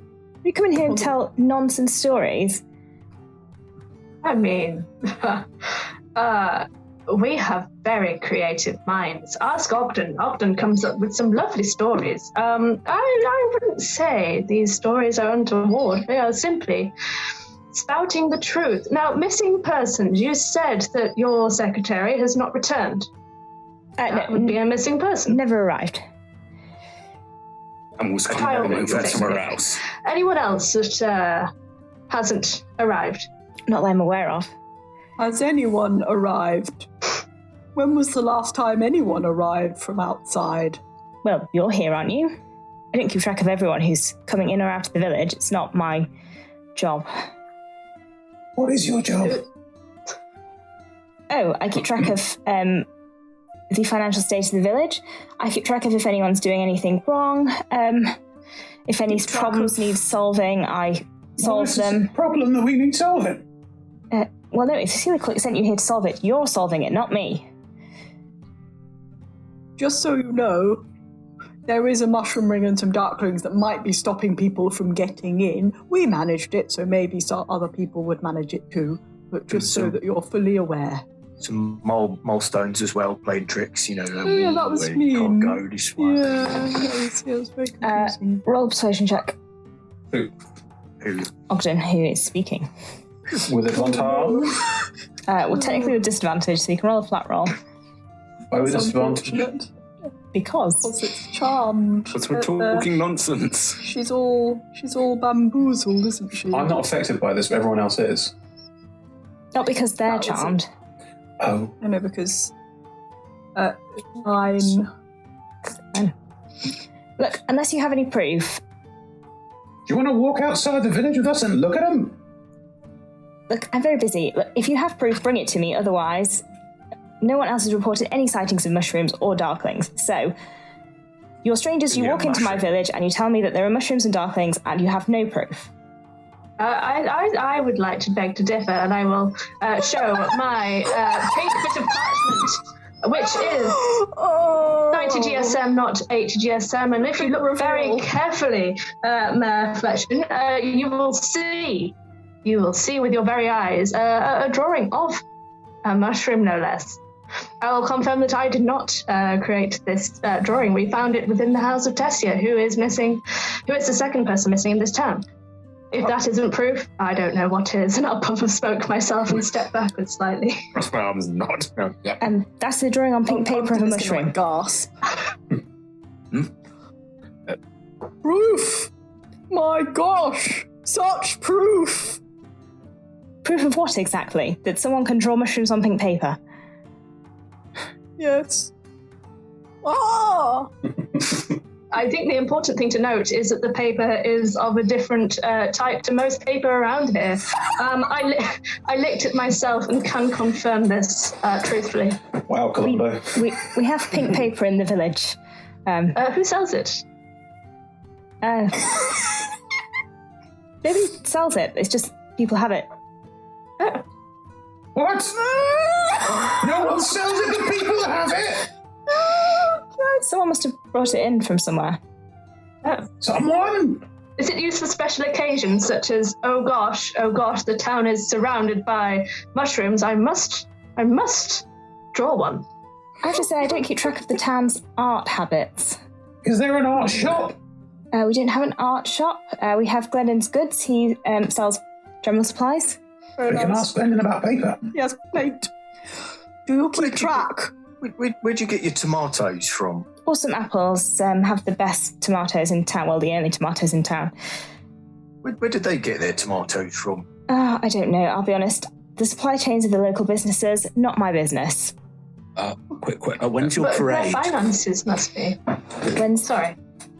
You come in here and tell nonsense stories? I mean, we have very creative minds. Ask Ogden. Ogden comes up with some lovely stories. I wouldn't say these stories are untoward. They are simply spouting the truth. Now, missing persons. You said that your secretary has not returned. That would be a missing person. Never arrived. And was coming from somewhere else. Anyone else that hasn't arrived? Not that I'm aware of. Has anyone arrived? When was the last time anyone arrived from outside? Well, you're here, aren't you? I don't keep track of everyone who's coming in or out of the village. It's not my job. What is your job? Oh, I keep track of the financial state of the village. I keep track of if anyone's doing anything wrong. If any problems need solving, I solve them. Is a problem that we need solving? Well, no, if the Sealy Click sent you here to solve it, you're solving it, not me. Just so you know, there is a mushroom ring and some darklings that might be stopping people from getting in. We managed it, so maybe some other people would manage it too. But just so that you're fully aware. Some milestones as well, playing tricks, yeah, that was where mean. You can't go this one. Yeah, that was very confusing. Roll a persuasion check. Who? Ogden, who is speaking. With advantage? Well, technically with disadvantage, so you can roll a flat roll. Why with disadvantage? Unfortunate. Because It's charmed. Because we're talking nonsense. She's all bamboozled, isn't she? I'm not affected by this, but everyone else is. not because they're That was charmed. Oh. I know, because fine. Look, unless you have any proof. Do you want to walk outside the village with us and look at them? Look, I'm very busy. Look, if you have proof, bring it to me. Otherwise, no one else has reported any sightings of mushrooms or darklings. So, you're strangers, you walk into my village and you tell me that there are mushrooms and darklings and you have no proof. I would like to beg to differ, and I will show my pink bit of parchment, which is 90 GSM, not 80 GSM. And if you look very carefully, Reflection, you will see with your very eyes a drawing of a mushroom, no less. I will confirm that I did not create this drawing. We found it within the house of Tessia, who is the second person missing in this town. If that isn't proof, I don't know what is, and I'll puff of smoke myself and step backwards slightly. Cross my arms, not. No, yeah. That's the drawing on pink paper of a mushroom. Gasp. Proof! My gosh! Such proof! Proof of what exactly? That someone can draw mushrooms on pink paper? Yes. Ah! I think the important thing to note is that the paper is of a different type to most paper around here. I licked it myself and can confirm this truthfully. Wow, Columbo. We have pink paper in the village. Who sells it? Nobody sells it. It's just people have it. Oh. What? No one sells it, but people have it! Someone must have brought it in from somewhere. Oh. Someone? Is it used for special occasions such as, oh gosh, the town is surrounded by mushrooms. I must draw one. I have to say, I don't keep track of the town's art habits. Is there an art shop? We don't have an art shop. We have Glennon's Goods. He sells general supplies. We can ask Glendon about paper. Yes, mate. Do you keep track? Where'd you get your tomatoes from? Awesome Apples have the best tomatoes in town. Well, the only tomatoes in town. Where did they get their tomatoes from? I don't know, I'll be honest. The supply chains of the local businesses, not my business. Quick. When's your But parade? their finances must be. Sorry.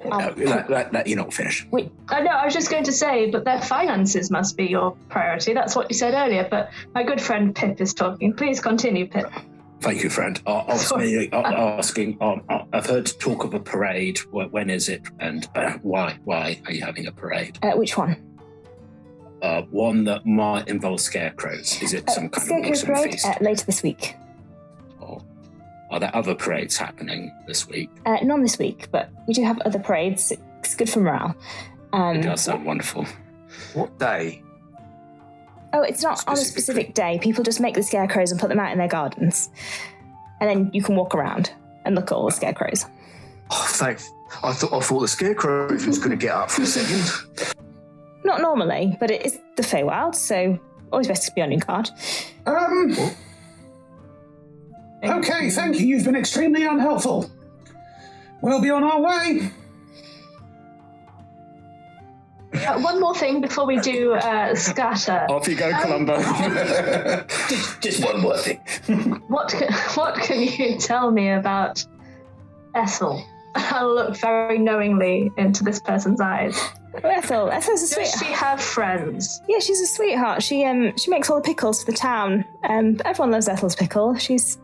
Let you not finish. Wait. No, I was just going to say, but their finances must be your priority. That's what you said earlier, but my good friend Pip is talking. Please continue, Pip. Thank you, friend. Asking, I've heard talk of a parade. When is it, and why? Why are you having a parade? Which one? One that might involve scarecrows. Is it some kind of Scarecrow awesome Parade feast? later this week. Are there other parades happening this week? None this week, but we do have other parades. It's good for morale. It does sound wonderful. What day? Oh, it's not on a specific day. People just make the scarecrows and put them out in their gardens. And then you can walk around and look at all the scarecrows. Oh, thanks. I thought the scarecrow was going to get up for a second. Not normally, but it is the Faewild, so always best to be on your guard. Okay, thank you. You've been extremely unhelpful. We'll be on our way. One more thing before we do scatter. Off you go, Columbo. Just one more thing. What can you tell me about Ethel? I'll look very knowingly into this person's eyes. Ethel's a Does sweetheart. she have friends? Yeah, she's a sweetheart. She makes all the pickles for the town. Everyone loves Ethel's pickle. She's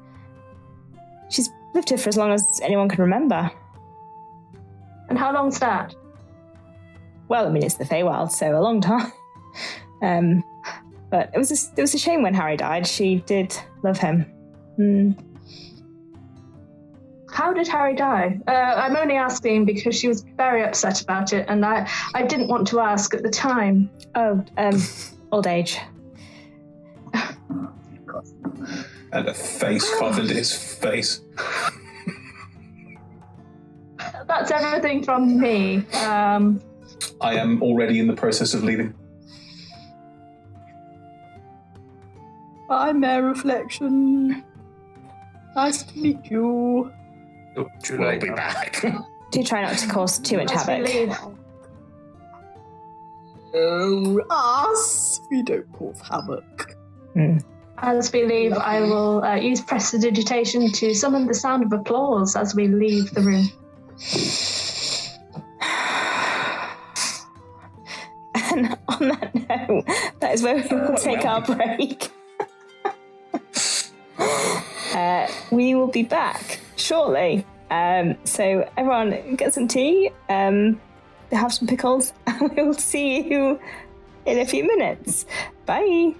lived here for as long as anyone can remember. And how long's that? Well, I mean, it's the Faewild, so a long time. But it was a shame when Harry died. She did love him. How did Harry die? I'm only asking because she was very upset about it, and I didn't want to ask at the time. Oh, old age. And a face carved into his face. That's everything from me. I am already in the process of leaving. Bye, Mayor Reflection. Nice to meet you. We'll be back. Do try not to cause too much As we havoc. leave, Oh, us. We don't cause havoc. As we leave, I will use prestidigitation to summon the sound of applause as we leave the room. And on that note, that is where we will take our break. We will be back shortly. So everyone get some tea, have some pickles, and we will see you in a few minutes. Bye.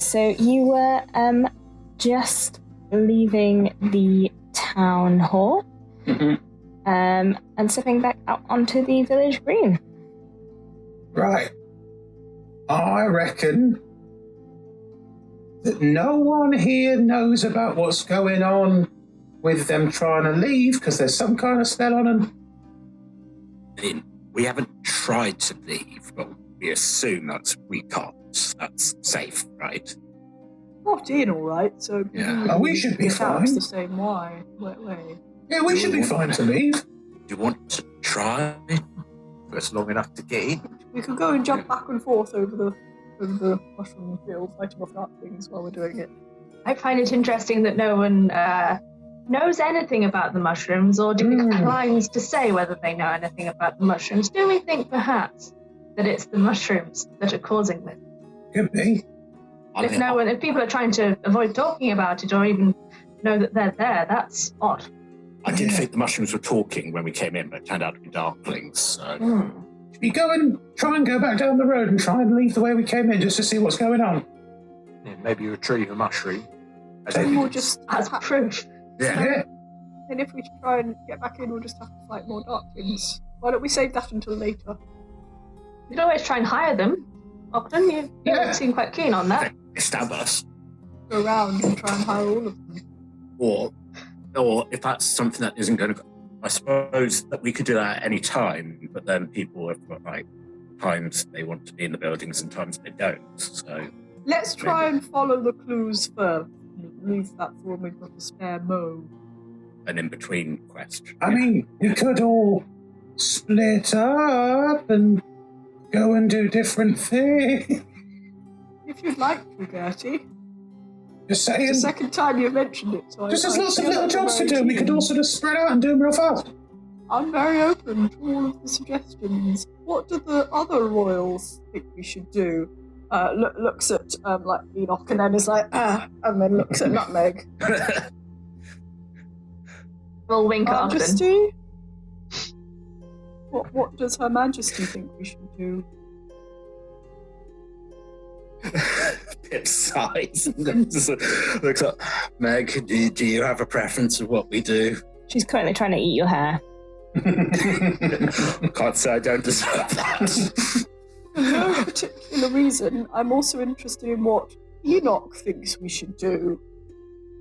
So you were just leaving the town hall and stepping back out onto the village green. Right. I reckon that no one here knows about what's going on with them trying to leave because there's some kind of spell on them. I mean, we haven't tried to leave, but we assume that we can't. That's safe, right? Not in, all right. So Yeah. Oh, we should be perhaps fine. the same way. Yeah, we should be fine to leave. Do you want to try? For us long enough to get in. We could go and jump back and forth over the mushroom field, fighting off dark things while we're doing it. I find it interesting that no one knows anything about the mushrooms or declines to say whether they know anything about the mushrooms. Do we think perhaps that it's the mushrooms that are causing this? Could be. If people are trying to avoid talking about it or even know that they're there, that's odd. I did think the mushrooms were talking when we came in, but it turned out to be darklings. So. Should we go and try and go back down the road and try and leave the way we came in just to see what's going on? Yeah, maybe retrieve a mushroom. As Then we'll evidence. just As proof. Yeah. And if we try and get back in, we'll just have to fight more darklings. Why don't we save that until later? You can always try and hire them. Ogden, you seem quite keen on that. They stab us. Go around and try and hire all of them. Or if that's something that isn't going to... I suppose that we could do that at any time, but then people have got, times they want to be in the buildings and times they don't, so... Let's try and follow the clues first. Leave that for when we've got a spare mo. An in-between quest. I mean, we could all split up and go and do different things. If you'd like to, Gertie. Just It's saying. the second time you've mentioned it, so Just there's I lots of feel little like jobs to I'm do. very We could keen. all sort of spread out and do them real fast. I'm very open to all of the suggestions. What do the other royals think we should do? Looks at Enoch and then is like, and then looks at Nutmeg. We'll wink at Ogden. Majesty? What does Her Majesty think we should do? Pip sighs and looks up. Meg, do you have a preference of what we do? She's currently trying to eat your hair. Can't say I don't deserve that. For no particular reason, I'm also interested in what Enoch thinks we should do.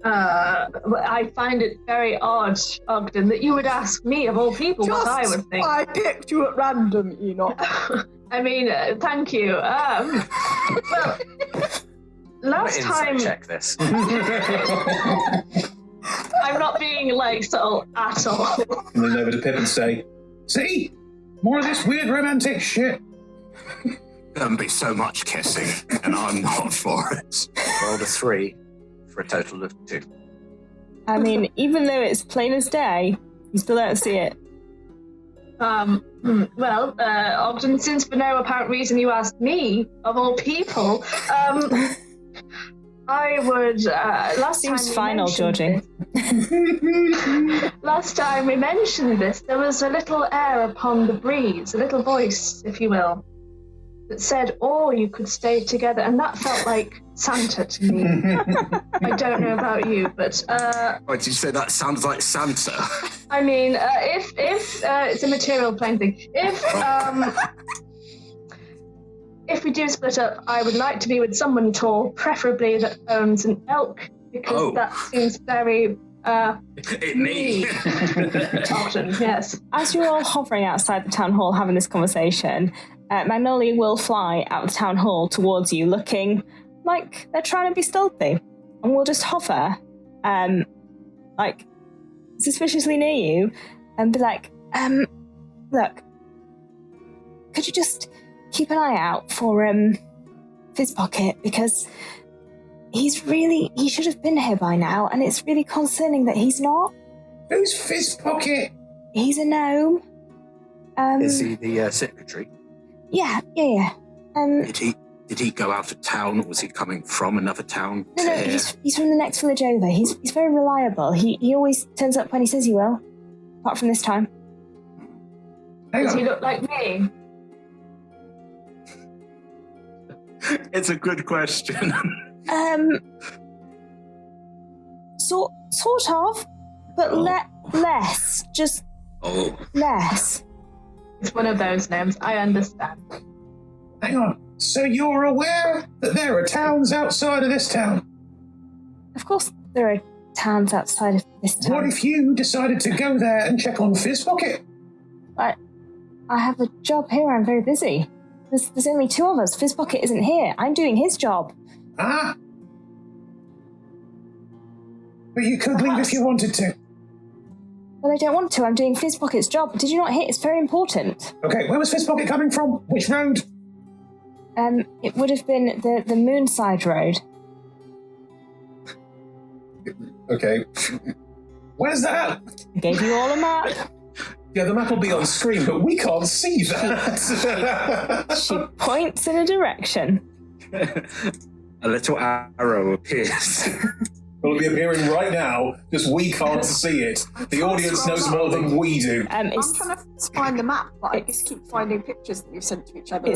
I find it very odd, Ogden, that you would ask me, of all people, what I would think. I picked you at random, Enoch. I mean, thank you. Well, last time... check this. I'm not being, subtle at all. And then over to Pip and say, see? More of this weird romantic shit. There'll be so much kissing, and I'm not for it. Rolled a 3 for a total of 2. I mean, even though it's plain as day, you still don't see it. Well, Ogden, since for no apparent reason you asked me, of all people, I would, Seems final, Georgie. Last time we mentioned this, there was a little air upon the breeze, a little voice, if you will, that said, you could stay together, and that felt like Santa to me. I don't know about you, but... Why did you say that sounds like Santa? I mean, if it's a material plane thing, if we do split up, I would like to be with someone tall, preferably that owns an elk, because that seems very... me. Often, yes. As you're all hovering outside the town hall having this conversation, Magnolia will fly out of the town hall towards you, looking like they're trying to be stealthy. And we'll just hover, suspiciously near you, and be like, look, could you just keep an eye out for, Fizzpocket, because he should have been here by now, and it's really concerning that he's not. Who's Fizzpocket? He's a gnome. Is he the secretary? Yeah. Did he go out of town, or was he coming from another town? No, he's from the next village over. He's very reliable. He always turns up when he says he will, apart from this time. Does he look like me? It's a good question. Sort of, but less. Just less. It's one of those names. I understand. Hang on. So you're aware that there are towns outside of this town? Of course, there are towns outside of this town. What if you decided to go there and check on Fizzpocket? I have a job here. I'm very busy. There's only 2 of us. Fizzpocket isn't here. I'm doing his job. Ah. But you could leave if you wanted to. But I don't want to. I'm doing Fizzpocket's job. Did you not hear? It's very important. Okay, where was Fizzpocket coming from? Which road? It would have been the Moonside Road. Okay. Where's that? I gave you all a map. Yeah, the map will be on screen, but we can't see that. She points in a direction. A little arrow appears. It'll be appearing right now, just we can't see it. The audience knows more than we do. I'm trying to find the map, but I just keep finding pictures that you've sent to each other.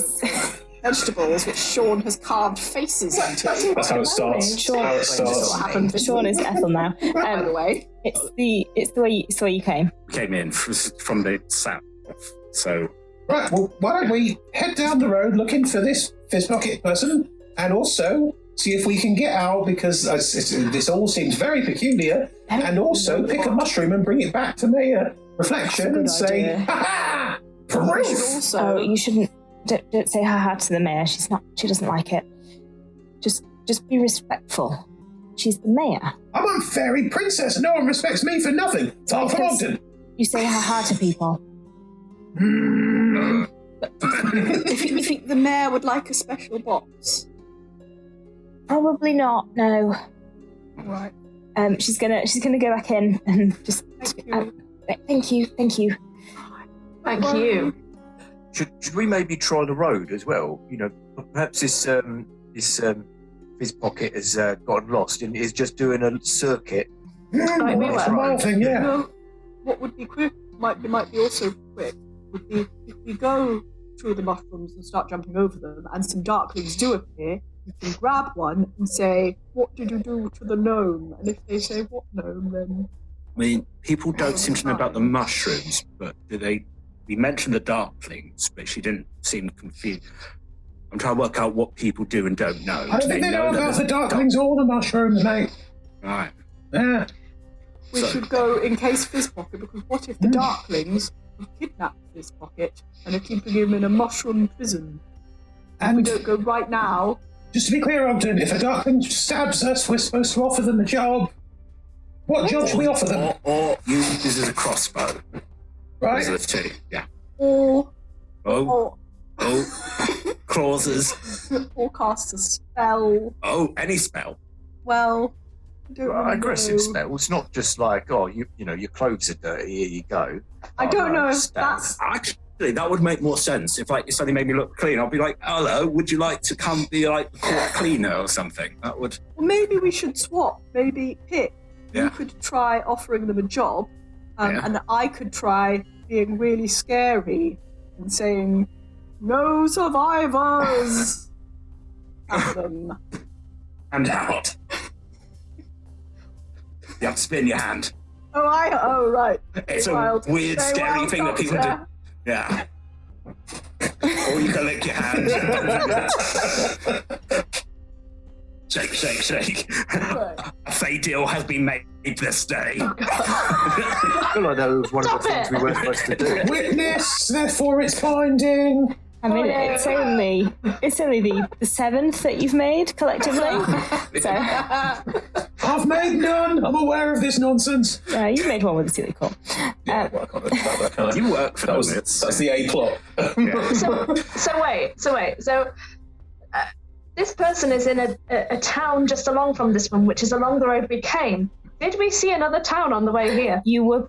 Vegetables which Sean has carved faces into. That's how it starts. Sean, How it starts. What happened? Sean is Ethel now. By the way, It's the way you came. Came in from the south, so Right, well, why don't we head down the road looking for this Fizzpocket person, and also see if we can get out, because this all seems very peculiar, and also pick a mushroom and bring it back to Mayor Reflection and say, ha-ha! Proof! Oh, you shouldn't. Don't say ha-ha to the mayor. She doesn't like it. Just be respectful. She's the mayor. I'm a fairy princess. No one respects me for nothing. Far from Ogden. You say ha-ha to people. if you think the mayor would like a special box, Probably not. No. right? She's gonna go back in and just. Thank you. Thank you. Should we maybe try the road as well? You know, perhaps this Fizzpocket has gotten lost and is just doing a circuit. Like we It's a were. wild thing, You yeah. know, what would be quick might be also quick would be if we go through the mushrooms and start jumping over them, and some darklings do appear. You can grab one and say, "What did you do to the gnome?" And if they say, "What gnome?" then I mean, people don't seem to know about the mushrooms, but do they? We mentioned the darklings, but she didn't seem confused. I'm trying to work out what people do and don't know. I don't think they know about the darklings or the mushrooms, mate. Right. Yeah. we should go in case Fizzpocket, because what if the darklings have kidnapped Fizzpocket and are keeping him in a mushroom prison? If we And don't go right now, just to be clear, Ogden, if a darkling stabs us, we're supposed to offer them a job. What job should we offer them? Or use this as a crossbow. Right? Those are the two. Yeah. or Oh. Clauses. or cast a spell. Oh, any spell. Well, I don't really Aggressive know. spell. It's not just like, oh, you know, your clothes are dirty. Here you go. I Oh, don't no, know if stab. that's. Actually, that would make more sense if it suddenly made me look clean. I'll be like, hello, would you like to come be like the court cleaner or something? That would. Well, maybe we should swap. Maybe Pip, you Yeah. could try offering them a job, Yeah. and I could try being really scary and saying, "No survivors." At them. Hand out. You have to spin your hand. Oh, right. It's Faewild. a weird, scary Faewild thing that people do. doctor. Yeah. Or you can lick your hand. Shake, shake, shake. Right. A fey deal has been made this day. I feel like that was one of the Stop things it. we weren't supposed to do. Witness, therefore it's binding. I mean, yeah. it's only the 7th that you've made collectively. So I've made none. I'm aware of this nonsense. you made one with the silly call. Well, I can't think about that, can I? You work for That was, those. that's the A plot. So wait. So this person is in a town just along from this one, which is along the road we came. Did we see another town on the way here? You were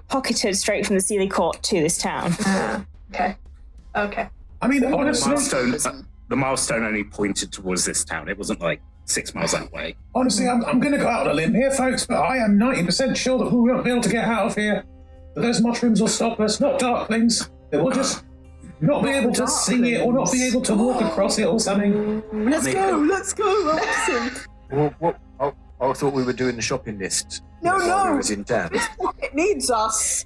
pocketed straight from the Sealy Court to this town. Okay. I mean, honestly, The milestone only pointed towards this town. It wasn't like 6 miles that way. I'm going to go out on a limb here, folks, but I am 90% sure that we won't be able to get out of here. But those mushrooms will stop us, not darklings. They will just Not be able to see it, or not be able to walk across it, or something. Let's go. What? I thought we were doing the shopping list. No. While we was in town. It needs us.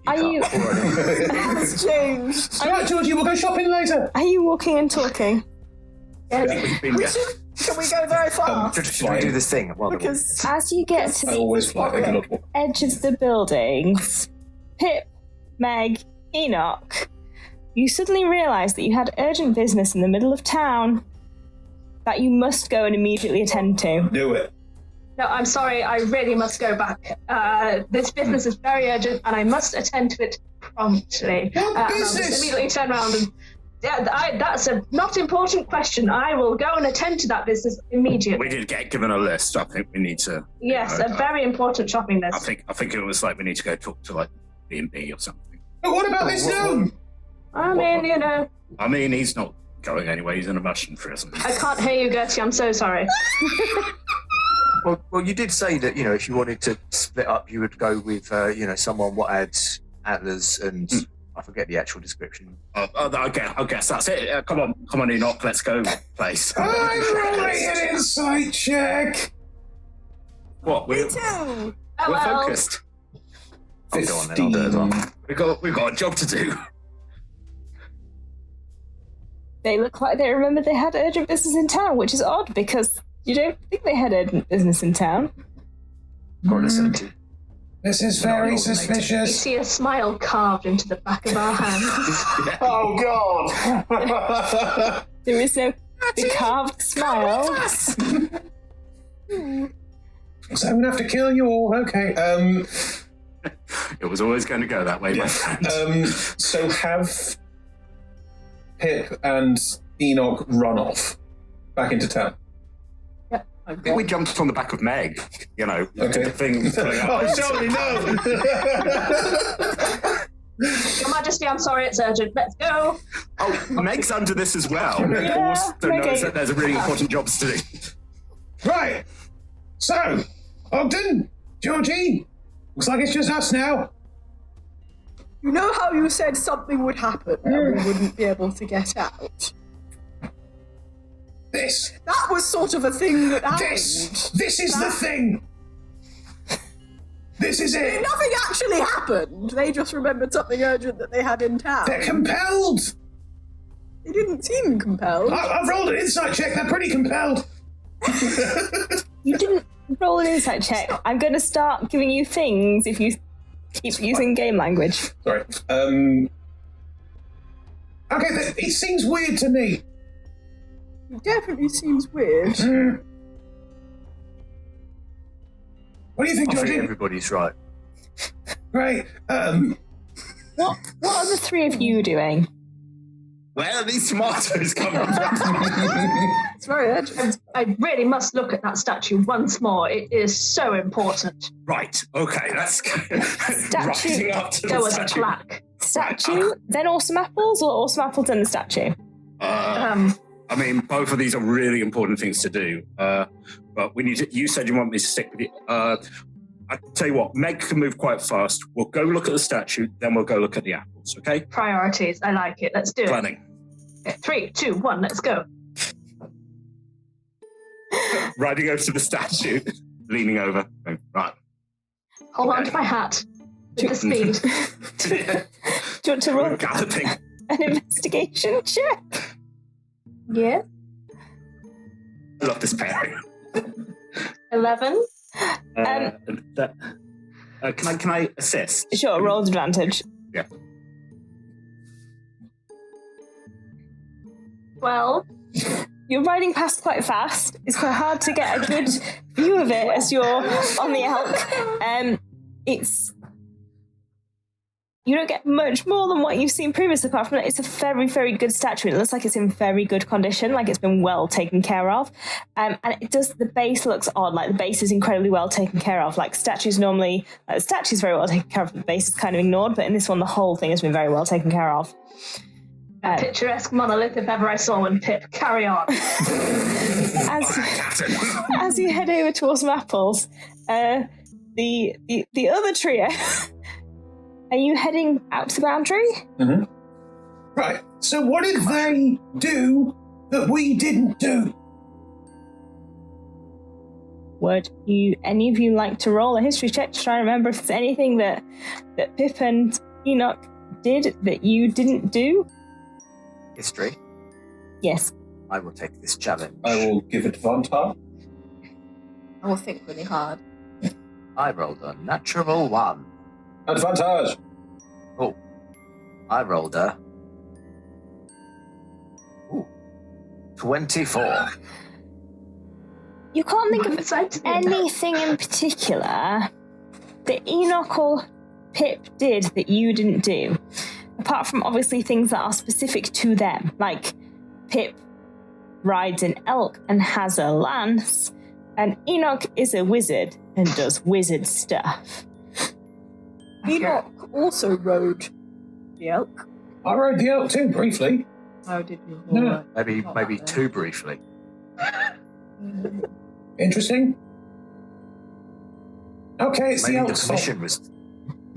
Are you? It has changed. All right, Georgie, we'll go shopping later. Are you walking and talking? Can we go very far? Should we do this thing? Because As you get to I always fly. I cannot walk. the edge of the buildings, Pip, Meg, Enoch, you suddenly realise that you had urgent business in the middle of town that you must go and immediately attend to. Do it. No, I'm sorry, I really must go back. This business is very urgent and I must attend to it promptly. What And I'll business? just immediately turn around and... that's a not important question. I will go and attend to that business immediately. We did get given a list. I think we need to. Yes, a very important shopping list. I think it was like we need to go talk to like B&B or something. But what about this gnome? I mean, you know, I mean, he's not going anywhere. He's in a mushroom prison. I can't hear you, Gertie. I'm so sorry. Well, you did say that, if you wanted to split up, you would go with, someone what had antlers and I forget the actual description. I guess that's it. Come on, Enoch. Let's go, place. I'm rolling an insight check. What? We're too. focused. I'll go on then. I'll do it as well. We've got a job to do. They look like they remember they had urgent business in town, which is odd because you don't think they had urgent business in town. Got a 17. This is very You suspicious. see a smile carved into the back of our hands. Oh, God. There is no carved smile. So I'm going to have to kill you all. Okay. It was always going to go that way, my friend. So have Pip and Enoch run off back into town. I think we jumped on the back of Meg. Okay. The thing pulling up. Oh, surely no. Your Majesty, I'm sorry, it's urgent. Let's go. Oh, Meg's under this as well. Meg Yeah, also knows that there's a really important job to do. Right. So, Ogden, Georgie, looks like it's just us now. You know how you said something would happen and we wouldn't be able to get out? That was sort of a thing that happened. This is the thing. This is it. Nothing actually happened. They just remembered something urgent that they had in town. They're compelled. They didn't seem compelled. I've rolled an insight check. They're pretty compelled. You didn't roll an insight check. I'm going to start giving you things if you keep using game language. Sorry. Okay, it seems weird to me. It definitely seems weird. What do you think, I think Georgie? everybody's right. Great. What are the three of you doing? Where are these tomatoes coming from? It's very urgent. I really must look at that statue once more. It is so important. Right, okay, let's go. Statue. Rising up to There the was a statue. plaque. Statue, then awesome apples, or awesome apples and the statue? I mean, both of these are really important things to do. But we need to, you said you want me to stick with it. I tell you what, Meg can move quite fast. We'll go look at the statue, then we'll go look at the apples, okay? Priorities. I like it. Let's do it. Planning. Okay, 3, 2, 1, let's go. Riding over to the statue, leaning over. Going, right. Hold on to my hat. With the speed. Do you want to roll Galloping. an investigation check? Yeah. I love this pairing. 11. Can I assist? Sure, roll advantage. Yeah. 12. You're riding past quite fast. It's quite hard to get a good view of it as you're on the elk. You don't get much more than what you've seen previously, apart from that it's a very, very good statue. It looks like it's in very good condition, like it's been well taken care of. And the base looks odd, like the base is incredibly well taken care of. Like statues normally, the statue's very well taken care of, the base is kind of ignored, but in this one, the whole thing has been very well taken care of. A picturesque monolith if ever I saw one. Pip, carry on. As you head over towards some apples, the other trio Are you heading out to the boundary? Mm-hmm. Right. So what did they do that we didn't do? Would any of you like to roll a history check to try and remember if there's anything that Pip and Enoch did that you didn't do? History. Yes. I will take this challenge. I will give advantage. I will think really hard. I rolled a natural 1. Advantage. Oh. I rolled a 24. You can't think of Excited. anything in particular that Enoch or Pip did that you didn't do. Apart from obviously things that are specific to them, like Pip rides an elk and has a lance, and Enoch is a wizard and does wizard stuff. Enoch also rode the elk. I rode the elk too, briefly. How did you? Yeah. Maybe too briefly. Interesting. Okay, it's the Maybe elk's the fault. mission was.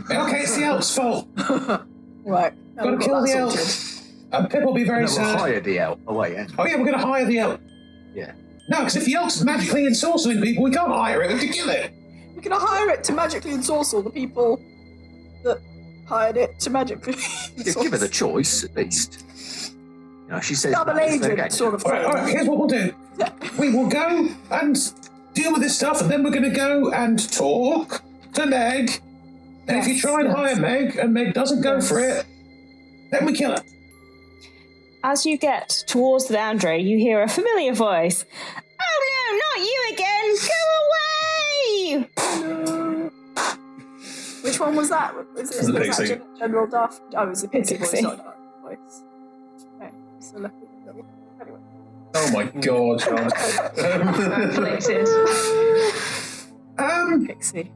Okay, it's the elk's fault. Right. Gotta kill the elk. And Pip will be very We'll sad. hire the elk away. Oh yeah, we're going to hire the elk. Yeah. No, because if the elk's magically ensorceling people, we can't hire it. We have to kill it. We're gonna hire it to magically ensorcel the people that hired it to magically. Give her the choice, at least. You know, she says. Double no, it's agent okay. sort of All thing. right, here's what we'll do. We will go and deal with this stuff, and then we're going to go and talk to Meg. And if you try and hire Meg, and Meg doesn't go for it, then we kill her. As you get towards the boundary, you hear a familiar voice. Oh no, not you again! Go away! Which one was that? Was The that pixie. General Duff? Oh, it was the pixie voice, Pixie. not Duff voice. Okay, so lucky. Anyway. Oh my god, John. Conflicted. Pixie.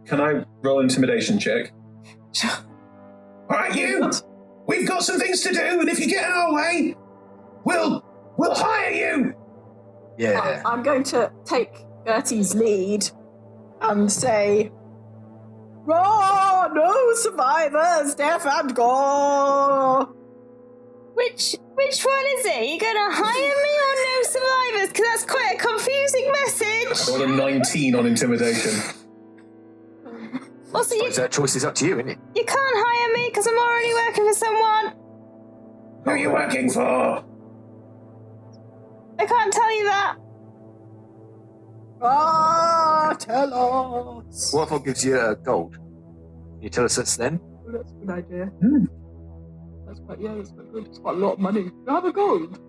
Can I roll intimidation check? All right, you. We've got some things to do, and if you get in our way, we'll hire you. Yeah. I'm going to take Gertie's lead and say, "Raw, no survivors, death and gore." Which one is it? Are you going to hire me or no survivors? Because that's quite a confusing message. Roll a 19 on intimidation. Also, you That choice is up to you, isn't it? can't hire me because I'm already working for someone. Who are you working for? I can't tell you that. Tell us. What if I gives you gold? Can you tell us that's then? Oh, that's a good idea. That's quite good. It's quite a lot of money. You have a gold.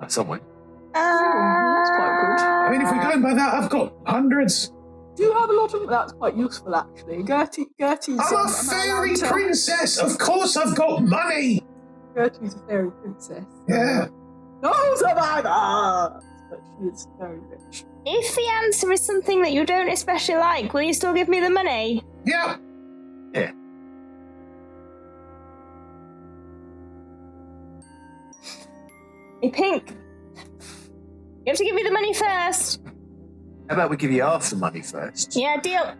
Somewhere. That's quite good. I mean, if we're going by that, I've got hundreds. Do you have a lot of? That's quite useful, actually. Gertie's. I'm a fairy princess. Of course, I've got money. Gertie's a fairy princess. Yeah. No survivors! But she is very rich. If the answer is something that you don't especially like, will you still give me the money? Yeah. Hey, Pink. You have to give me the money first. How about we give you half the money first? Yeah, deal. Do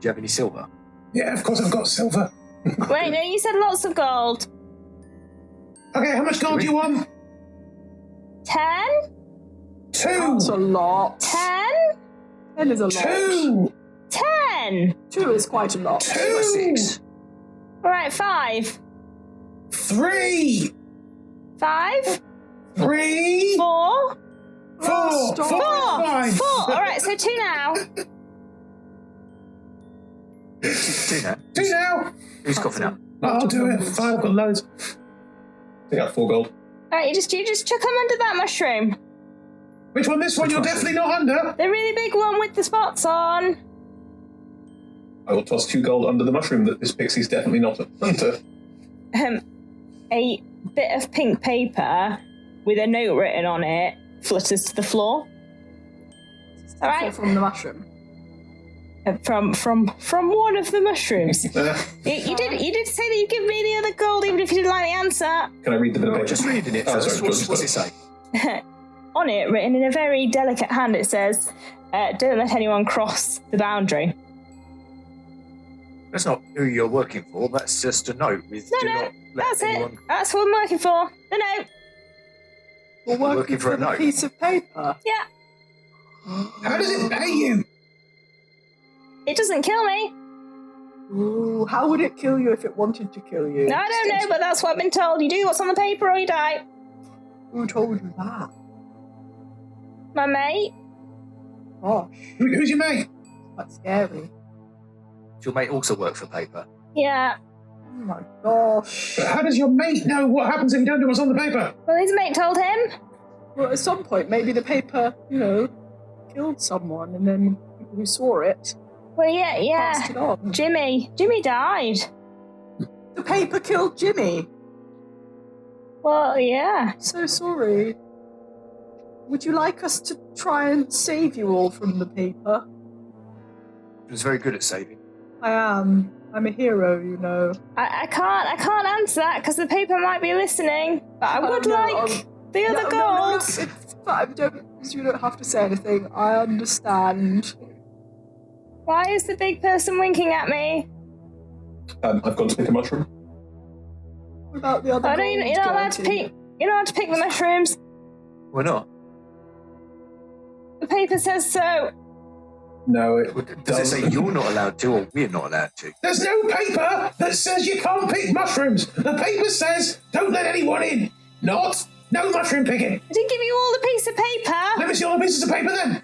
you have any silver? Yeah, of course I've got silver. Wait, no, you said lots of gold. Okay, how much gold do you want? 10? 2. That's a lot. 10? 10 is a lot. 2. 10. 2 is quite a lot. 2. 6. Alright, 5. 3. 5? 3. 4? 4. Stop. 4. 5. 4. Alright, so 2 now. 2 now. 2 now. Who's coughing up? I'll do it. 5. I've got loads. I got 4 gold. Alright, you just chuck them under that mushroom. Which one? This one? You're definitely not under. The really big one with the spots on. I will toss 2 gold under the mushroom that this pixie's definitely not under. A bit of pink paper with a note written on it flutters to the floor. Alright. From the mushroom. From one of the mushrooms. you did say that you'd give me the other gold even if you didn't like the answer. Can I read the bit of paper? Just reading it Oh, first. sorry, What's it say? On it, written in a very delicate hand, it says, "Don't let anyone cross the boundary." That's not who you're working for. That's just a note with No, do no, not let that's anyone. it. That's what I'm working for. The note. You're working for a for the note. piece of paper. Yeah. How does it pay you? It doesn't kill me. Ooh, how would it kill you if it wanted to kill you? I don't know, but that's what I've been told. You do what's on the paper or you die. Who told you that? My mate. Gosh, Who's your mate? that's scary. Does your mate also work for paper? Yeah. Oh my gosh. How does your mate know what happens if you don't do what's on the paper? Well, his mate told him. Well, at some point, maybe the paper, killed someone, and then people who saw it Well, passed yeah. it on. Jimmy died. The paper killed Jimmy. Well, yeah. So sorry. Would you like us to try and save you all from the paper? He was very good at saving. I am. I'm a hero, I can't answer that because the paper might be listening. But I would like the other gold. It's fine. You don't have to say anything. I understand. Why is the big person winking at me? I've gone to pick a mushroom. What about the other Oh, no, gold, you're not allowed to Gertie? pick. You're not allowed to pick the mushrooms. Why not? The paper says so. No, it Does it say you're not allowed to, or we're not allowed to? There's no paper that says you can't pick mushrooms. The paper says don't let anyone in. No mushroom picking. I didn't give you all the piece of paper. Let me see all the pieces of paper then.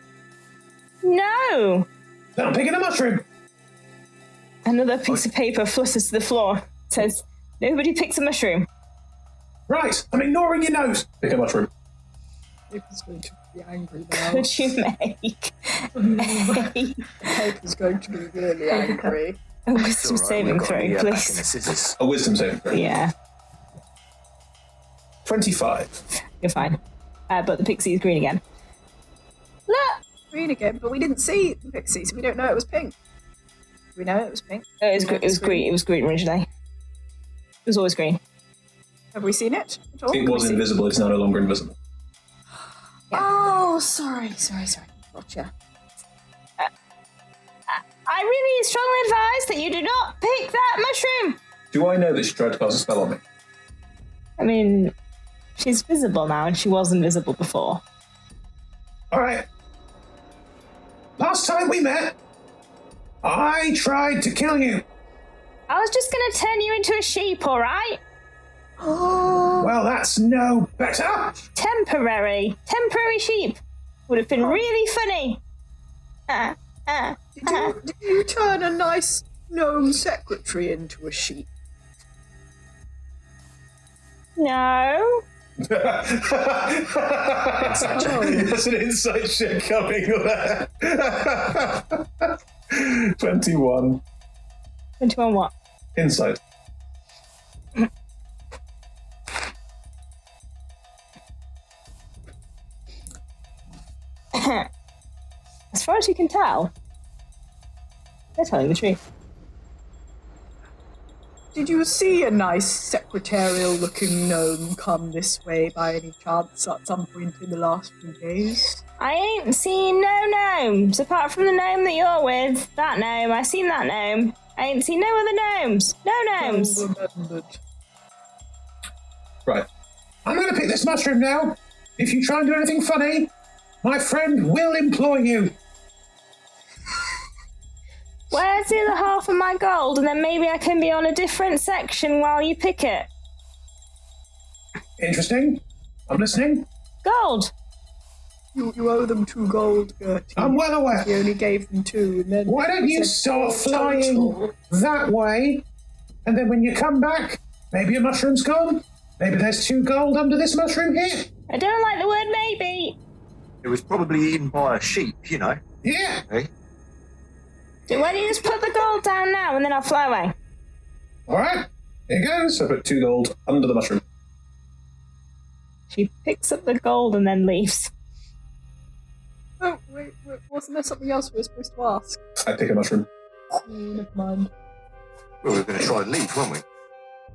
No. Then I'm picking a mushroom. Another piece of paper flutters to the floor. It says, nobody picks a mushroom. Right, I'm ignoring your nose. Pick a mushroom. Paper's going to be angry now. Could you make a Paper's going to be really angry. wisdom saving throw, please? Scissors. A wisdom saving throw. Yeah, 25. you're fine. But the pixie is green again. Look! Green again, but we didn't see the pixie, so we don't know it was pink. We know it was pink. It was, We know it was green. It was green originally. It was always green. Have we seen it at all? It was invisible, it's now no longer invisible. Oh, sorry. Gotcha. I really strongly advise that you do not pick that mushroom. Do I know that she tried to cast a spell on me? I mean, she's visible now and she was invisible before. Alright. Last time we met, I tried to kill you. I was just going to turn you into a sheep, alright? Well, that's no better. Temporary sheep. Would have been really funny. Did you turn a nice gnome secretary into a sheep? No. There's an insight check coming there. 21. 21 what? Insight. As far as you can tell, they're telling the truth. Did you see a nice secretarial-looking gnome come this way by any chance at some point in the last few days? I ain't seen no gnomes, apart from the gnome that you're with. That gnome, I seen that gnome. I ain't seen no other gnomes. No gnomes. Well remembered. Right. I'm going to pick this mushroom now. If you try and do anything funny, my friend will employ you. Where's the other half of my gold? And then maybe I can be on a different section while you pick it. Interesting. I'm listening. Gold. You owe them 2 gold, Gertie. I'm well aware. You only gave them 2, and then... Why don't you said start total. flying that way, and then when you come back, maybe a mushroom's gone. Maybe there's 2 gold under this mushroom here. I don't like the word maybe. It was probably eaten by a sheep, Yeah. Hey? So why don't you just put the gold down now and then I'll fly away? All right. Here goes. I put 2 gold under the mushroom. She picks up the gold and then leaves. Oh, wait, wasn't there something else we were supposed to ask? I pick a mushroom. Never mind. Well, we were going to try and leave, weren't we?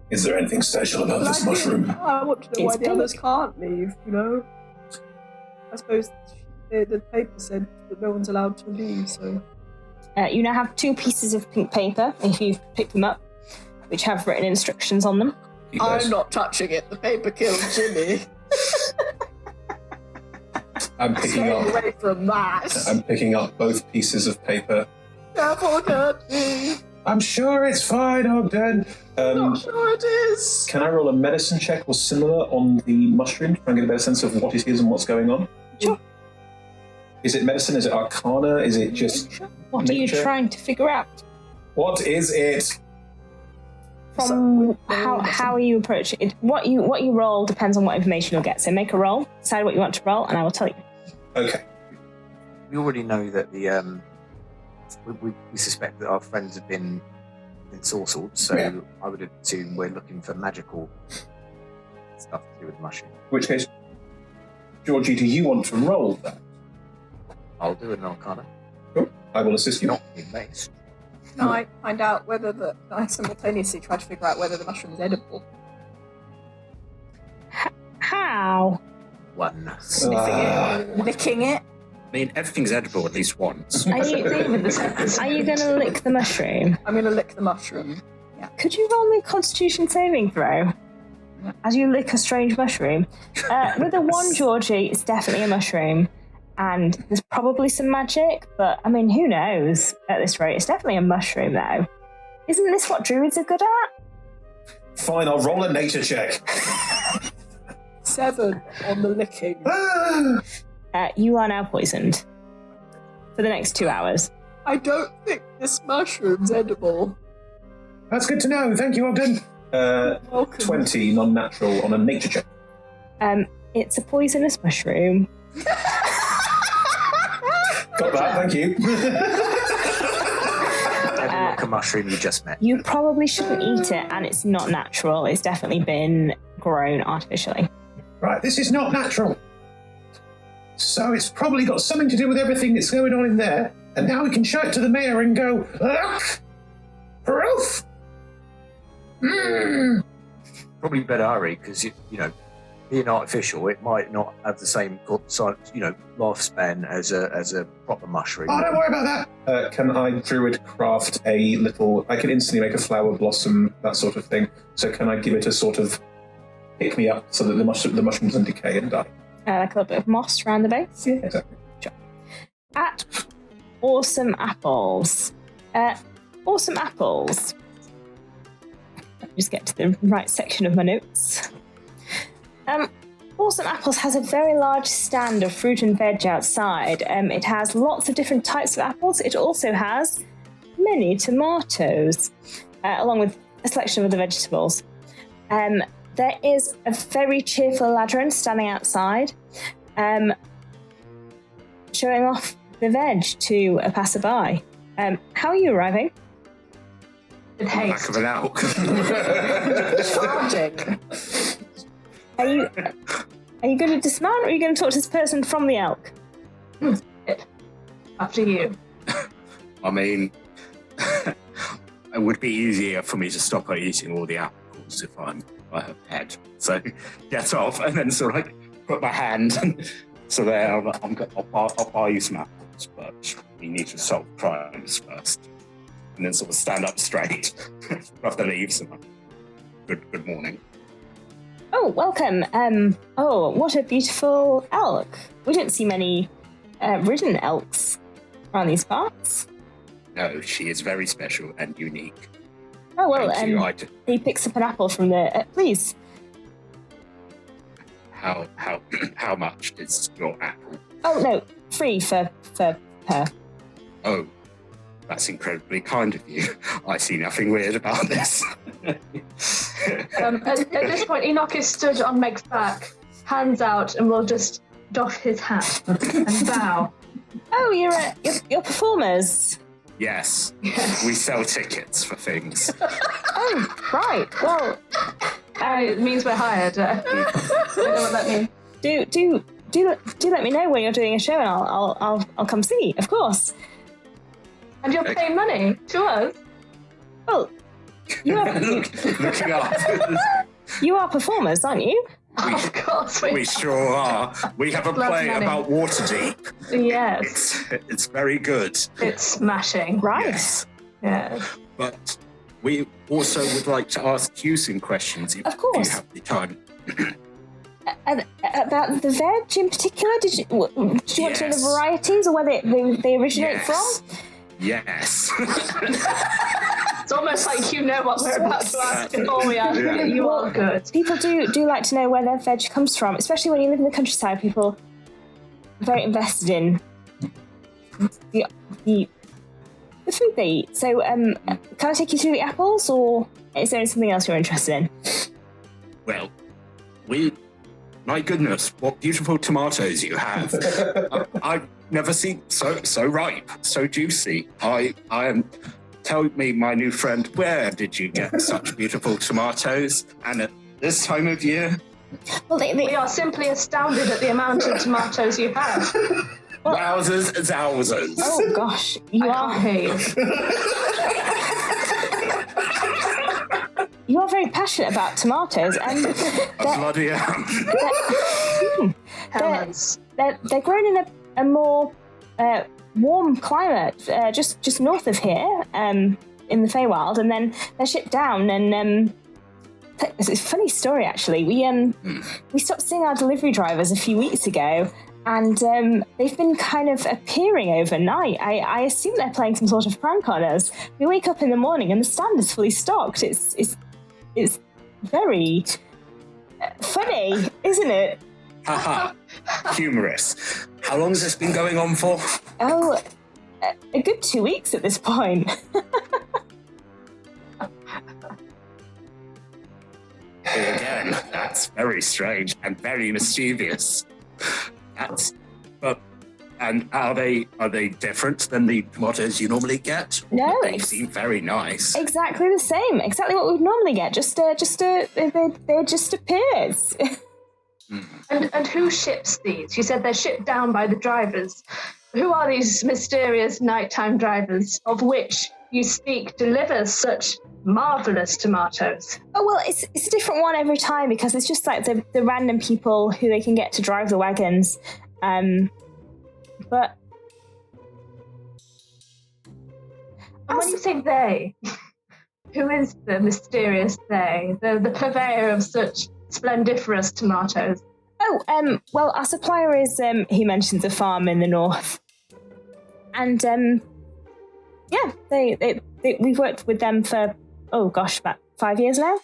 Is there anything special about this But mushroom? I want to know why It's the pink. others can't leave, I suppose the paper said that no one's allowed to leave, so... You now have 2 pieces of pink paper, if you've picked them up, which have written instructions on them. I'm not touching it. The paper killed Jimmy. I'm picking Stay up. away from that. I'm picking up both pieces of paper. Careful, Gertie. I'm sure it's fine, Ogden. Not sure it is. Can I roll a medicine check or similar on the mushroom to try and get a better sense of what it is and what's going on? Sure. Is it medicine? Is it arcana? Is it just What are you nature? trying to figure out? What is it? From how are you approaching it? What you roll depends on what information you'll get. So make a roll, decide what you want to roll, and I will tell you. Okay. We already know that the we suspect that our friends have been ensorcelled, so Yeah. I would assume we're looking for magical stuff to do with the mushroom. In which case, Georgie, do you want to roll that? I'll do an arcana. Sure. I will assist you. Not being based. Can I find out whether I simultaneously try to figure out whether the mushroom is edible? How? 1. Sniffing it, licking it. I mean, everything's edible at least once. Are you going to lick the mushroom? I'm going to lick the mushroom. Could you roll me a Constitution saving throw as you lick a strange mushroom? With a 1, Georgie, it's definitely a mushroom. And there's probably some magic, but I mean, who knows at this rate? It's definitely a mushroom, though. Isn't this what druids are good at? Fine, I'll roll a nature check. 7 on the licking. You are now poisoned for the next 2 hours. I don't think this mushroom's edible. That's good to know. Thank you, Ogden. Welcome. 20 non-natural on a nature check. It's a poisonous mushroom. Got that, thank you. Every like a mushroom you just met. You probably shouldn't eat it, and it's not natural. It's definitely been grown artificially. Right, this is not natural. So it's probably got something to do with everything that's going on in there. And now we can show it to the mayor and go, look! Proof! Probably better hurry, because, you know, being artificial, it might not have the same lifespan as a proper mushroom. Oh, don't worry about that. Can I druid craft a little... I can instantly make a flower blossom, that sort of thing. So can I give it a sort of pick-me-up so that the mushroom doesn't decay and die? Like a little bit of moss around the base. Yeah, exactly. Sure. At Awesome Apples. Awesome Apples. Let me just get to the right section of my notes. Awesome Apples has a very large stand of fruit and veg outside. It has lots of different types of apples. It also has many tomatoes, along with a selection of other vegetables. There is a very cheerful ladron standing outside, showing off the veg to a passerby. How are you arriving? With Back haste. of an elk. Charging. Are you going to dismount, or are you going to talk to this person from the elk? After you. I mean, it would be easier for me to stop her eating all the apples if I'm by her head. So get off and then sort of like put my hand. So there, I'll buy you some apples, but we need to solve crimes first. And then sort of stand up straight, rough the leaves. And good morning. Oh, welcome. Oh, what a beautiful elk. We don't see many ridden elks around these parts. No, she is very special and unique. Oh, well, Thank you. he picks up an apple from the... please. How much is your apple? Oh, no, free for her. Oh, that's incredibly kind of you. I see nothing weird about this. At this point, Enoch is stood on Meg's back, hands out, and will just doff his hat and bow. Oh, you're performers. Yes, we sell tickets for things. Oh, right. Well, It means we're hired. I don't know what that means. do let me know when you're doing a show, and I'll come see. Of course. And you're paying money to us? Well, you are Looking up. you are performers, aren't you? Of course We sure are. We have a Love play money. about Waterdeep. Yes, It's very good. it's smashing. Right. Yes. Yes. But we also would like to ask you some questions if Of course. you have the time. About the veg in particular, did you want to know the Yes. varieties or where they originate from? Yes. It's almost like you know what we're about to ask before we ask. Yeah. You are good. People do like to know where their veg comes from, especially when you live in the countryside. People are very invested in the food they eat. So, can I take you through the apples, or is there something else you're interested in? Well, my goodness, what beautiful tomatoes you have. I've never seen so ripe, so juicy. I am. Tell me, my new friend, where did you get such beautiful tomatoes? And at this time of year? Well, We are simply astounded at the amount of tomatoes you have. Wowzers, zowzers. oh gosh, you I are can't hear you. you are very passionate about tomatoes, and Bloody hell. Helens. they're grown in a more warm climate, just north of here, in the Faewild, and then they're shipped down. And it's a funny story actually. We stopped seeing our delivery drivers a few weeks ago, and they've been kind of appearing overnight. I assume they're playing some sort of prank on us. We wake up in the morning and the stand is fully stocked. It's very funny, isn't it? Haha. Humorous. How long has this been going on for? Oh, a good 2 weeks at this point. Again, that's very strange and very mischievous. And are they different than the tomatoes you normally get? No, They seem very nice. exactly the same. Exactly what we'd normally get. They just appears. And who ships these? You said they're shipped down by the drivers. Who are these mysterious nighttime drivers of which you speak deliver such marvelous tomatoes? Oh well, it's a different one every time because it's just like the random people who they can get to drive the wagons. But And when you say they, who is the mysterious they, the purveyor of such splendiferous tomatoes? well, our supplier is he mentions a farm in the north, and yeah, they we've worked with them for about 5 years now.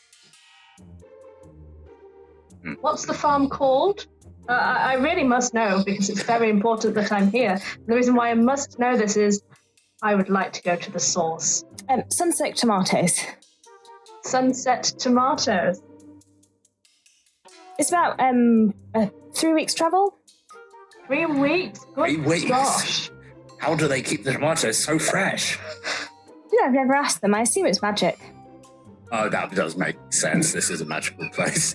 What's the farm called? I really must know because it's very important that I'm here. The reason why I must know this is I would like to go to the source. Sunset Tomatoes. Sunset Tomatoes. It's about 3 weeks travel. 3 weeks? Good 3 weeks? Gosh. How do they keep the tomatoes so fresh? I've never asked them. I assume it's magic. Oh, that does make sense. This is a magical place.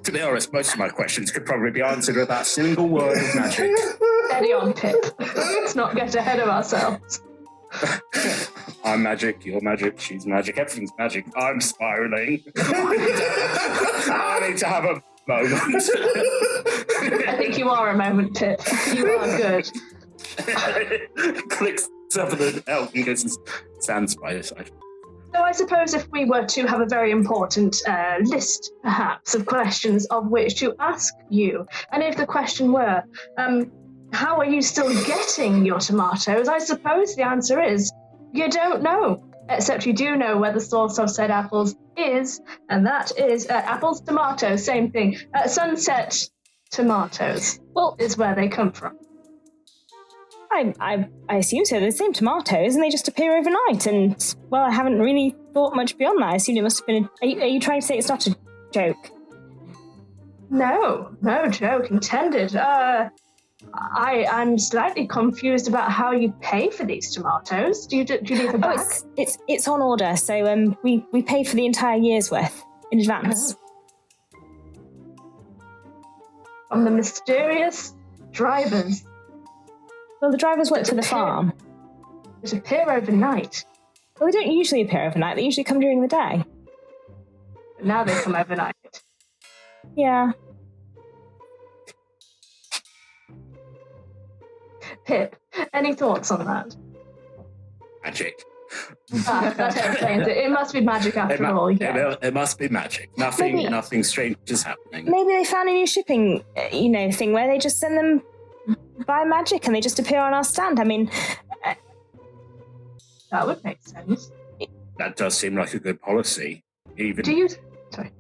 To be honest, most of my questions could probably be answered with that single word of magic. Steady on, Pip. Let's not get ahead of ourselves. I'm magic, you're magic, she's magic, everything's magic. I'm spiraling. I need to have a moment. I think you are a moment, Pip. You are good. Clicks up the elk and gets his sands by his side. So I suppose if we were to have a very important list, perhaps, of questions of which to ask you, and if the question were, how are you still getting your tomatoes? I suppose the answer is, you don't know, except you do know where the source of said apples is, and that is apples, tomatoes, same thing. Sunset Tomatoes is where they come from. I assume so. They're the same tomatoes, and they just appear overnight. And well, I haven't really thought much beyond that. I assume it must have been. Are you trying to say it's not a joke? No joke intended. I'm slightly confused about how you pay for these tomatoes. Do you leave a bag? It's on order, so we pay for the entire year's worth in advance. From the mysterious drivers. Well, the drivers work for the farm. That appear overnight. Well, they don't usually appear overnight. They usually come during the day. But now they come overnight. Yeah. Pip, any thoughts on that? Magic. That explains it. It must be magic after all. Yeah. It must be magic. Nothing strange is happening. Maybe they found a new shipping, thing where they just send them by magic and they just appear on our stand. I mean, that would make sense. That does seem like a good policy. Even do you? Sorry.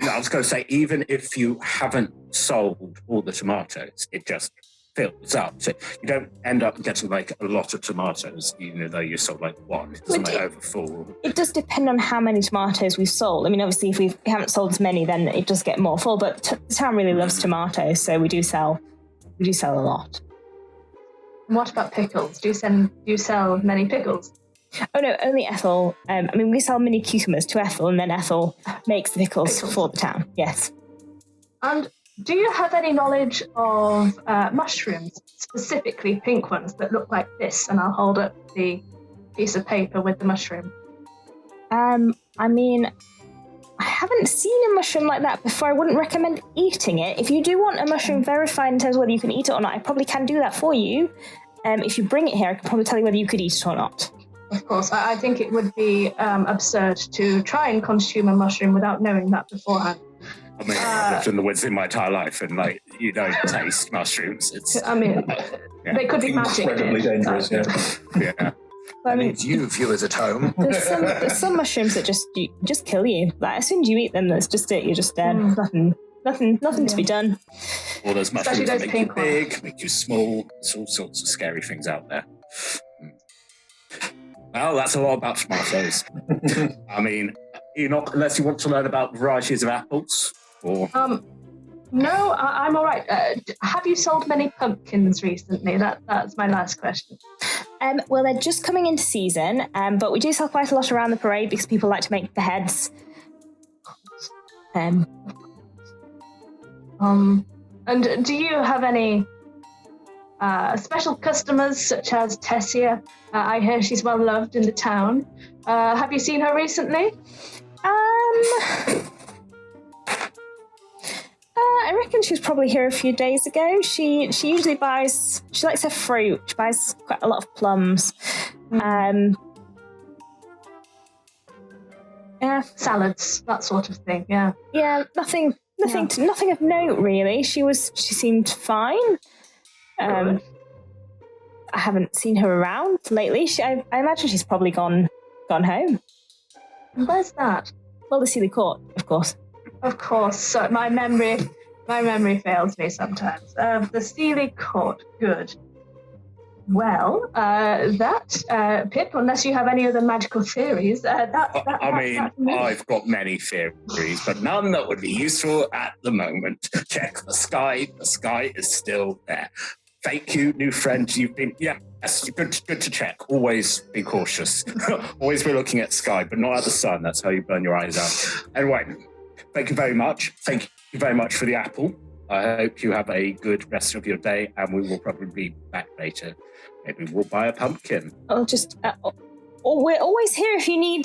No, I was going to say, even if you haven't sold all the tomatoes, it just fills up. So you don't end up getting like a lot of tomatoes, even though you sold like one. It doesn't like overfull. It does depend on how many tomatoes we've sold. I mean, obviously, if we haven't sold as many, then it does get more full. But the town really loves tomatoes, so we do sell a lot. And what about pickles? Do you sell many pickles? Oh no, only Ethel. We sell mini cucumbers to Ethel, and then Ethel makes the pickles for the town. Yes. And do you have any knowledge of mushrooms, specifically pink ones that look like this? And I'll hold up the piece of paper with the mushroom. I haven't seen a mushroom like that before. I wouldn't recommend eating it. If you do want a mushroom verified in terms of whether you can eat it or not, I probably can do that for you. If you bring it here, I can probably tell you whether you could eat it or not. Of course, I think it would be absurd to try and consume a mushroom without knowing that beforehand. I mean, I've lived in the woods in my entire life, and like you don't taste mushrooms. They could be magic. Incredibly dangerous. Yeah. That means you, viewers at home. There's some mushrooms that just kill you. Like as soon as you eat them, that's just it. You're just dead. Nothing to be done. All those mushrooms those that make you pink ones. big, make you small. There's all sorts of scary things out there. Well, that's a lot about tomatoes. I mean, unless you want to learn about varieties of apples, or no, I'm all right. Have you sold many pumpkins recently? That's my last question. Well, they're just coming into season, but we do sell quite a lot around the parade because people like to make the heads. And do you have any special customers such as Tessia? I hear she's well loved in the town. Have you seen her recently? I reckon she was probably here a few days ago. She usually buys. She likes her fruit. She buys quite a lot of plums. Yeah, salads, that sort of thing. Yeah. Yeah, nothing of note really. She seemed fine. I haven't seen her around lately. I imagine she's probably gone home. Where's that? Well, the Sealy Court, of course. Of course. So my memory fails me sometimes. The Sealy Court. Good. Well, Pip, unless you have any other magical theories, I've got many theories, but none that would be useful at the moment. Check the sky. The sky is still there. Thank you, new friend. You've been, yes, good to check. Always be cautious. Always be looking at sky, but not at the sun. That's how you burn your eyes out. Anyway, thank you very much. Thank you very much for the apple. I hope you have a good rest of your day, and we will probably be back later. Maybe we'll buy a pumpkin. I'll just... we're always here if you need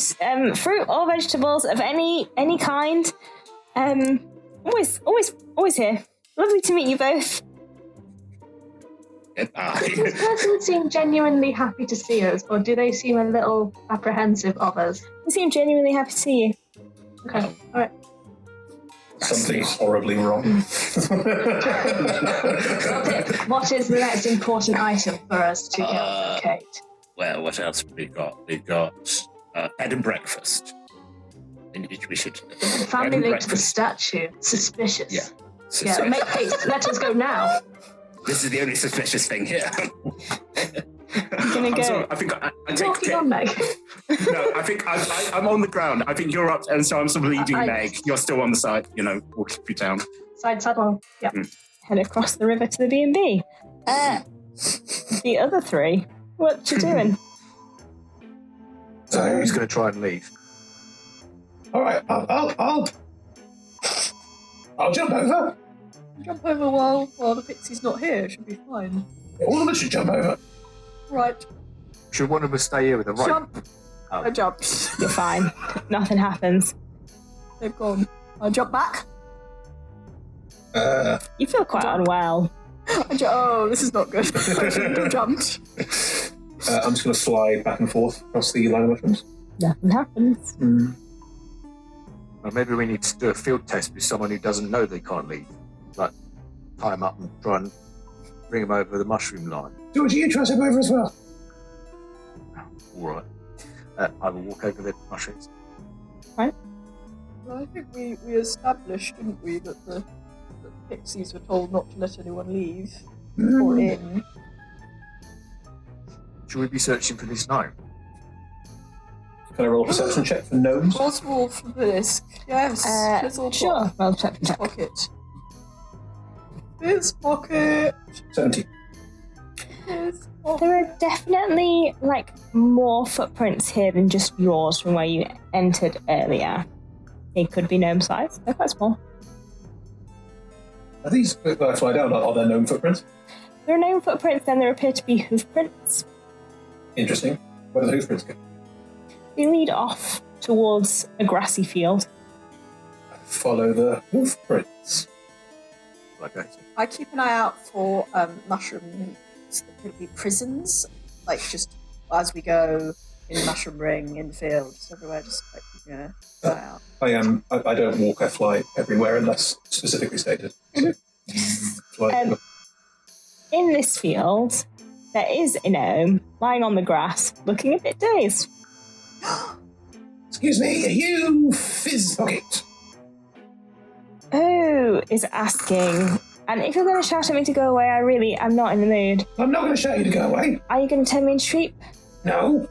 fruit or vegetables of any kind. Always here. Lovely to meet you both. Does this person seem genuinely happy to see us, or do they seem a little apprehensive of us? They seem genuinely happy to see you. Okay, all right. Something's horribly wrong. What is the next important item for us to get on Kate? Well, what else have we got? We've got bed and breakfast. We should. Family linked to the statue. Suspicious. Yeah. Yeah, make haste. Let us go now. This is the only suspicious thing here. I'm gonna go. Sorry, I think I take Walking on, Meg. No, I think I'm on the ground. I think you're up, and so I'm sort of leading Meg. You're still on the side. We'll keep you down. Side saddle. Yep. Head across the river to the B&B. The other three, what you doing? So who's going to try and leave? All right, I'll jump over. Jump over while the pixie's not here. Should be fine. All of us should jump over. Right. Should one of us stay here with a rope? Jump. I jumped. You're fine. Nothing happens. They've gone. I jump back. You feel quite unwell. Oh, this is not good. I shouldn't have jumped. I'm just going to fly back and forth across the line of mushrooms. Nothing happens. Well, maybe we need to do a field test with someone who doesn't know they can't leave. Like, tie them up and try and bring them over the mushroom line. Georgie, you try to come over as well. All right. I will walk over the mushrooms. Well, I think we established, didn't we, that the pixies were told not to let anyone leave or in. Should we be searching for this gnome? Can I roll a perception check for gnomes? Oswald for this. Yes. Sure. Well, check. Pocket. This pocket. 17. This pocket. There are definitely more footprints here than just yours from where you entered earlier. They could be gnome size. They're quite small. Are these, when I fly down, are there gnome footprints? There are gnome footprints, then there appear to be hoof prints. Interesting. Where do the hoof prints go? They lead off towards a grassy field. Follow the hoof prints. Okay. I keep an eye out for mushrooms that could be prisons, just as we go in the mushroom ring, in the fields, everywhere, just keeping an eye out. I don't walk, I fly everywhere unless specifically stated. Fly. In this field, there is a gnome lying on the grass, looking a bit dazed. Excuse me, are you Fizz Pocket? Oh, is asking. And if you're going to shout at me to go away, I'm not in the mood. I'm not going to shout you to go away. Are you going to turn me into sheep? No.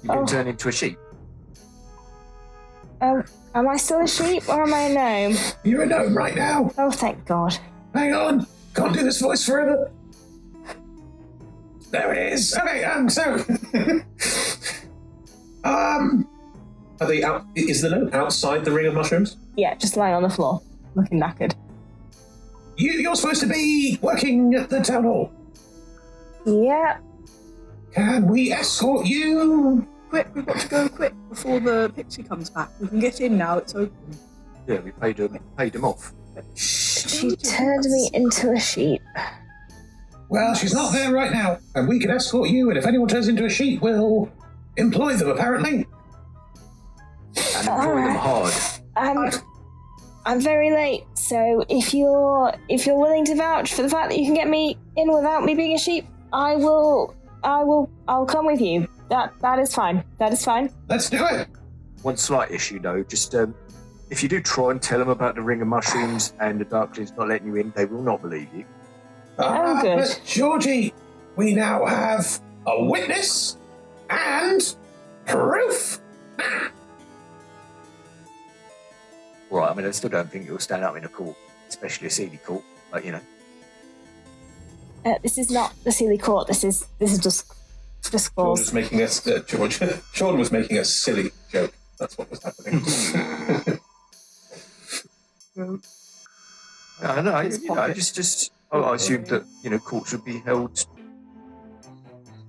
You can turn into a sheep. Am I still a sheep or am I a gnome? You're a gnome right now. Oh, thank God. Hang on. Can't do this voice forever. There it is. Okay, so... Are they out? Is the gnome outside the ring of mushrooms? Yeah, just lying on the floor, looking knackered. You're supposed to be working at the town hall. Yeah. Can we escort you? Quick, we've got to go quick before the pixie comes back. We can get in now, it's open. Yeah, we paid them off. She turned me into a sheep. Well, she's not there right now, and we can escort you, and if anyone turns into a sheep, we'll employ them, apparently. And employ them hard. I'm very late, so if you're willing to vouch for the fact that you can get me in without me being a sheep, I'll come with you. That is fine. That is fine. Let's do it. One slight issue, though, just if you do try and tell them about the ring of mushrooms and the Darkling's not letting you in, they will not believe you. Oh, good. But Georgie, we now have a witness and proof. Right, I mean, I still don't think it will stand up in a court, especially a Sealy court, but you know. This is not the Sealy court. This is Dusk Falls. Sean was making a silly joke. That's what was happening. I assumed that courts would be held.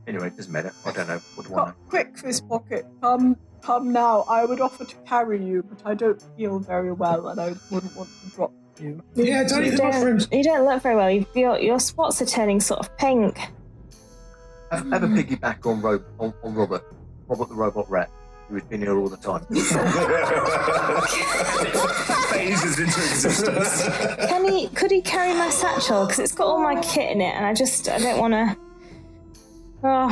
Anyway, it doesn't matter. I don't know what I want. Quick, Fizz Pocket, come now. I would offer to carry you, but I don't feel very well, and I wouldn't want to drop you. Yeah, don't eat the mushrooms. You don't look very well. Your spots are turning sort of pink. Have a piggyback on Robert the robot rat, who's been here all the time. Phases into existence. Could he carry my satchel? Because it's got all my kit in it, and I don't want to. Oh.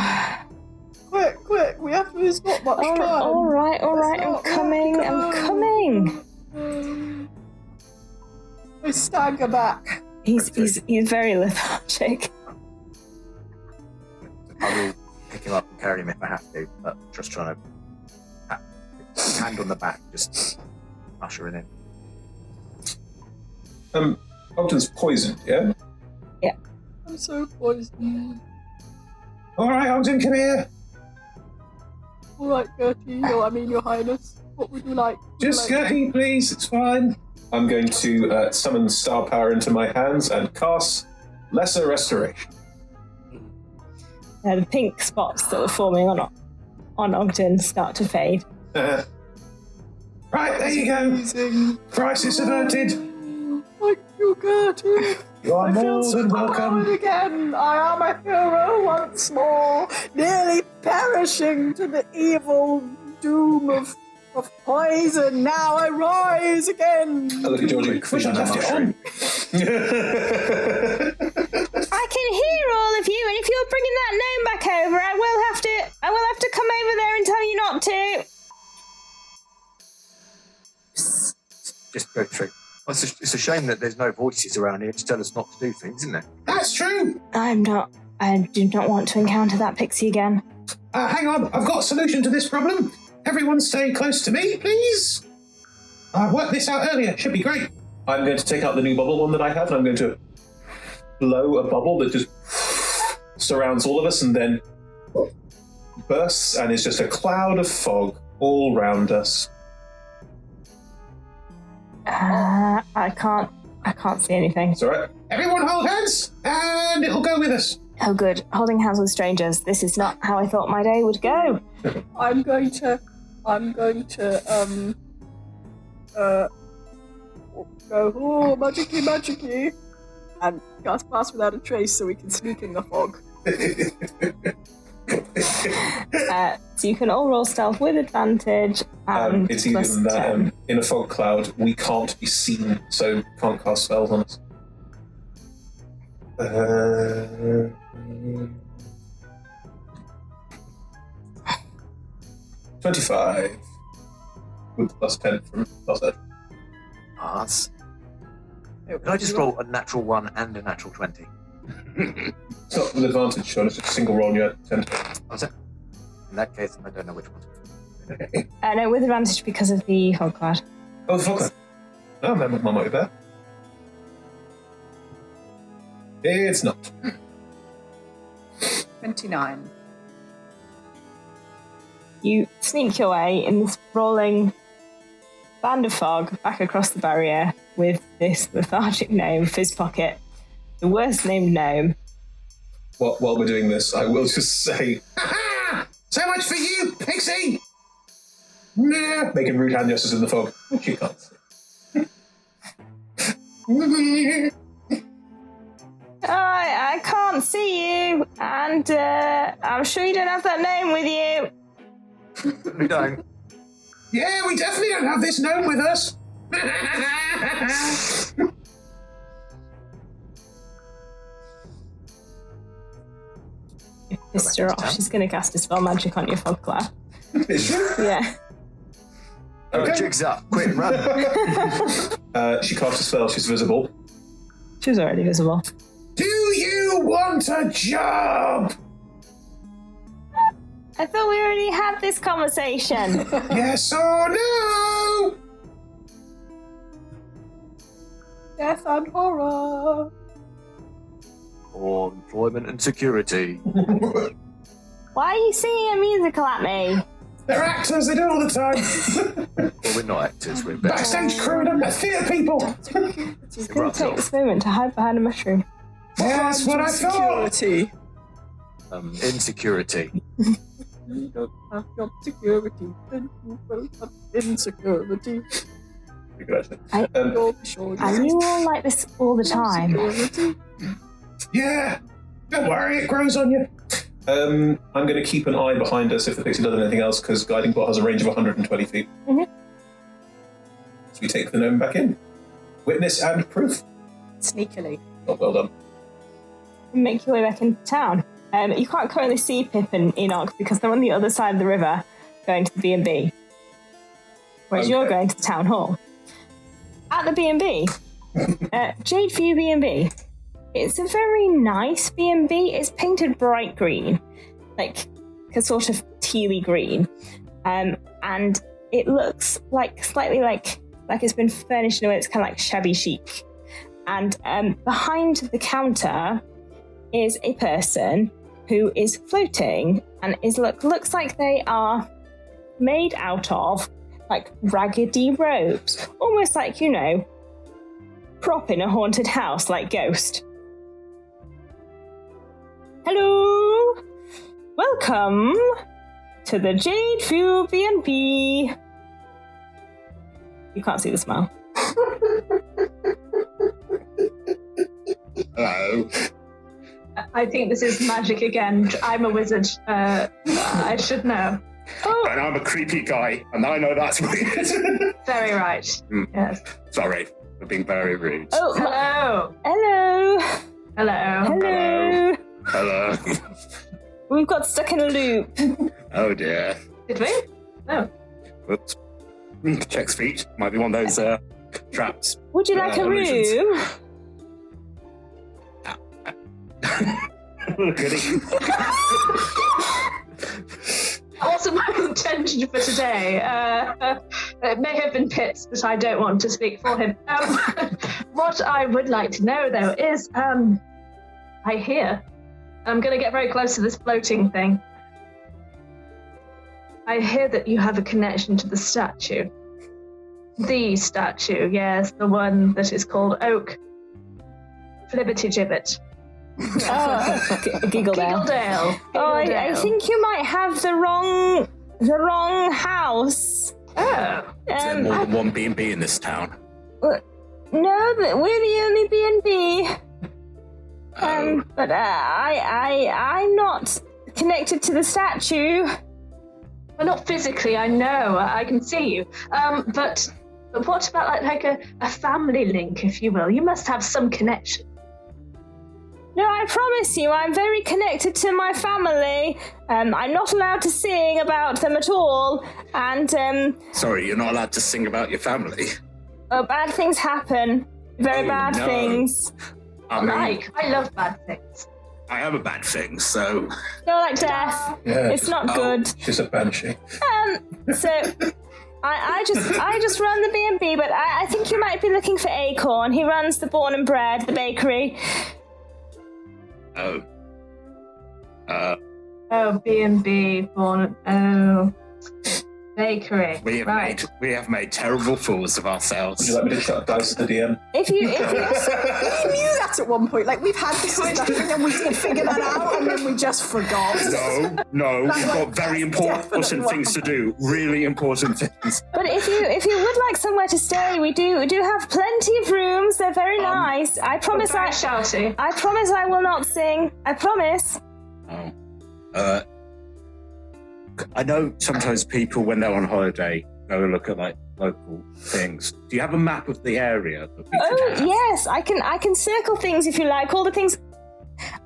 Quick! We have to. There's not much time. All right. I'm coming. We stagger back. He's very lethargic. I will pick him up and carry him if I have to, but just trying to hand on the back, just ushering in. Ogden's poisoned, yeah? Yeah. I'm so poisoned. All right, Ogden, come here. All right, Gertie. Your Highness. What would you like? Just Gertie, please. It's fine. I'm going to summon star power into my hands and cast Lesser Restoration. The pink spots that were forming on Ogden start to fade. Right, there you go. Amazing. Crisis averted. Thank you, Gertie. You are I feel more so than empowered welcome. again. I am a hero once more, nearly perishing to the evil doom of poison. Now I rise again. I look at Georgie. Wish I'd left it on. I can hear all of you, and if you're bringing that gnome back over, I will have to come over there and tell you not to. Just go through. Well, it's a shame that there's no voices around here to tell us not to do things, isn't it? That's true. I do not want to encounter that pixie again. Hang on, I've got a solution to this problem. Everyone stay close to me, please. I worked this out earlier. Should be great. I'm going to take out the new bubble one that I have, and I'm going to blow a bubble that just surrounds all of us and then bursts, and it's just a cloud of fog all round us. I can't see anything. It's all right. Everyone hold hands, and it'll go with us. Oh, good. Holding hands with strangers. This is not how I thought my day would go. I'm going to go, magicy, and cast Pass Without a Trace so we can sneak in the fog. So you can all roll stealth with advantage. And It's easier than that. In a fog cloud, we can't be seen, so can't cast spells on us. 25 with plus 10 from plus 8. Pass. Can I just roll a natural 1 and a natural 20? It's not with advantage, Sean. It's just a single roll and you had 10. Was it? In that case, I don't know which one. No, with advantage because of the fog cloud. Oh, the fog cloud. Oh, that might be better. It's not. 29. You sneak your way in this rolling band of fog back across the barrier with this lethargic gnome, Fizzpocket, the worst named gnome. While we're doing this, I will just say, ha-ha! So much for you, Pixie! Nah, making rude hand gestures in the fog, which you can't see. I can't see you, and I'm sure you don't have that gnome with you. We don't. Yeah, we definitely don't have this gnome with us. You pissed her off. She's going to cast a spell magic on your fog cloud. Is she? Yeah. Okay. Jigs up, quick, run. She casts a spell, she's visible. She was already visible. Do you want a job? I thought we already had this conversation. Yes or no? Death and horror. Or employment and security. Why are you singing a musical at me? They're actors, they do it all the time. Well, we're not actors, we're better. Backstage crew, they're theatre people. She's going to take this moment to hide behind a mushroom. That's what I thought. Security. Insecurity. You don't have job security, then you will have insecurity. You'll be sure Are you all like this all the time? Security. Yeah, don't worry, it grows on you. I'm going to keep an eye behind us if the pixie does anything else, because Guiding Bolt has a range of 120 feet. Mm-hmm. So we take the gnome back in. Witness and proof. Sneakily. Not well done. Make your way back into town. You can't currently see Pip and Enoch because they're on the other side of the river going to the B&B. Whereas you're going to the town hall. At the B&B, Jade View B&B. It's a very nice B&B. It's painted bright green, like a sort of tealy green. And it looks like slightly like it's been furnished in a way that's kind of like shabby chic. And behind the counter is a person who is floating and looks like they are made out of like raggedy robes, almost like, prop in a haunted house like Ghost. Hello, welcome to the Jade View B&B. You can't see the smile. Hello. I think this is magic again. I'm a wizard. I should know. And I'm a creepy guy, and I know that's weird. Very right. Yes. Sorry for being very rude. Oh, Hello. hello. Hello. Hello. Hello. We've got stuck in a loop. Oh dear. Did we? No. Whoops. Check's feet. Might be one of those traps. Would you like a illusions. room? Goody. That wasn't my intention for today. It may have been Pitt's, but I don't want to speak for him. What I would like to know, though, is I hear. I'm going to get very close to this floating thing. I hear that you have a connection to the statue. The statue, yes, the one that is called Oak Flibbity Gibbet. Giggledale. Giggledale. Oh, I think you might have the wrong house. Oh. Is there more than one B&B in this town? No, but we're the only B&B. Oh. But I'm not connected to the statue. Well, not physically, I know. I can see you. But what about like a family link, if you will? You must have some connection. No, I promise you, I'm very connected to my family. I'm not allowed to sing about them at all. And, Sorry, you're not allowed to sing about your family. bad things happen. Very Oh, bad no. things. I mean, I love bad things. I am a bad thing, so... No, like death. Yeah, It's not good. She's a banshee. So I just run the B&B, but I think you might be looking for Acorn. He runs the Born and Bred, the bakery. Oh. Oh, B&B, born. Oh, bakery. We have made terrible fools of ourselves. Would you like me to shut dice to the DM? If you We knew that at one point. Like, we've had this discussion and we did figure that out and then we just forgot. No, That's we've like got very important definitely things to do. Really important things. but if you would like somewhere to stay, we do have plenty of rooms. They're very nice. I promise Very shouty. I promise I will not sing. I promise. Oh. I know sometimes people, when they're on holiday, go and look at like local things. Do you have a map of the area that we could Oh have? yes, I can circle things if you like. All the things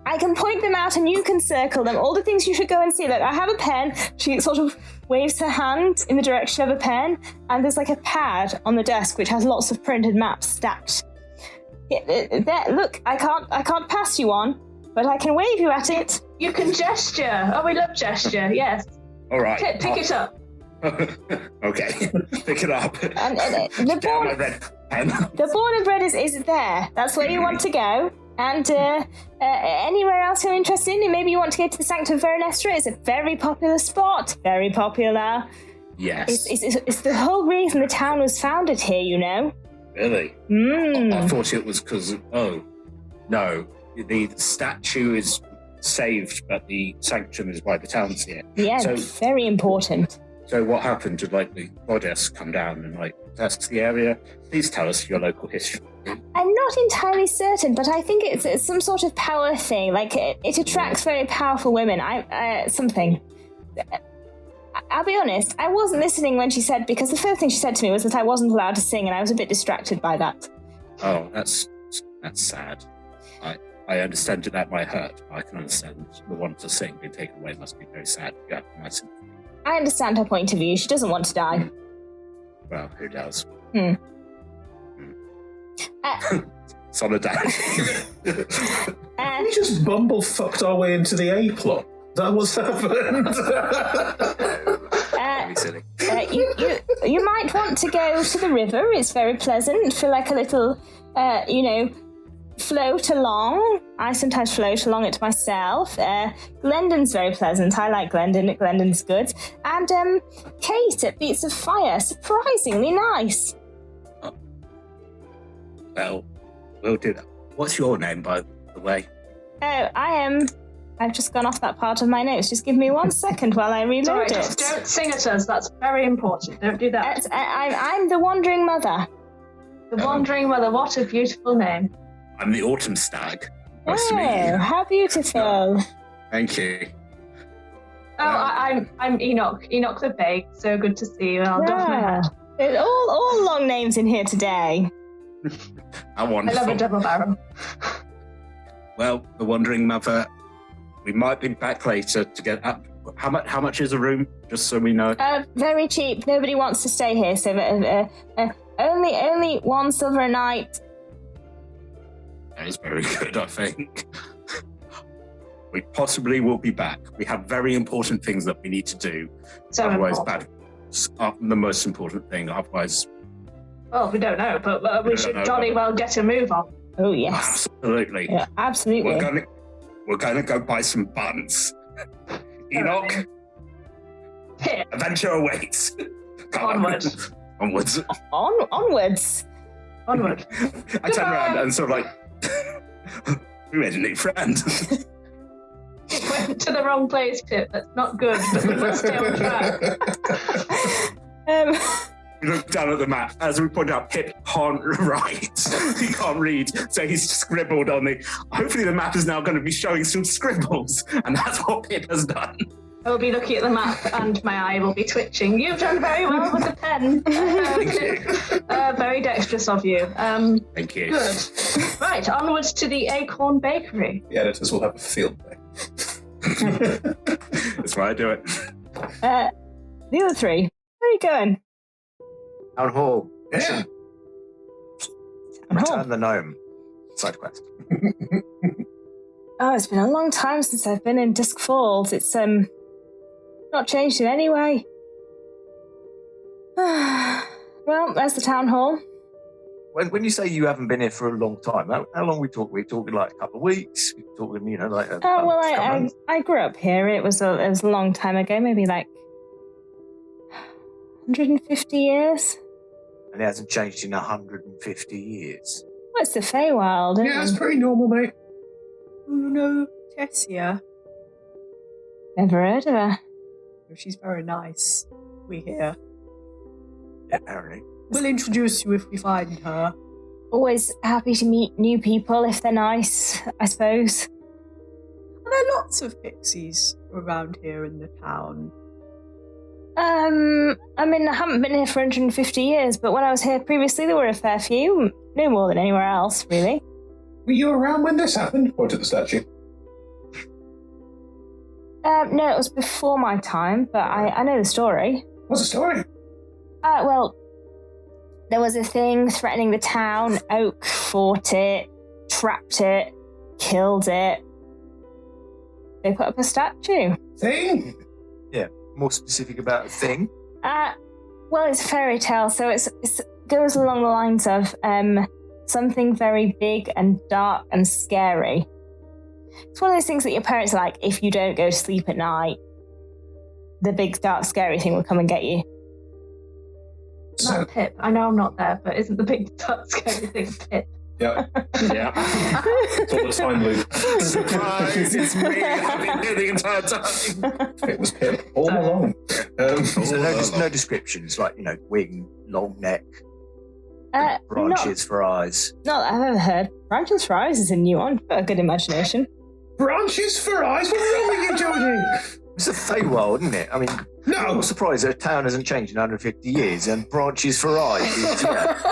I can point them out and you can circle them. All the things you should go and see. Look, I have a pen. She sort of waves her hand in the direction of a pen, and there's like a pad on the desk which has lots of printed maps stacked. There, look, I can't pass you on, but I can wave you at it. You can gesture. Oh, we love gesture. Yes. All right. Pick it up. Okay, pick it up. And the Down my Born red pen. the Born and Bred is there. That's where you want to go. And anywhere else you're interested in, maybe you want to go to the Sanctum Veronestra. It's a very popular spot. Very popular. Yes. It's the whole reason the town was founded here, you know. Really? I thought it was because. Oh, no. The statue is saved, but the sanctum is why the town's here. Yeah, So- very important. So what happened? Did like the goddess come down and like test the area? Please tell us your local history. I'm not entirely certain, but I think it's some sort of power thing. Like it attracts very powerful women. Something. I'll be honest, I wasn't listening when she said, because the first thing she said to me was that I wasn't allowed to sing, and I was a bit distracted by that. Oh, that's sad. I understand that might hurt. I can understand the one to sing being taken away must be very sad. Yeah, my sympathy. I understand her point of view. She doesn't want to die. Well, who does? Uh, Solidarity. We just bumble-fucked our way into the A plot. Is that what's happened? Very silly. You might want to go to the river. It's very pleasant for like a little, float along. I sometimes float along it myself. Glendon's very pleasant. I like Glendon. Glendon's good. And Kate at Beats of Fire, surprisingly nice. Well, we'll do that. What's your name, by the way? Oh, I've just gone off that part of my notes. Just give me 1 second while I reload Sorry, it. just don't sing at us. That's very important. Don't do that. I'm the Wandering Mother. The Wandering Mother. What a beautiful name. I'm the Autumn Stag. Nice to meet you. How beautiful. Thank you. Oh, I'm Enoch. Enoch the Bake. So good to see you. I'll doff my hat. It's all long names in here today. How I wonderful. love a double barrel. Well, the Wandering Mother, we might be back later to get up. How much is a room? Just so we know. Very cheap. Nobody wants to stay here, so only 1 silver a night. That is very good, I think. We possibly will be back. We have very important things that we need to do. So Otherwise, important. the most important thing. Otherwise, Well, we don't know, but we should jolly well get a move on. Oh yes. absolutely. Yeah, absolutely. We're gonna go buy some buns. Enoch, Here, adventure awaits. Come on. Onwards. Onwards. Onwards. onward. I turn around and sort of like, we made a new friend. Went to the wrong place, Pip. That's not good, but we must stay on track. We look down at the map. As we point out, Pip can't write. He can't read. So he's scribbled on the... Hopefully the map is now going to be showing some scribbles. And that's what Pip has done. I will be looking at the map and my eye will be twitching. You've done very well with the pen. Thank you. Very dexterous of you. Thank you. Good. Right, onwards to the Acorn Bakery. The editors will have a field day. That's why I do it. The other three. Where are you going? Town Hall. Yeah. Return the gnome. Side quest. Oh, it's been a long time since I've been in Dusk Falls. It's not changed in any way. Well, there's the town hall. When you say you haven't been here for a long time, how long we talk? We're talking like a couple of weeks. We're talking, like. Oh well, I grew up here. It was a long time ago, maybe like 150 years. And it hasn't changed in 150 years. Well, it's the Faewild, isn't Yeah, it? that's pretty normal, mate. You know Tessia? Never heard of her. She's very nice. We hear. Yeah, apparently. We'll introduce you if we find her. Always happy to meet new people if they're nice, I suppose. Are there lots of pixies around here in the town? I mean, I haven't been here for 150 years, but when I was here previously, there were a fair few. No more than anywhere else, really. Were you around when this happened? Point at the statue. No, it was before my time, but I know the story. What's the story? Well, there was a thing threatening the town. Oak fought it, trapped it, killed it. They put up a statue. Thing? Yeah, more specific about a thing. Well, it's a fairy tale, so it goes along the lines of something very big and dark and scary. It's one of those things that your parents are like, if you don't go to sleep at night, the big dark scary thing will come and get you. Not Pip. I know I'm not there, but isn't the big dark scary thing Pip? Yeah. Yeah. It's all the time loop. Surprise! It's me. I've been here the entire time. It was Pip all along. So no descriptions, like, wing, long neck, branches for eyes. Not that I've ever heard. Branches for eyes is a new one. Got a good imagination. Branches for eyes? What's wrong with you, Georgie? It's a Faewild, isn't it? I mean, No. I'm surprised that a town hasn't changed in 150 years and branches for eyes.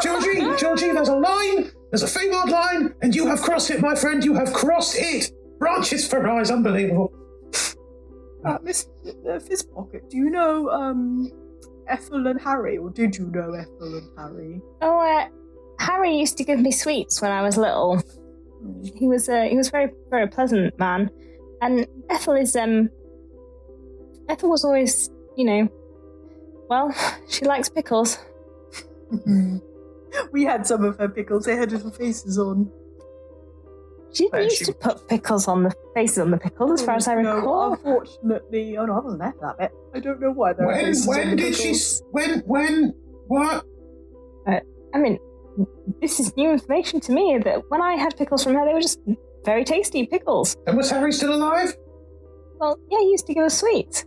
Georgie, there's a line. There's a Faewild line, and you have crossed it, my friend. You have crossed it. Branches for eyes, unbelievable. Miss Fizzpocket, do you know Ethel and Harry, or did you know Ethel and Harry? Oh, Harry used to give me sweets when I was little. He was very, very pleasant man, and Ethel was always, well, she likes pickles. We had some of her pickles. They had little faces on. She didn't used to put pickles on the faces on the pickles, as far as I recall. No, unfortunately, I wasn't there for that bit. I don't know why there were faces on the pickles. What? I mean, this is new information to me, that when I had pickles from her, they were just very tasty pickles. And was Harry still alive? Well, yeah, he used to give us sweets.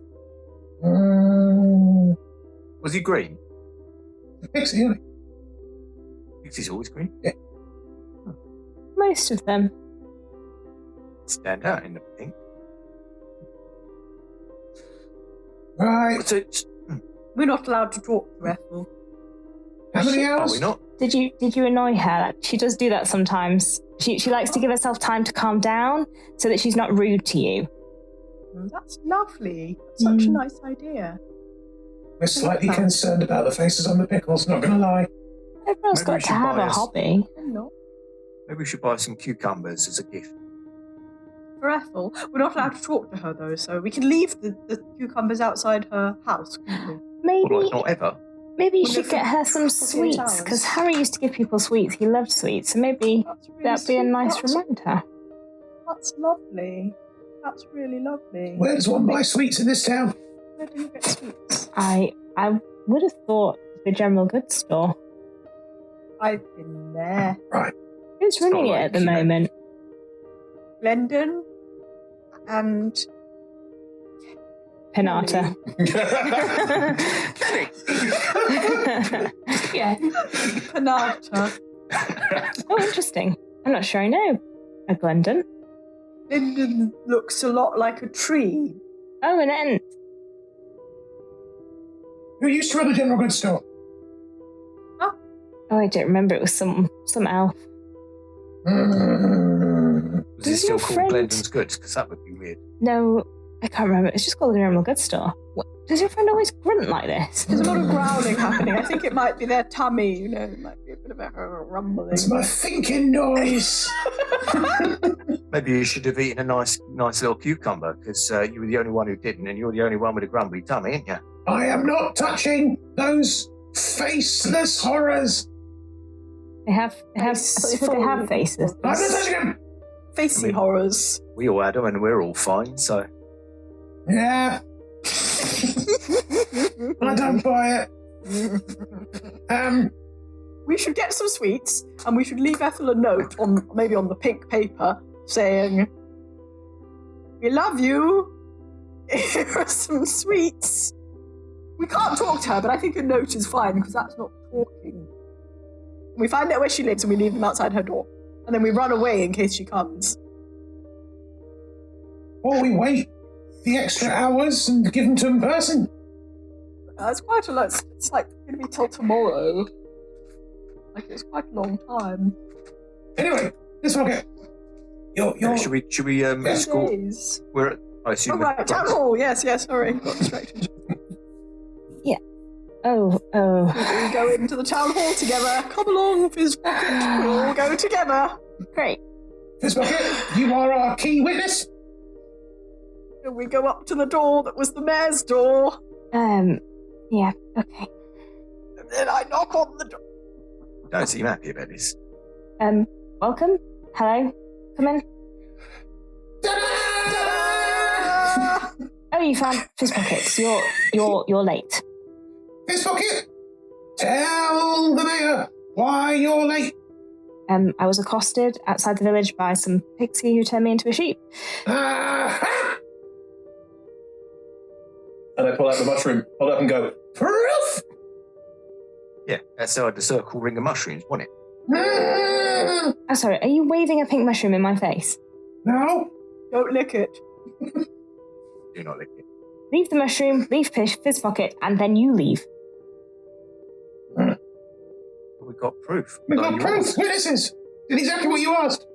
Was he green? Pixie, isn't He's always green. Most of them. stand out in the pink. Right. What's it? We're not allowed to talk to Ethel. How many Are hours? we not? Did you annoy her? She does do that sometimes. She likes to give herself time to calm down so that she's not rude to you. That's lovely. That's such a nice idea. We're slightly concerned about the faces on the pickles, not going to lie. Everyone's Maybe we got to should have buy a us- hobby. I'm not. Maybe we should buy some cucumbers as a gift. For Ethel, we're not allowed to talk to her though, so we can leave the cucumbers outside her house, couldn't we? Maybe Well, not ever. maybe you Wonder should if get we- her some 48 sweets, hours. because Harry used to give people sweets. He loved sweets, so maybe That's really that'd be a sweet. nice That's- reminder. That's lovely. That's really lovely. Where does one buy sweets in this town? Where do you get sweets? I would have thought the general goods store. I've been there. Who's running it not at the like, you know. moment? Glendon and Penata. yeah, Panata. Oh, interesting. I'm not sure I know. A Glendon. Glendon looks a lot like a tree. Oh, an ent. Who used to run the general goods store? Oh, I don't remember. It was some elf. Mm. Was it Does still your called friend- Glendon's Goods? Because that would be weird. No, I can't remember. It's just called the general goods store. What, does your friend always grunt like this? There's a lot of growling happening. I think it might be their tummy, you know, it might be a bit of a rumbling. It's my thinking noise. Maybe you should have eaten a nice little cucumber, because you were the only one who didn't, and you're the only one with a grumbly tummy, ain't you? I am not touching those faceless horrors. They have I thought you said they have faces. I'm not touching them. Facey I mean- horrors. We all had them, and we're all fine, so... Yeah, I don't buy it. We should get some sweets, and we should leave Ethel a note on maybe on the pink paper saying, "We love you. Here are some sweets." We can't talk to her, but I think a note is fine because that's not talking. We find out where she lives and we leave them outside her door, and then we run away in case she comes. Or we wait the extra hours and give them to in person. It's quite a lot. It's like going to be till tomorrow. Like it's quite a long time. Anyway, this pocket. You're Should we 3 escort... days. We're at... I Oh assume... right, town hall. Yes, sorry, got distracted. Oh. We go into the town hall together. Come along, Fizz Pocket. We'll all go together. Great. this pocket. You are our key witness. And we go up to the door that was the mayor's door. Yeah, okay. And then I knock on the door. Don't seem happy about this. Welcome. Hello. Come in. Ah! Oh, you found Fizz Pockets. You're late. This pocket. Tell the mayor why you're late. I was accosted outside the village by some pixie who turned me into a sheep. Aha! And I pull out the mushroom, hold up and go, proof! Yeah, outside the circle ring of mushrooms, wasn't it? Oh, sorry. Are you waving a pink mushroom in my face? No? Don't lick it. Do not lick it. Leave the mushroom, leave Fizz Pocket, and then you leave. But we've got proof. We've Are got you proof, honest? witnesses. Did exactly what you asked.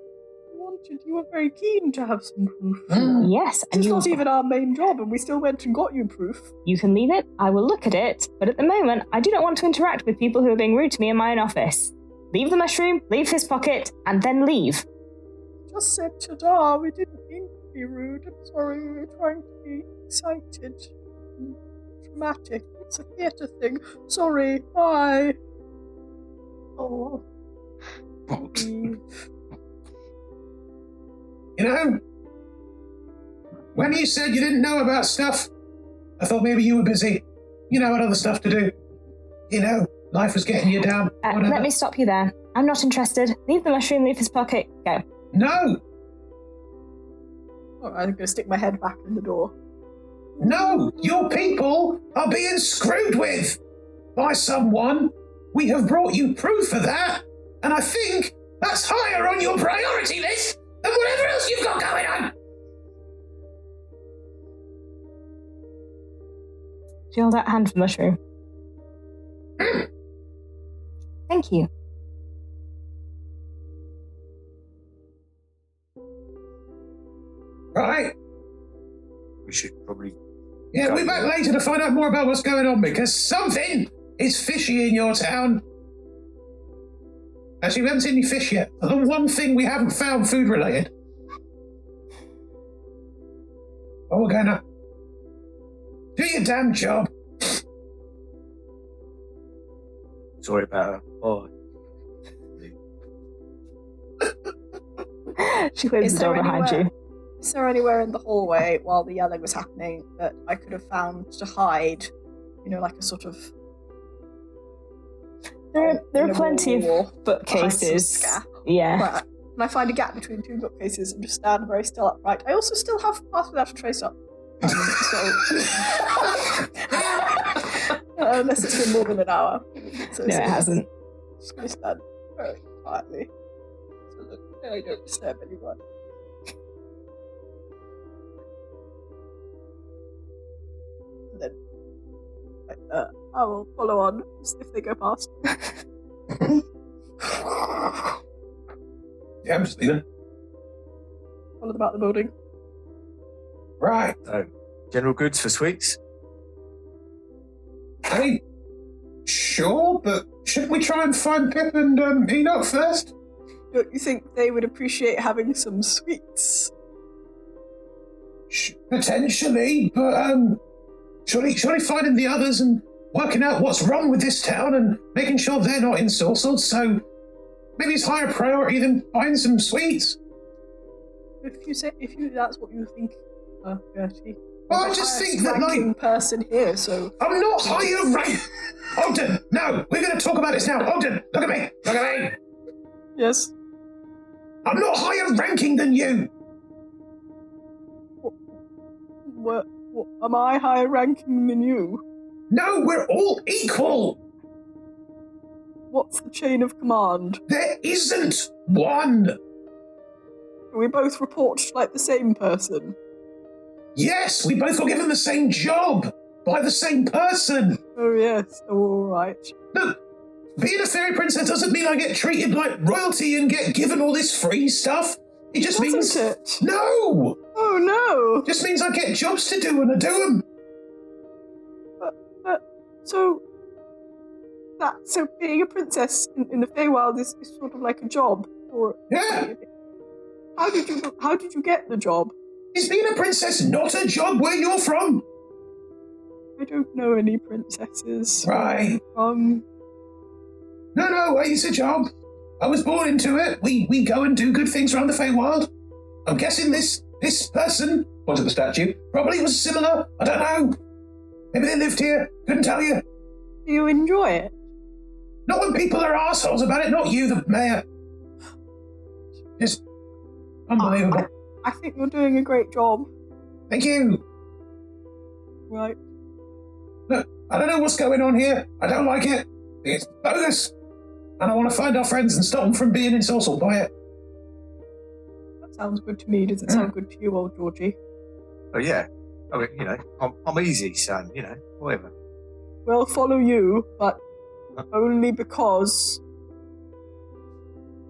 You were very keen to have some proof. Yes, and It's you not even our main job, and we still went and got you proof. You can leave it. I will look at it. But at the moment, I do not want to interact with people who are being rude to me in my own office. Leave the mushroom, leave Fizz Pocket, and then leave. Just said ta-da, we didn't mean to be rude. I'm sorry, we were trying to be excited and dramatic. It's a theatre thing. Sorry, bye. Oh. What? You know, when you said you didn't know about stuff, I thought maybe you were busy. You know, had other stuff to do. You know, life was getting you down. Whatever. Let me stop you there. I'm not interested. Leave the mushroom, leave Fizz Pocket, go. No! Oh, I'm going to stick my head back in the door. No! Your people are being screwed with by someone. We have brought you proof of that, and I think that's higher on your priority list and whatever else you've got going on. She held out a hand for mushroom. Thank you. Right. We should probably. Yeah, we're back later to find out more about what's going on because something is fishy in your town. Actually, we haven't seen any fish yet. The one thing we haven't found food related. Oh, we're gonna do your damn job. Sorry about her. Oh. She closes the door behind you. Is there anywhere in the hallway while the yelling was happening that I could have found to hide? You know, like a sort of. There are plenty of bookcases. Yeah. Right. Can I find a gap between two bookcases and just stand very still upright? I also still have Pass Without a Trace up. Unless it's been more than an hour. So No, it hasn't. I'm just going to stand very quietly so that I don't disturb anyone. And then I will follow on if they go past. Yeah, I'm just leaving. Follow them out the building. Right. So, general goods for sweets? I mean, sure, but shouldn't we try and find Pip and Enoch first? Don't you think they would appreciate having some sweets? Potentially, but surely finding the others and working out what's wrong with this town and making sure they're not ensorcelled, so maybe it's higher priority than buying some sweets. If that's what you think, Gertie. Well, I just think that, like, person here, so I'm not higher rank. Ogden, no, we're going to talk about this now. Ogden, look at me, look at me. Yes. I'm not higher ranking than you. What, am I higher ranking than you? No, we're all equal. What's the chain of command? There isn't one. We both report like the same person. Yes, we both got given the same job by the same person. Oh yes, all right. Look, being a fairy princess doesn't mean I get treated like royalty and get given all this free stuff. It just means... it? No! Oh no! It just means I get jobs to do and I do them. So being a princess in the Faewild is sort of like a job, or Yeah. How did you get the job? Is being a princess not a job where you're from? I don't know any princesses. Right. Um. No, it's a job. I was born into it. We go and do good things around the Faewild. I'm guessing this person, point at the statue, probably was similar. I don't know. Maybe they lived here. Couldn't tell you. Do you enjoy it? Not when people are assholes about it. Not you, the mayor. Just unbelievable. I think you're doing a great job. Thank you. Right. Look, I don't know what's going on here. I don't like it. It's bogus. And I want to find our friends and stop them from being ensorcelled by it. That sounds good to me. Does it sound good to you, old Georgie? Oh, yeah. I mean, I'm easy, son, whatever. We'll follow you, but only because...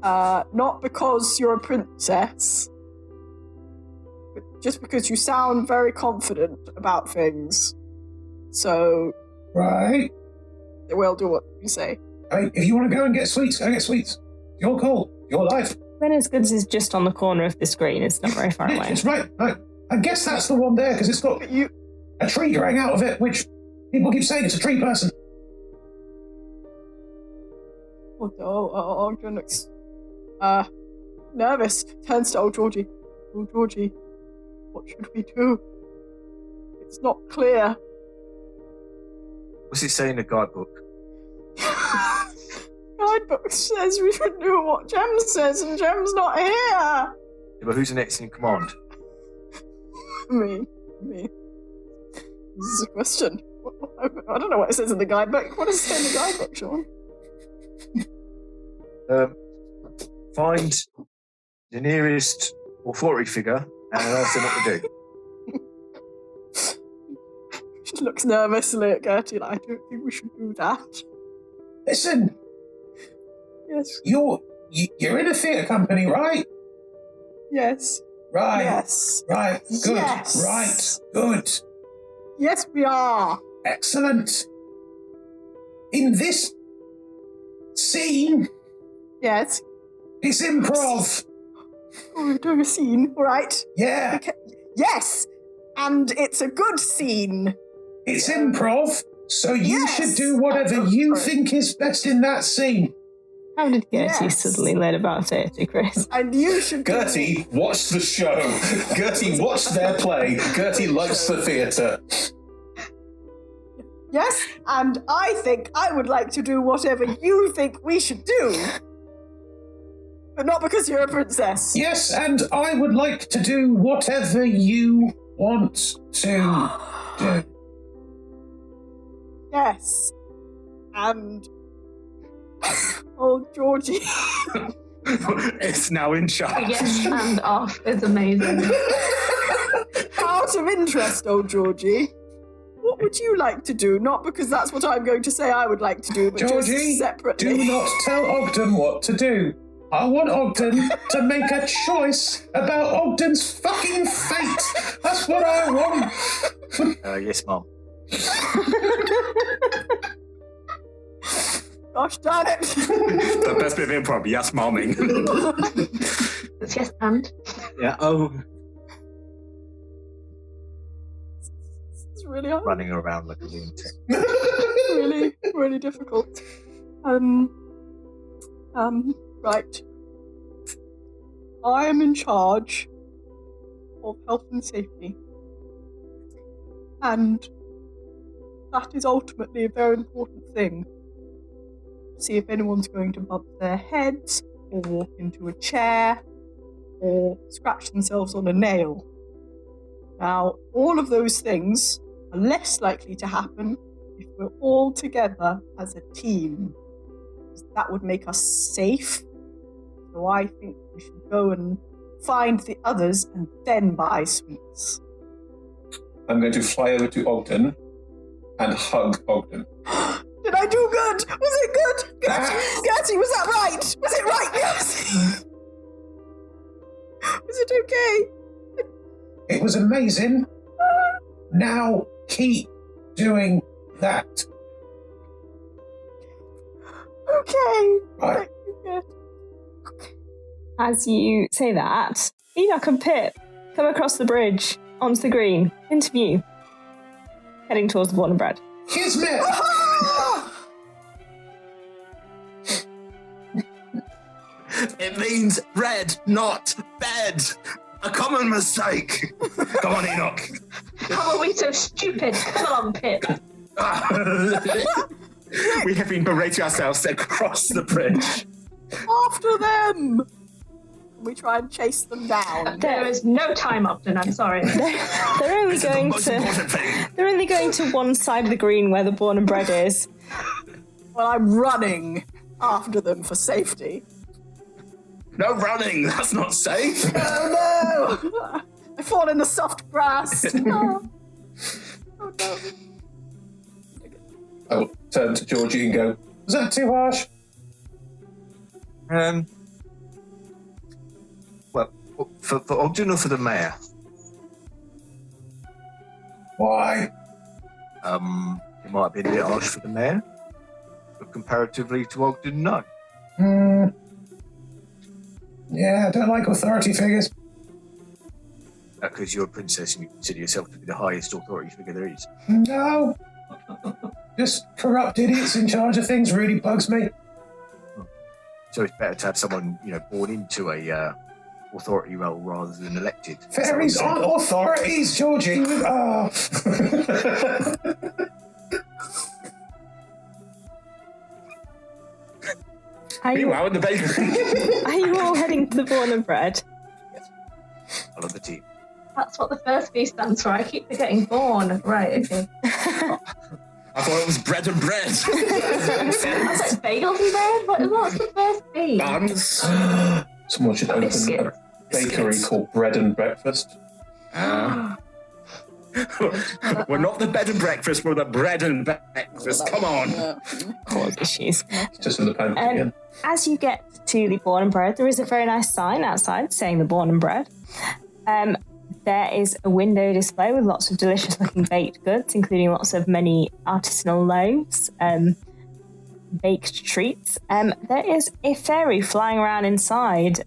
not because you're a princess, but just because you sound very confident about things. So... Right. We'll do what you say. Hey, if you want to go and get sweets, go get sweets. Your call. Your life. Rena's Goods is just on the corner of the screen. It's not very far away. It's right. I guess that's the one there, because it's got a tree growing out of it, which people keep saying it's a tree person. Ogden looks nervous. Turns to old Georgie. Old Georgie, what should we do? It's not clear. What's it say in the guidebook? Guidebook says we should do what Jem says, and Jem's not here. Yeah, but who's the next in command? Me. This is a question. I don't know what it says in the guidebook. What does it say in the guidebook, Sean? Find the nearest authority figure and ask them what to do. She looks nervously at Gertie, like, I don't think we should do that. Listen, Yes. you're in a theatre company, right? Yes. Right. Yes. Right. Good. Yes. Right. Good. Yes, we are. Excellent. In this scene, Yes. it's improv. Oh, we're doing a scene, all right? Yeah, Okay. Yes. And it's a good scene. it's improv. So you Yes. should do whatever you think is best in that scene. How did Gertie Yes. suddenly learn about theatre, Chris? And you should do- Gertie watched the show. Gertie watched their play. Gertie likes the theatre. Yes, and I think I would like to do whatever you think we should do. But not because you're a princess. Yes, and I would like to do whatever you want to do. Yes. And... oh, Georgie. It's now in charge. Yes, and off is amazing. Out of interest, old Georgie, what would you like to do? Not because that's what I'm going to say I would like to do, but Georgie, just separately. do not tell Ogden what to do. I want Ogden to make a choice about Ogden's fucking fate. That's what I want. Yes, Mom. Gosh darn it. The best bit of improv, yes, momming. It's yes, and. Yeah, oh. It's really hard. Running around like a lunatic. Really, really difficult. Right. I am in charge of health and safety. And that is ultimately a very important thing. See if anyone's going to bump their heads, or walk into a chair, or scratch themselves on a nail. Now, all of those things are less likely to happen if we're all together as a team. That would make us safe. So I think we should go and find the others and then buy sweets. I'm going to fly over to Ogden and hug Ogden. Did I do good? Was it good? Gertie, was that right? Was it right, Gertie? Was it okay? It was amazing. Now keep doing that. Okay. Right. Thank you, Gertie. As you say that, Enoch and Pip come across the bridge onto the green, into view, heading towards the Born and Bread. Kismet! It means red, not bed. A common mistake. Come on, Enoch. How are we so stupid? Come on, Pip. We have been berating ourselves across the bridge. After them! We try and chase them down. There is no time, Upton. I'm sorry. They're only This is the going most to. important thing. They're only going to one side of the green where the Born and Bread is. Well, I'm running after them for safety. No running. That's not safe. Oh no! I fall in the soft grass. Oh, oh no. I will turn to Georgie and go, was that too harsh? Well, for Ogden or for the mayor? Why? It might be a bit harsh for the mayor, but comparatively to Ogden, no. Yeah, I don't like authority figures. Because you're a princess and you consider yourself to be the highest authority figure there is. No. Just corrupt idiots in charge of things really bugs me. So it's better to have someone, born into a authority role rather than elected. Fairies aren't authorities, Georgie. Oh. Meanwhile, in the bakery. Are you all heading to the Born and Bread? I love the team. That's what the first B stands for. I keep forgetting born. Right, okay. I thought it was bread and bread. I was like, bagels and bread? What's the first B? Buns. Someone should open Biscuit. bakery called Bread and Breakfast. We're not the bed and breakfast, we're the bread and breakfast. Come on. Cause issues. Just in the poke again. As you get to the Born and Bread, there is a very nice sign outside saying the Born and Bread. There is a window display with lots of delicious-looking baked goods, including lots of many artisanal loaves, baked treats. There is a fairy flying around inside,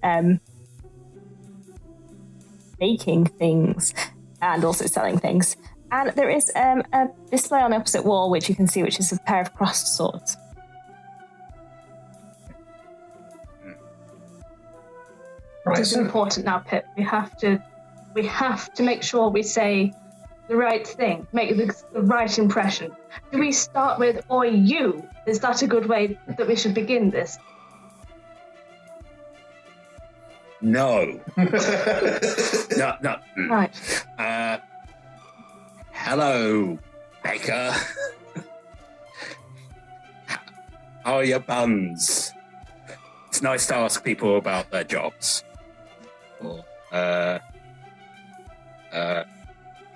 baking things and also selling things. And there is a display on the opposite wall, which you can see, which is a pair of crossed swords. Right, This is important now, Pip. We have to make sure we say the right thing, make the right impression. Do we start with "Oi, you"? Is that a good way that we should begin this? No. No. Right. Hello, Baker. How are your buns? It's nice to ask people about their jobs. Or,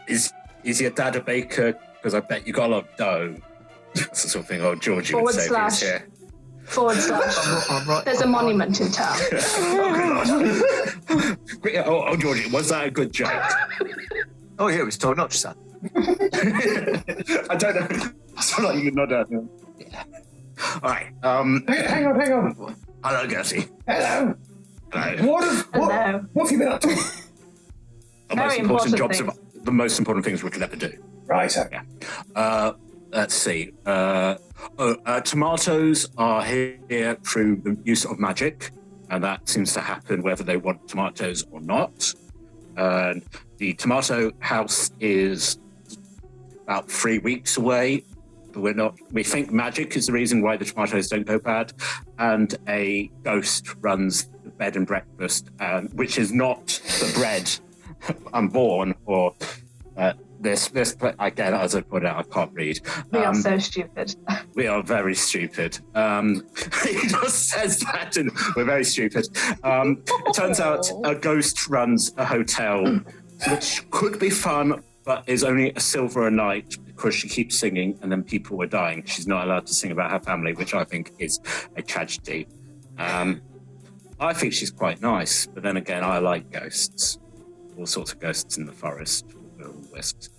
is your dad a baker? Because I bet you got a lot of dough. That's the sort of thing old Georgie would say if he was here. / I'm right. There's a monument in town. Oh, Georgie, was that a good joke? Oh, yeah, it was told not to, son. I don't know. I feel like you nod at him. Yeah. All right. Hang on. Hello, Gertie. Hello. Hello. What have you been up to? The most important things we could ever do. Right, okay. Let's see. Tomatoes are here through the use of magic, and that seems to happen whether they want tomatoes or not. And the tomato house is about 3 weeks away. But we think magic is the reason why the tomatoes don't go bad. And a ghost runs the bed and breakfast, which is not the bread unborn or this again, as I put out, I can't read. We are so stupid. We are very stupid. He just says that, and we're very stupid. It turns out a ghost runs a hotel, which could be fun, but is only a silver a night because she keeps singing, and then people were dying. She's not allowed to sing about her family, which I think is a tragedy. I think she's quite nice, but then again, I like ghosts. All sorts of ghosts in the forest. Wisps.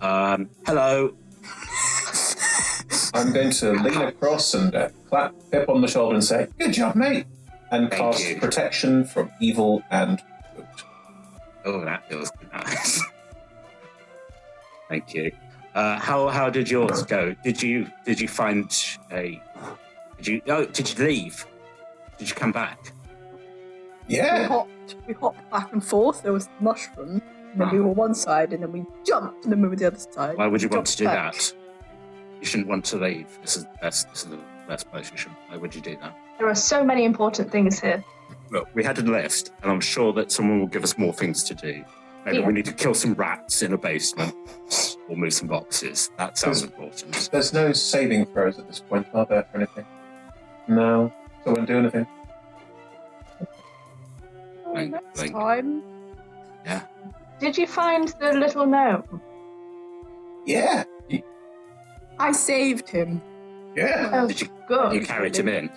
Hello. I'm going to lean across and clap Pip on the shoulder and say, "Good job, mate," and Thank cast you. protection from evil and good. Oh, that feels nice. Thank you. How did yours go? Did you find did you leave? Did you come back? Yeah. We hopped back and forth. There was mushrooms, and then we were one side, and then we jumped, and then we were the other side. Why would you want to do Jumped back. that? You shouldn't want to leave. This is the best place you should. Why would you do that? There are so many important things here. Look, we had a list, and I'm sure that someone will give us more things to do. Maybe Yeah. we need to kill some rats in a basement, or move some boxes. That sounds important. There's no saving throws at this point, are there, for anything? No. So I won't do anything. Next Thank- time. Did you find the little gnome? Yeah. I saved him. Yeah. Oh, Did you good. carried him in?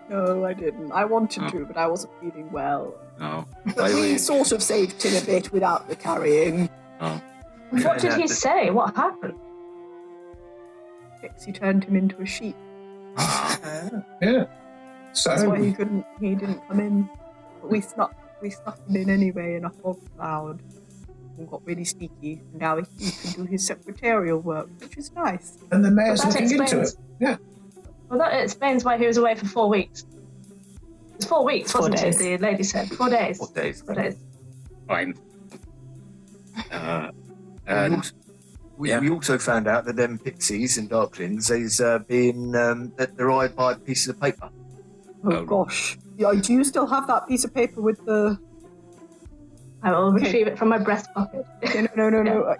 No, I didn't. I wanted Oh. to, but I wasn't feeling well. No. But we sort of saved him a bit without the carrying. Oh. What did he say? What happened? Pixie turned him into a sheep. Yeah. So That's why he didn't come in. But we snuck him in anyway in a fog cloud. And got really sneaky. And now he can do his secretarial work, which is nice. and the mayor's That looking into explains- it. Yeah. Well, that explains why he was away for 4 weeks. It's 4 weeks, 4 wasn't days. it? The lady said 4 days. 4 days. 4 days. Fine. And We Yeah. also found out that them pixies and darklings is being that they're eyed by pieces of paper. Oh, Oh. gosh. Yeah, do you still have that piece of paper with the... I will retrieve it from my breast pocket. No.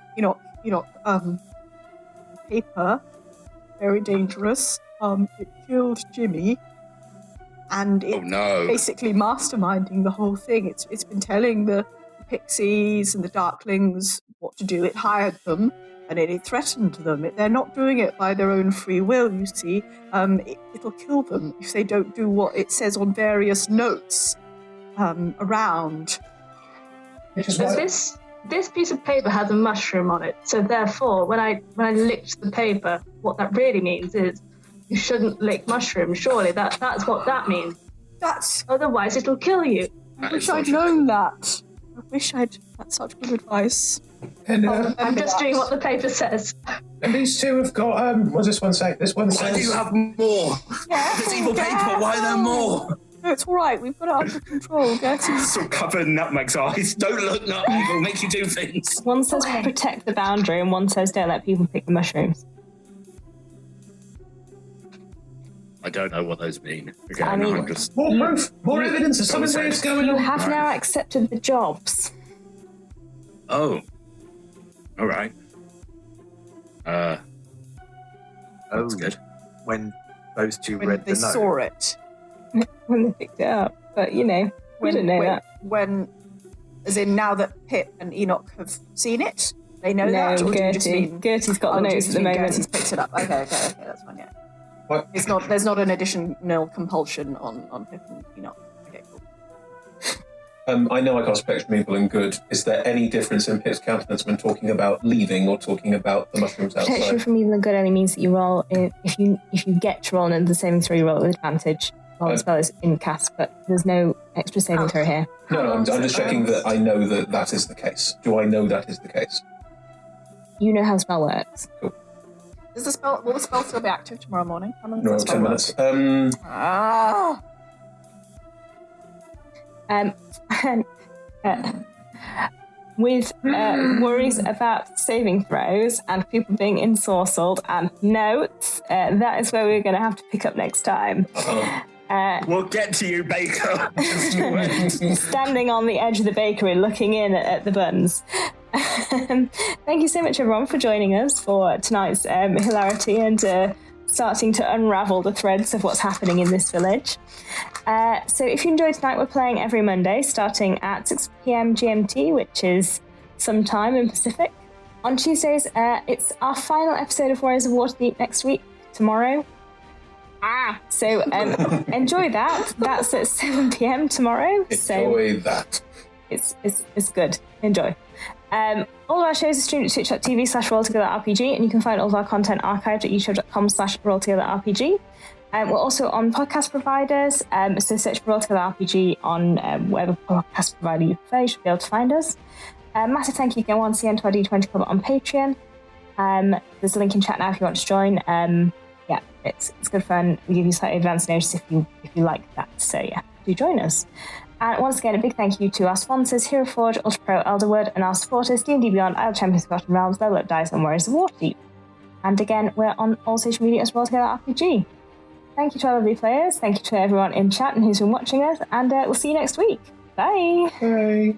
Paper. Very dangerous. It killed Jimmy. and it's basically masterminding the whole thing. It's been telling the pixies and the darklings what to do. It hired them, and it threatened them. They're not doing it by their own free will, you see. It'll kill them if they don't do what it says on various notes around. So this piece of paper has a mushroom on it, so therefore, when I licked the paper, what that really means is you shouldn't lick mushrooms. Surely that's what that means. Otherwise, it'll kill you. I wish I'd known that. I wish I'd had such good advice. And, I'm just doing what the paper says. and these two have got, what does this one say? This one says... Why do you have more? This evil paper, why are there more? No, it's all right. We've got it under control. Gertie's... So cover Nutmeg's eyes. Don't look Nutmeg, it'll make you do things. One says protect the boundary, and one says don't let people pick the mushrooms. I don't know what those mean. Again, I mean, I'm just... More proof! More evidence of something weird's going on! You have now accepted the jobs. Oh. All right. That's good. When those two when read they the note. saw it. When they picked it up. But, you know, we didn't know that. When, as in now that Pip and Enoch have seen it, they know that? Or do you just mean... Gertie's got the notes at the moment. Gertie's picked it up. Okay, that's fine, yeah. What? There's not an additional compulsion on Pip and Enoch. Okay, cool. I know I got spectrum evil and good. Is there any difference in Pip's countenance when talking about leaving or talking about the mushrooms Protection outside? from evil and good only means that you roll, if you get to roll under the saving throw, you roll with advantage while the spell is in cast, but there's no extra saving throw here. No, I'm just checking that I know that is the case. Do I know that is the case? You know how the spell works. Cool. Will the spell still be active tomorrow morning? How long No, does that 10 spell minutes. With worries about saving throws and people being ensorcelled and notes, that is where we're going to have to pick up next time. We'll get to you, Baker. Standing on the edge of the bakery looking in at the buns. Thank you so much, everyone, for joining us for tonight's hilarity and starting to unravel the threads of what's happening in this village. So if you enjoyed tonight, we're playing every Monday starting at 6 p.m. GMT, which is sometime in Pacific. On Tuesdays, it's our final episode of Warriors of Waterdeep next week, tomorrow. So enjoy that. That's at 7 p.m. tomorrow. Enjoy that. It's good. Enjoy. All of our shows are streamed at twitch.tv/rolltogetherrpg, and you can find all of our content archived at youtube.com/rolltogetherrpg. We're also on podcast providers, so search for Roll Together RPG on whatever podcast provider you prefer. You should be able to find us. Massive thank you again once again to our D20 Club on Patreon. There's a link in chat now if you want to join. Yeah, it's good fun. We give you slightly advanced notice if you like that. So yeah, do join us. And once again, a big thank you to our sponsors, Hero Forge, Ultra Pro, Elderwood, and our supporters, D&D Beyond, Isle Champions, Forgotten Realms, Level Up Dice, and Warriors of Waterdeep. And again, we're on all social media as Roll Together RPG. Thank you to our lovely players. Thank you to everyone in chat and who's been watching us. And we'll see you next week. Bye. Bye.